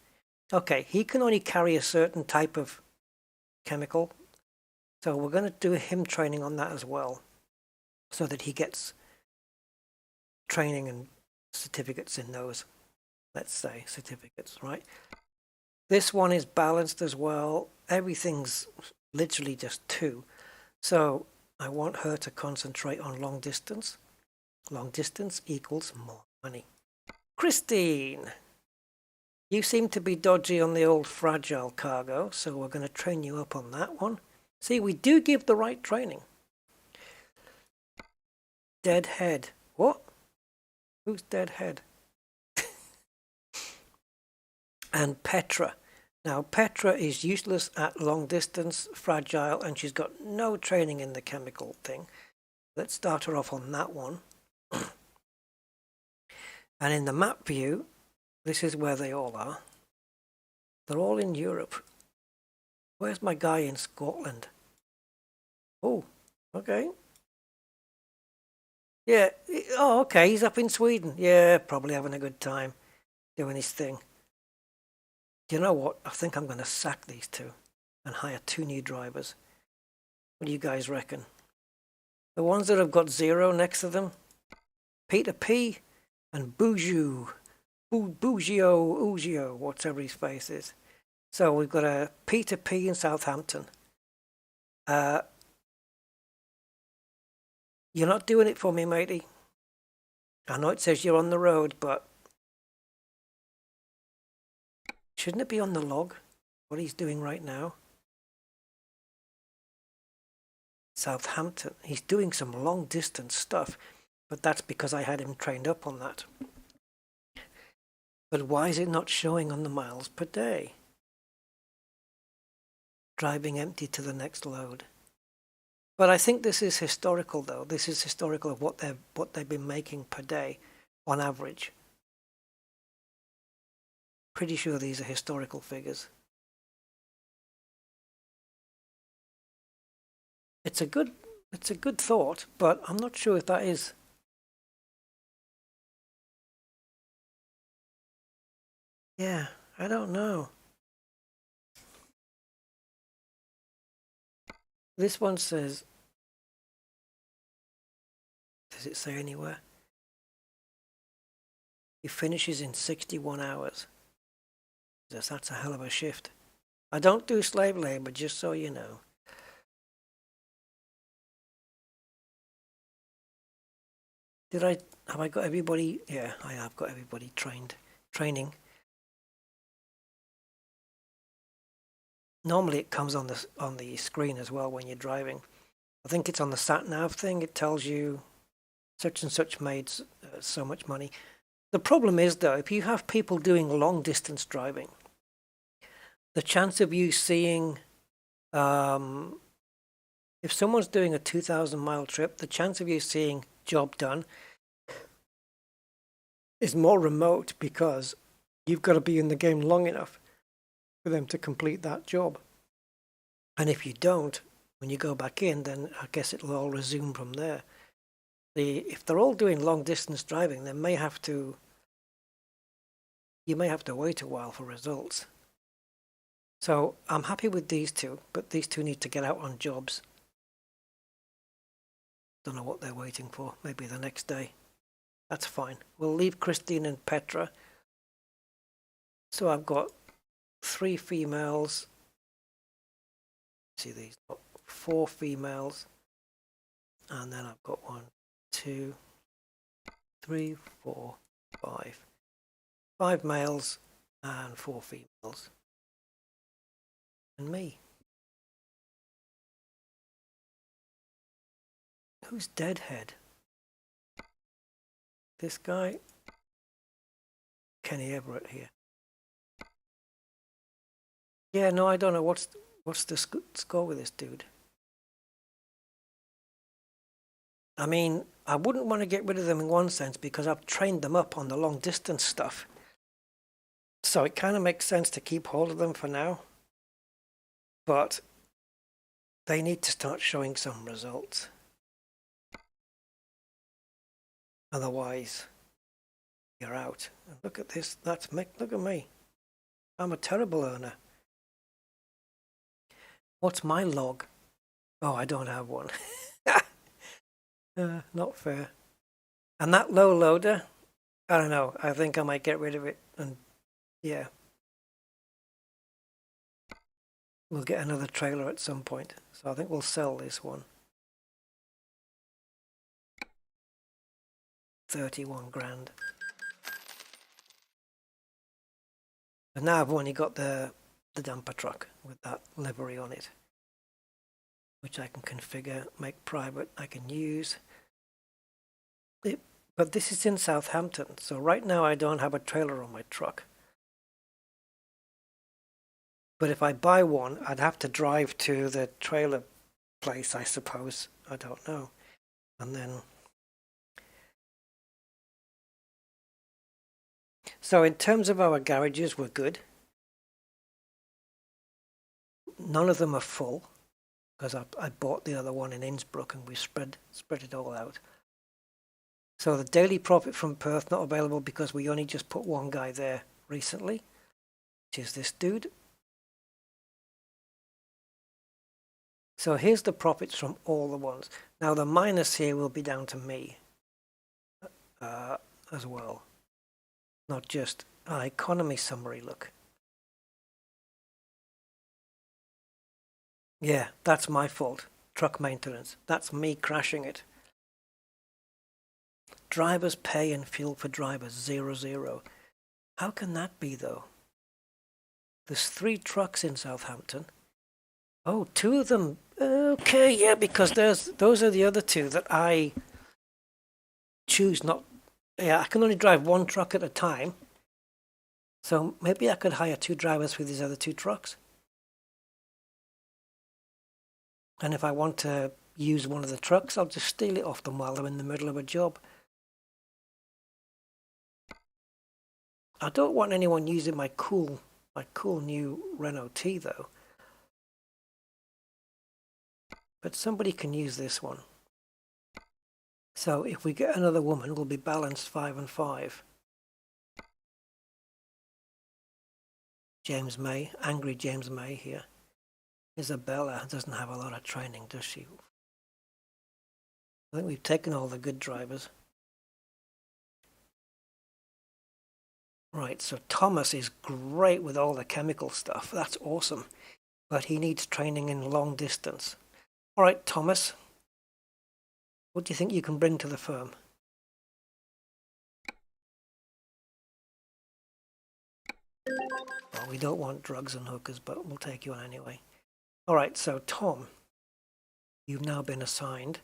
Speaker 1: Okay, he can only carry a certain type of chemical. So we're going to do him training on that as well, so that he gets training and certificates in those, let's say, certificates, right? This one is balanced as well. Everything's literally just 2. So I want her to concentrate on long distance. Long distance equals more money. Christine, you seem to be dodgy on the old fragile cargo, so we're going to train you up on that one. See, we do give the right training. Deadhead. What? Who's Deadhead? And Petra. Now, Petra is useless at long distance, fragile, and she's got no training in the chemical thing. Let's start her off on that one. And in the map view, this is where they all are. They're all in Europe. Where's my guy in Scotland? Oh, okay. Yeah, oh, okay, he's up in Sweden. Yeah, probably having a good time doing his thing. Do you know what? I think I'm going to sack these two and hire 2 new drivers. What do you guys reckon? The ones that have got 0 next to them? Peter P. and Bougio, whatever his face is. So we've got a Peter P. in Southampton. You're not doing it for me, matey. I know it says you're on the road, but shouldn't it be on the log, what he's doing right now? Southampton. He's doing some long distance stuff, but that's because I had him trained up on that. But why is it not showing on the miles per day? Driving empty to the next load. But I think this is historical, though. This is historical of what they've been making per day on average. Pretty sure these are historical figures. It's a good thought, but I'm not sure if that is. Yeah, I don't know. This one says, does it say anywhere? He finishes in 61 hours. That's a hell of a shift. I don't do slave labor, just so you know. Have I got everybody? Yeah, I have got everybody training. Normally it comes on the screen as well when you're driving. I think it's on the sat nav thing. It tells you such and such made so much money. The problem is, though, if you have people doing long distance driving, the chance of you seeing, if someone's doing a 2,000-mile trip, the chance of you seeing job done is more remote because you've got to be in the game long enough for them to complete that job. And if you don't, when you go back in, then I guess it'll all resume from there. If they're all doing long distance driving, you may have to wait a while for results. So I'm happy with these two, but these two need to get out on jobs. Don't know what they're waiting for. Maybe the next day. That's fine. We'll leave Christine and Petra. So I've got 3 females. See these? 4 females. And then I've got 1, 2, 3, 4, 5. 5 males and 4 females. And me. Who's Deadhead? This guy? Kenny Everett here. Yeah, no, I don't know. What's the score with this dude? I mean, I wouldn't want to get rid of them in one sense because I've trained them up on the long distance stuff. So it kind of makes sense to keep hold of them for now. But they need to start showing some results. Otherwise, you're out. And look at this. Look at me. I'm a terrible earner. What's my log? Oh, I don't have one. Not fair. And that low loader, I don't know. I think I might get rid of it. And yeah. We'll get another trailer at some point. So I think we'll sell this one. 31 grand. And now I've only got the dumper truck with that livery on it, which I can configure, make private, I can use it. But this is in Southampton, so right now I don't have a trailer on my truck. But if I buy one, I'd have to drive to the trailer place, I suppose. I don't know. And then... So in terms of our garages, we're good. None of them are full, because I bought the other one in Innsbruck and we spread it all out. So the daily profit from Perth not available because we only just put one guy there recently, which is this dude. So here's the profits from all the ones. Now the minus here will be down to me as well. Not just an economy summary, look. Yeah, that's my fault. Truck maintenance. That's me crashing it. Drivers pay and fuel for drivers, 0. How can that be, though? There's 3 trucks in Southampton. Oh, 2 of them. Okay, yeah, because those are the other 2 that I choose not. Yeah, I can only drive 1 truck at a time. So maybe I could hire 2 drivers for these other 2 trucks. And if I want to use one of the trucks, I'll just steal it off them while they're in the middle of a job. I don't want anyone using my cool new Renault T though. But somebody can use this one. So if we get another woman, we'll be balanced 5 and 5. James May, angry James May here. Isabella doesn't have a lot of training, does she? I think we've taken all the good drivers. Right, so Thomas is great with all the chemical stuff. That's awesome. But he needs training in long distance. All right, Thomas. What do you think you can bring to the firm? Well, we don't want drugs and hookers, but we'll take you on anyway. All right, so Tom, you've now been assigned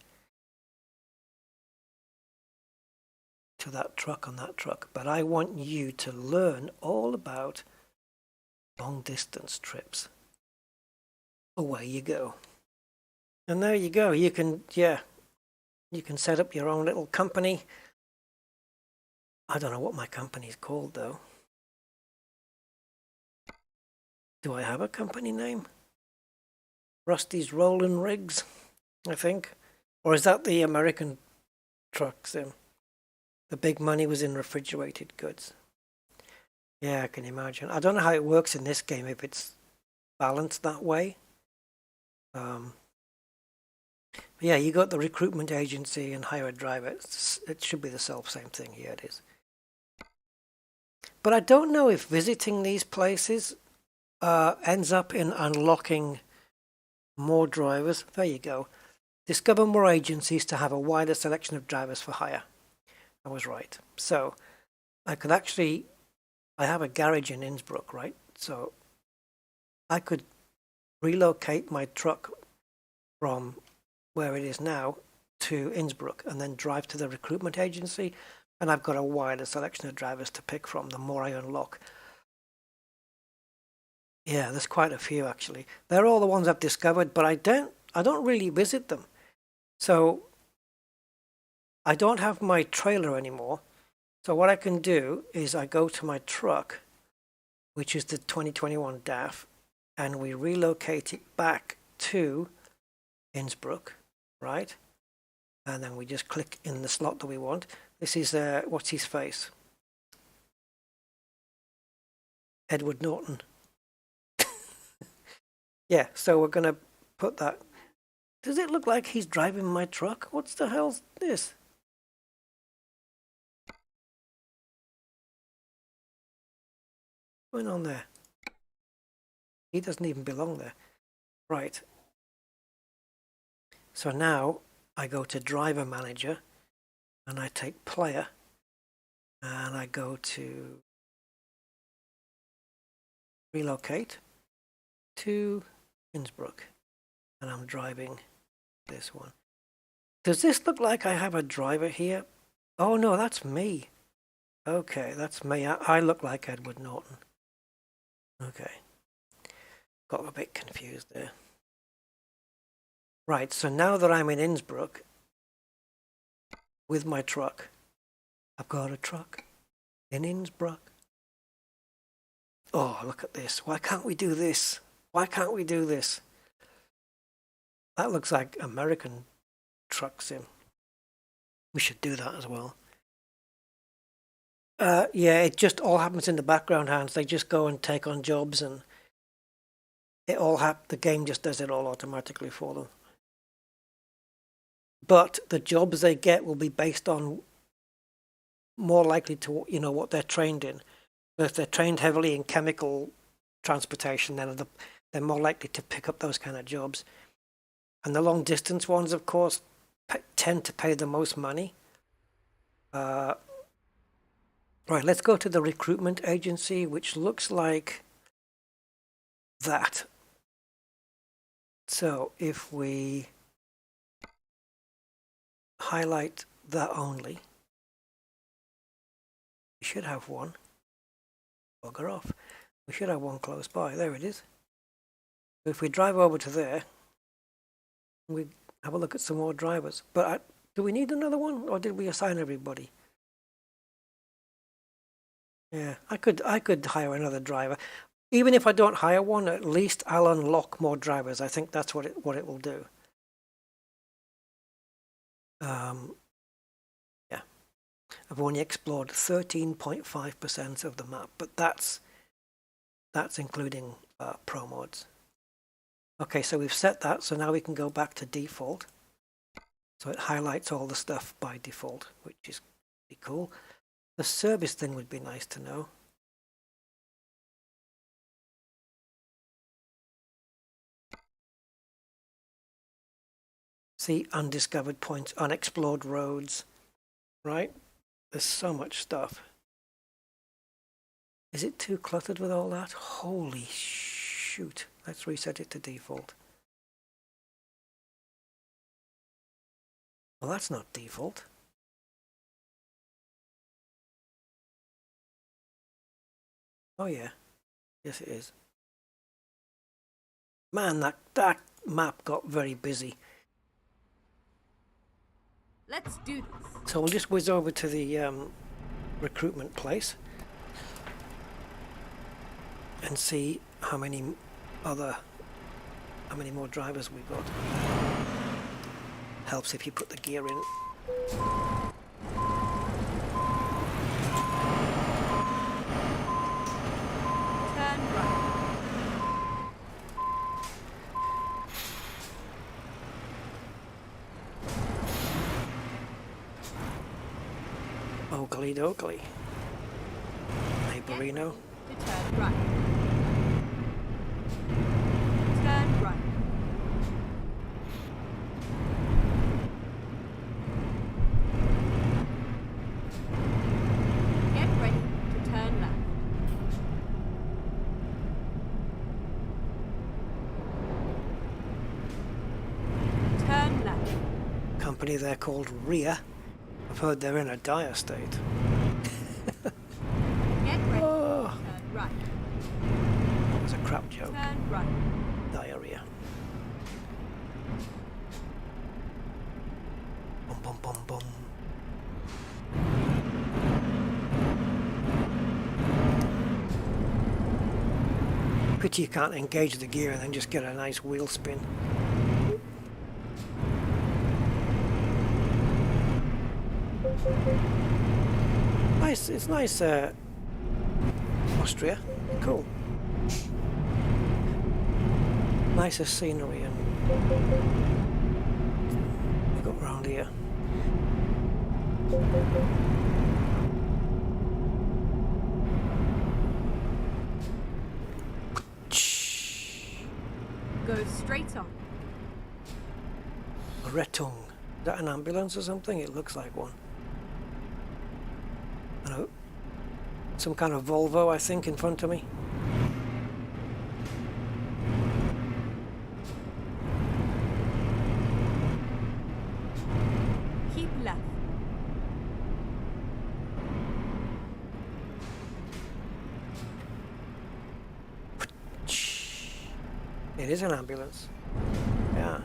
Speaker 1: to that truck on that truck, but I want you to learn all about long distance trips. Away you go. And there you go. You can, yeah, you can set up your own little company. I don't know what my company's called though. Do I have a company name? Rusty's Rollin' Rigs, I think. Or is that the American truck sim? The big money was in refrigerated goods. Yeah, I can imagine. I don't know how it works in this game, if it's balanced that way. Yeah, you got the recruitment agency and hire a driver. It should be the same thing. Yeah, it is. But I don't know if visiting these places ends up in unlocking more drivers. There you go. Discover more agencies to have a wider selection of drivers for hire. I was right. So I could actually, I have a garage in Innsbruck, right? So I could relocate my truck from where it is now to Innsbruck and then drive to the recruitment agency, and I've got a wider selection of drivers to pick from the more I unlock. Yeah, there's quite a few actually. They're all the ones I've discovered, but I don't really visit them. So I don't have my trailer anymore. So what I can do is I go to my truck, which is the 2021 DAF, and we relocate it back to Innsbruck, right? And then we just click in the slot that we want. This is, what's his face? Edward Norton. Yeah, so we're going to put that. Does it look like he's driving my truck? What's the hell's this? What's going on there? He doesn't even belong there. Right. So now I go to driver manager and I take player and I go to relocate to Innsbruck and I'm driving this one. Does this look like I have a driver here? Oh no, that's me. Okay, that's me. I look like Edward Norton. Okay. Got a bit confused there. Right, so now that I'm in Innsbruck with my truck, I've got a truck in Innsbruck. Oh, look at this. Why can't we do this? Why can't we do this? That looks like American truck sim. We should do that as well. Yeah, it just all happens in the background, Hans. They just go and take on jobs and it all the game just does it all automatically for them. But the jobs they get will be based on more likely to, you know, what they're trained in. So if they're trained heavily in chemical transportation, then they're more likely to pick up those kind of jobs. And the long distance ones, of course, tend to pay the most money. Right, let's go to the recruitment agency, which looks like that. So if we highlight that only, we should have one. Bugger off. We should have one close by. There it is. So if we drive over to there, we have a look at some more drivers. But do we need another one, or did we assign everybody? Yeah, I could hire another driver. Even if I don't hire one, at least I'll unlock more drivers. I think that's what it will do. Yeah, I've only explored 13.5% of the map, but that's including pro mods. Okay, so we've set that, so now we can go back to default. So it highlights all the stuff by default, which is pretty cool. The service thing would be nice to know. See, undiscovered points, unexplored roads, right? There's so much stuff. Is it too cluttered with all that? Holy shoot. Let's reset it to default. Well, that's not default. Oh yeah, yes it is. Man, that map got very busy.
Speaker 2: Let's do this.
Speaker 1: So we'll just whiz over to the recruitment place and see how many more drivers we've got. Helps if you put the gear in.
Speaker 2: Turn right.
Speaker 1: Oakley dokley. Neighborino.
Speaker 2: To turn right. Turn right. Get ready to turn left. Turn left.
Speaker 1: Company there called RIA. I've heard they're in a dire state.
Speaker 2: Get ready
Speaker 1: Oh,
Speaker 2: to turn right.
Speaker 1: that was a crap joke.
Speaker 2: Turn right.
Speaker 1: Diarrhea. Bum bum bum bum. Pity you can't engage the gear and then just get a nice wheel spin. Nice, it's nice, Austria. Cool. Nicer scenery and we got round here.
Speaker 2: Go straight on.
Speaker 1: Rettung. Is that an ambulance or something? It looks like one. I know. Some kind of Volvo, I think, in front of me.
Speaker 2: Keep left.
Speaker 1: It is an ambulance. Yeah.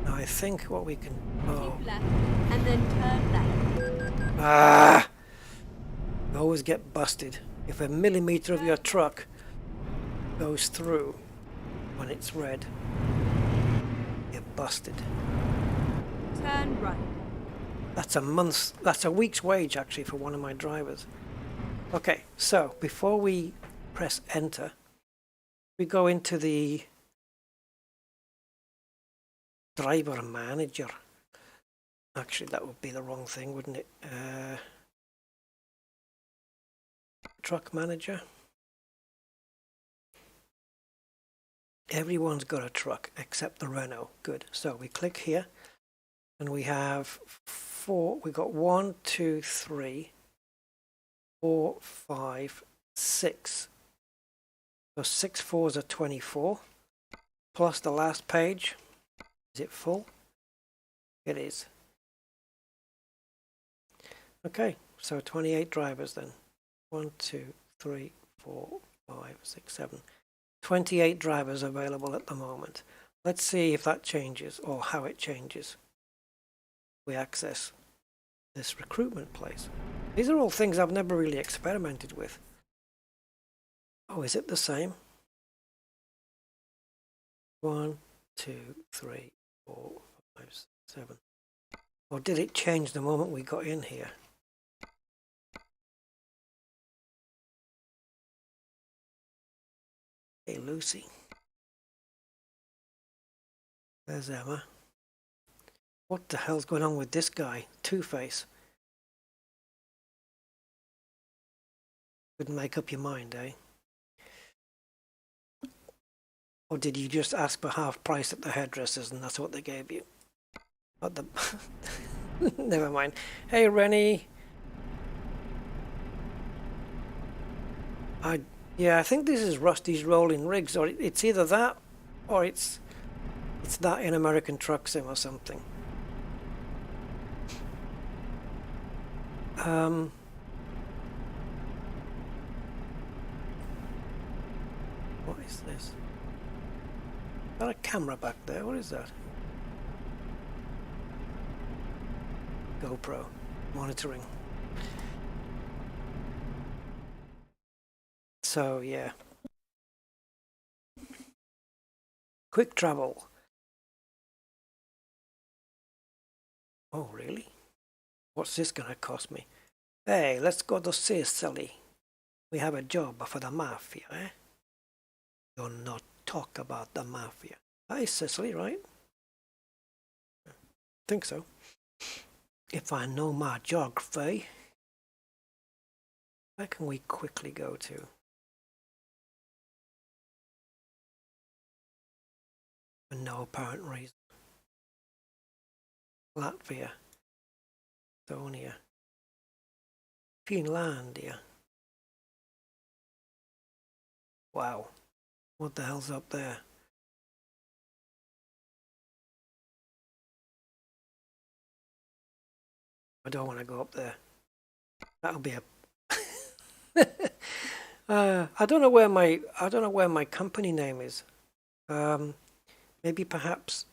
Speaker 1: Now I think what we can... Oh.
Speaker 2: Keep left. And then turn left.
Speaker 1: Ah! You always get busted. If a millimeter of your truck goes through when it's red, you're busted.
Speaker 2: Turn right.
Speaker 1: That's a week's wage actually for one of my drivers. Okay, so before we press enter, we go into the driver manager. Actually, that would be the wrong thing, wouldn't it? Truck manager. Everyone's got a truck except the Renault. Good. So we click here and we have four. We got 1, 2, 3, 4, 5, 6. So 6 fours are 24. Plus the last page. Is it full? It is. Okay, so 28 drivers then. 1, 2, 3, 4, 5, 6, 7. 28 drivers available at the moment. Let's see if that changes or how it changes. We access this recruitment place. These are all things I've never really experimented with. Oh, is it the same? 1, 2, 3, 4, 5, 6, 7. Or did it change the moment we got in here? Hey, Lucy. There's Emma. What the hell's going on with this guy? Two-Face. Couldn't make up your mind, eh? Or did you just ask for half price at the hairdressers and that's what they gave you? What the... Never mind. Hey, Rennie. Yeah, I think this is Rusty's Rolling Rigs, or it's either that Or it's that in American Truck Sim or something. What is this? Is that a camera back there? What is that? GoPro monitoring. So yeah, quick travel. Oh really? What's this gonna cost me? Hey, let's go to Sicily. We have a job for the mafia, eh? You'll not talk about the mafia. That is Sicily, right? Think so. If I know my geography. Where can we quickly go to? For no apparent reason. Latvia. Estonia. Finlandia. Wow. What the hell's up there? I don't want to go up there. That'll be a I don't know where my company name is. Maybe perhaps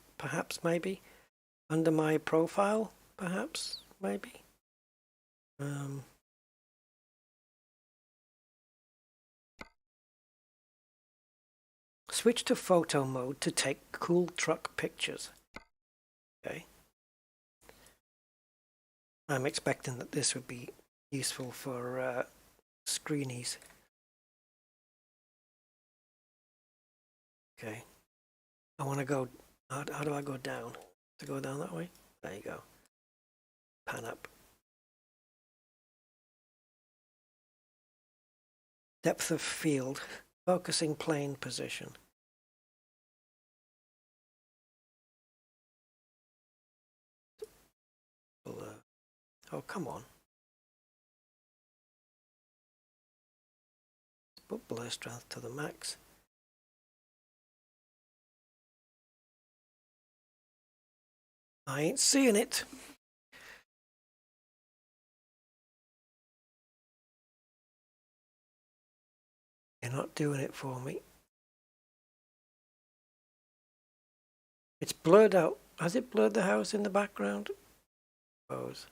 Speaker 1: maybe under my profile, perhaps maybe. Switch to photo mode to take cool truck pictures. Okay. I'm expecting that this would be useful for screenies. Okay. I want to go. How do I go down? To go down that way? There you go. Pan up. Depth of field. Focusing plane position. Oh, come on. Put blur strength to the max. I ain't seeing it. You're not doing it for me. It's blurred out. Has it blurred the house in the background? I suppose.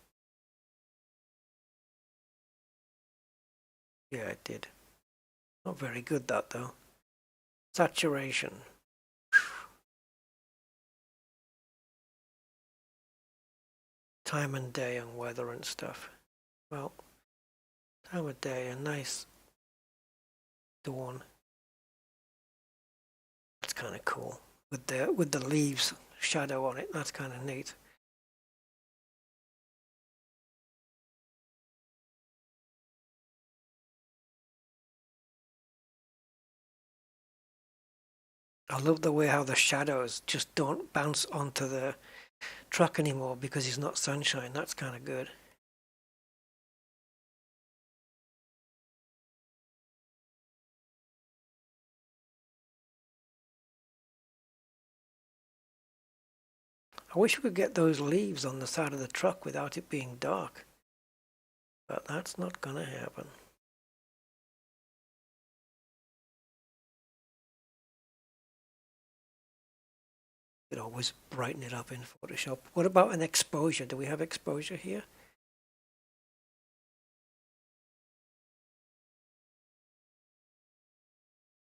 Speaker 1: Yeah, it did. Not very good, that though. Saturation. Time and day and weather and stuff. Well, time of day, a nice dawn. That's kind of cool. With the leaves shadow on it. That's kind of neat. I love the way how the shadows just don't bounce onto the truck anymore because it's not sunshine. That's kind of good. I wish we could get those leaves on the side of the truck without it being dark. But that's not gonna happen. You could always brighten it up in Photoshop. What about an exposure? Do we have exposure here?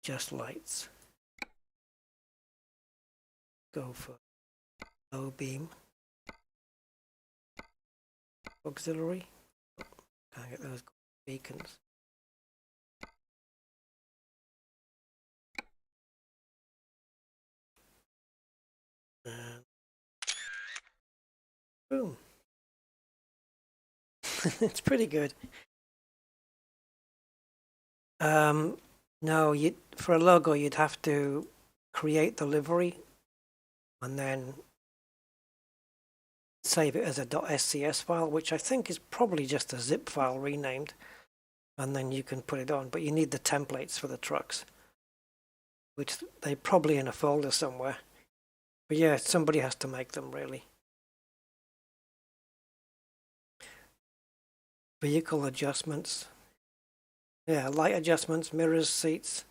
Speaker 1: Just lights. Go for low beam. Auxiliary. Can't get those beacons. And boom. It's pretty good. No, for a logo you'd have to create the livery and then save it as a .scs file, which I think is probably just a zip file renamed, and then you can put it on, but you need the templates for the trucks. which they're probably in a folder somewhere. But yeah, somebody has to make them, really. Vehicle adjustments. Yeah, light adjustments, mirrors, seats,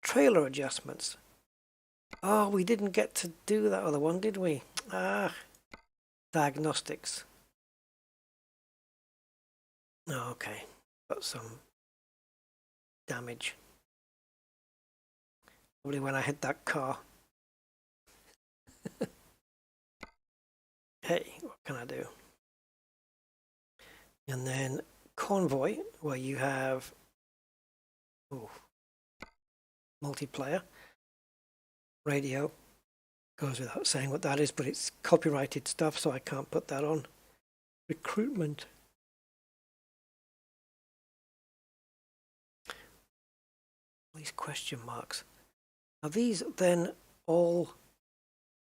Speaker 1: trailer adjustments. Oh, we didn't get to do that other one, did we? Ah, diagnostics. Oh, okay, got some damage. Probably when I hit that car. Hey, what can I do? And then convoy, where you have multiplayer, radio. Goes without saying what that is, but it's copyrighted stuff, so I can't put that on. Recruitment. These question marks. Are these then all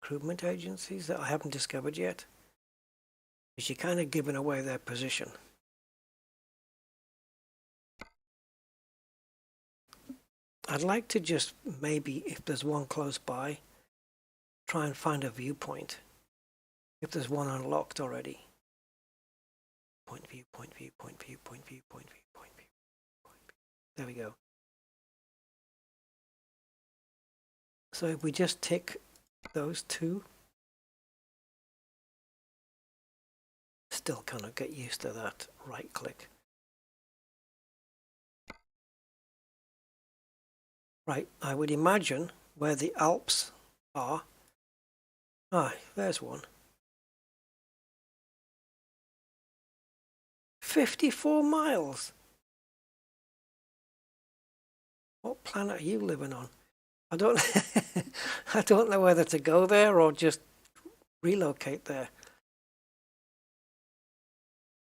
Speaker 1: recruitment agencies that I haven't discovered yet? Because you're kind of giving away their position. I'd like to just maybe, if there's one close by, try and find a viewpoint. If there's one unlocked already. Point view, point view, point view, point view, point view, point view, point view. There we go. So if we just tick those two, still kind of get used to that right click. Right, I would imagine where the Alps are. Ah, there's one. 54 miles. What planet are you living on? I don't I don't know whether to go there or just relocate there.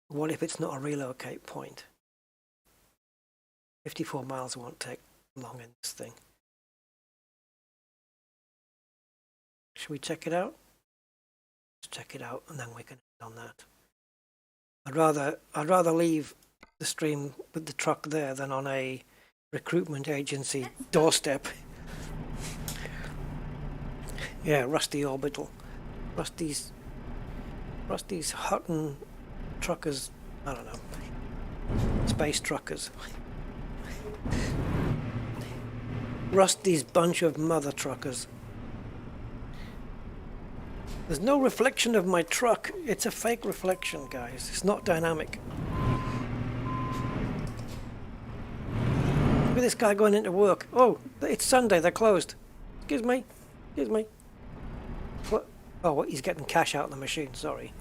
Speaker 1: What if it's not a relocate point? 54 miles won't take long in this thing. Should we check it out? Let's check it out and then we can end on that. I'd rather leave the stream with the truck there than on a recruitment agency doorstep. Yeah, rusty orbital. Rusty's Hutton truckers, I don't know. Space truckers. Rusty's bunch of mother truckers. There's no reflection of my truck. It's a fake reflection, guys. It's not dynamic. Look at this guy going into work. Oh, it's Sunday. They're closed. Excuse me. Excuse me. What? Oh, what? He's getting cash out of the machine. Sorry.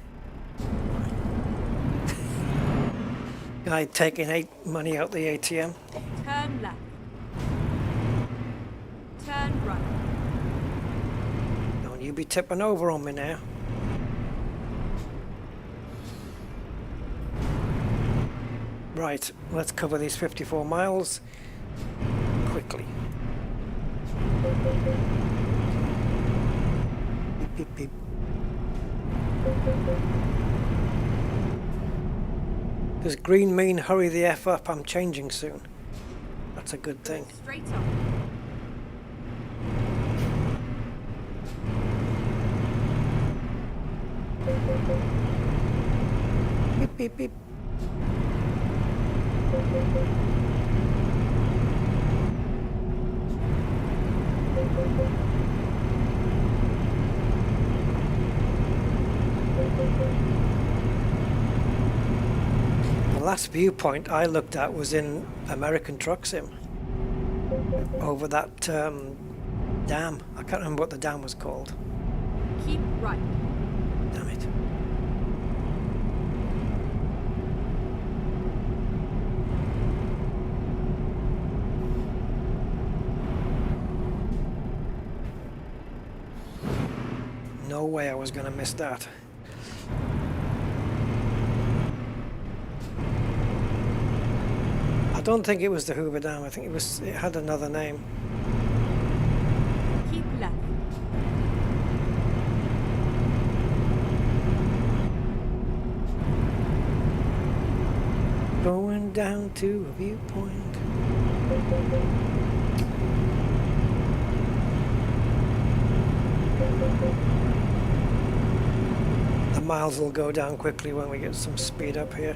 Speaker 1: Guy taking money out the ATM.
Speaker 2: Turn left. Turn right.
Speaker 1: Don't you be tipping over on me now. Right, let's cover these 54 miles quickly. Beep, beep, beep. Does green mean hurry the F up? I'm changing soon. That's a good thing.
Speaker 2: Straight up.
Speaker 1: Beep, beep, beep. The last viewpoint I looked at was in American Truck Sim. Over that dam. I can't remember what the dam was called.
Speaker 2: Keep right.
Speaker 1: Damn it. No way I was going to miss that. I don't think it was the Hoover Dam. I think it had another name.
Speaker 2: Keep left.
Speaker 1: Going down to a viewpoint. The miles will go down quickly when we get some speed up here.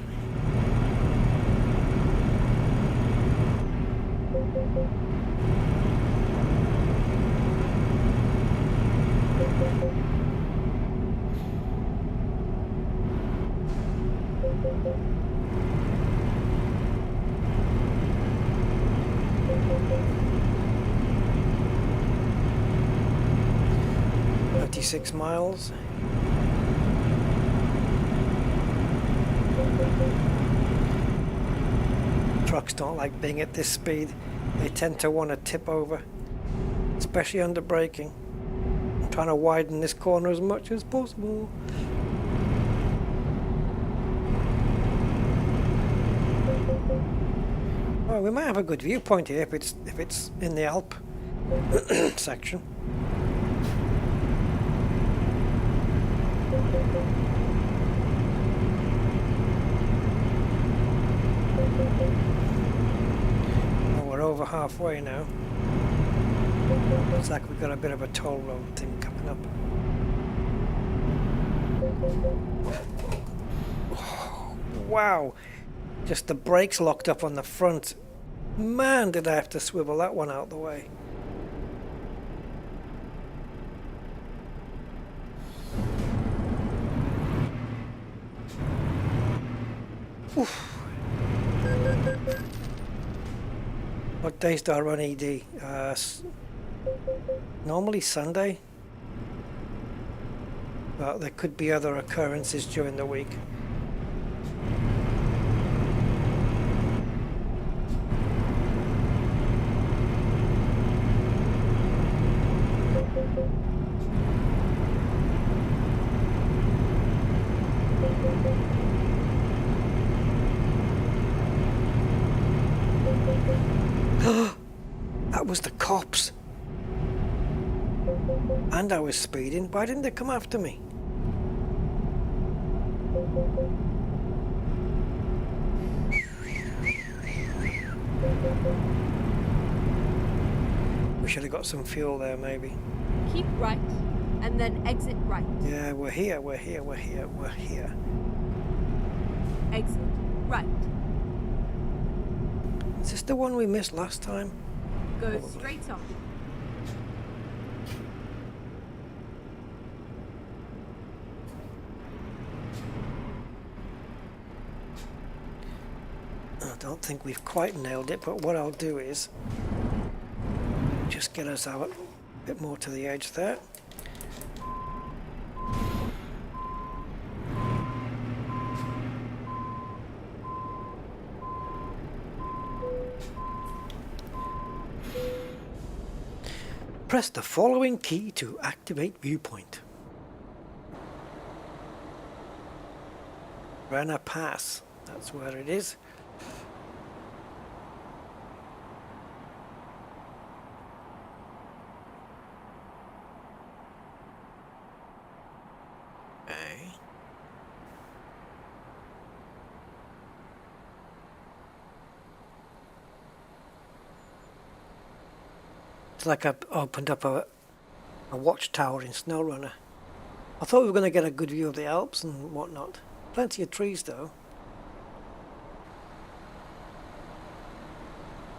Speaker 1: Six miles. Trucks don't like being at this speed. They tend to want to tip over, especially under braking. I'm trying to widen this corner as much as possible. Oh, we might have a good viewpoint here if it's in the Alp section. Oh, we're over halfway now. Looks like we've got a bit of a toll road thing coming up. Oh, wow! Just the brakes locked up on the front. Man, did I have to swivel that one out the way. Oof. What days do I run ED? Normally Sunday, but there could be other occurrences during the week. That was the cops. And I was speeding. Why didn't they come after me? We should have got some fuel there, maybe.
Speaker 2: Keep right, and then exit right.
Speaker 1: Yeah, we're here, we're here, we're here, we're here.
Speaker 2: Exit right.
Speaker 1: Is this the one we missed last time?
Speaker 2: Go
Speaker 1: Probably.
Speaker 2: straight on.
Speaker 1: I don't think we've quite nailed it, but what I'll do is just get us out a bit more to the edge there. Press the following key to activate viewpoint. Rana Pass, that's where it is. Okay. It's like I've opened up a watchtower in SnowRunner. I thought we were going to get a good view of the Alps and whatnot. Plenty of trees though.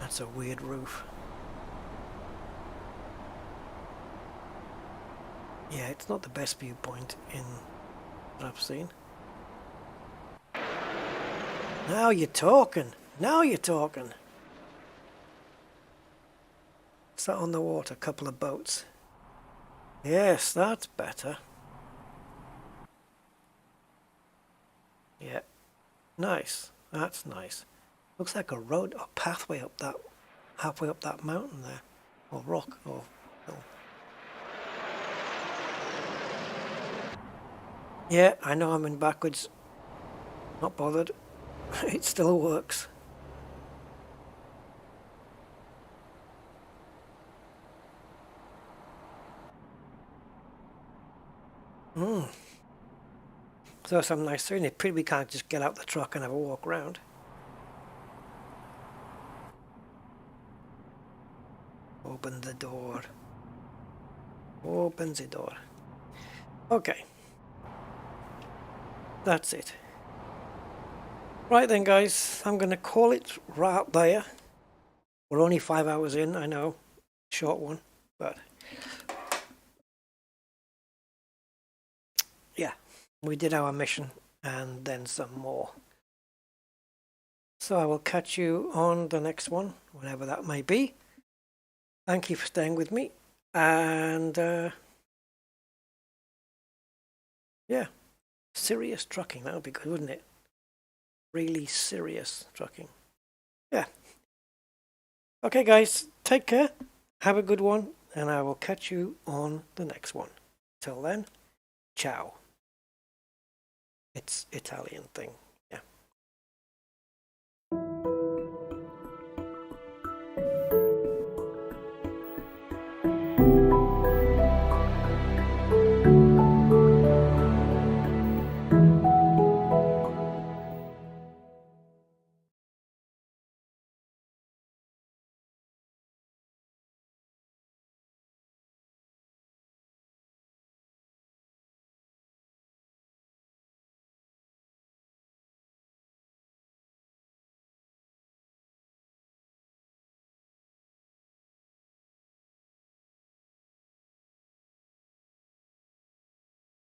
Speaker 1: That's a weird roof. Yeah, it's not the best viewpoint in that I've seen. Now you're talking. Now you're talking. Is that on the water? A couple of boats. Yes, that's better. Yeah. Nice. That's nice. Looks like a road or pathway up that, halfway up that mountain there. Or rock or hill. Yeah, I know I'm in backwards. Not bothered. It still works. So some nice scenery. Pity we can't just get out the truck and have a walk around. Open the door. Open the door. Okay. That's it. Right then, guys, I'm going to call it right there. We're only 5 hours in, I know. Short one, but yeah, we did our mission and then some more. So I will catch you on the next one, whenever that may be. Thank you for staying with me. And yeah, serious trucking. That would be good, wouldn't it? Really serious trucking. Yeah. Okay, guys, take care. Have a good one. And I will catch you on the next one. Till then, ciao. It's Italian thing.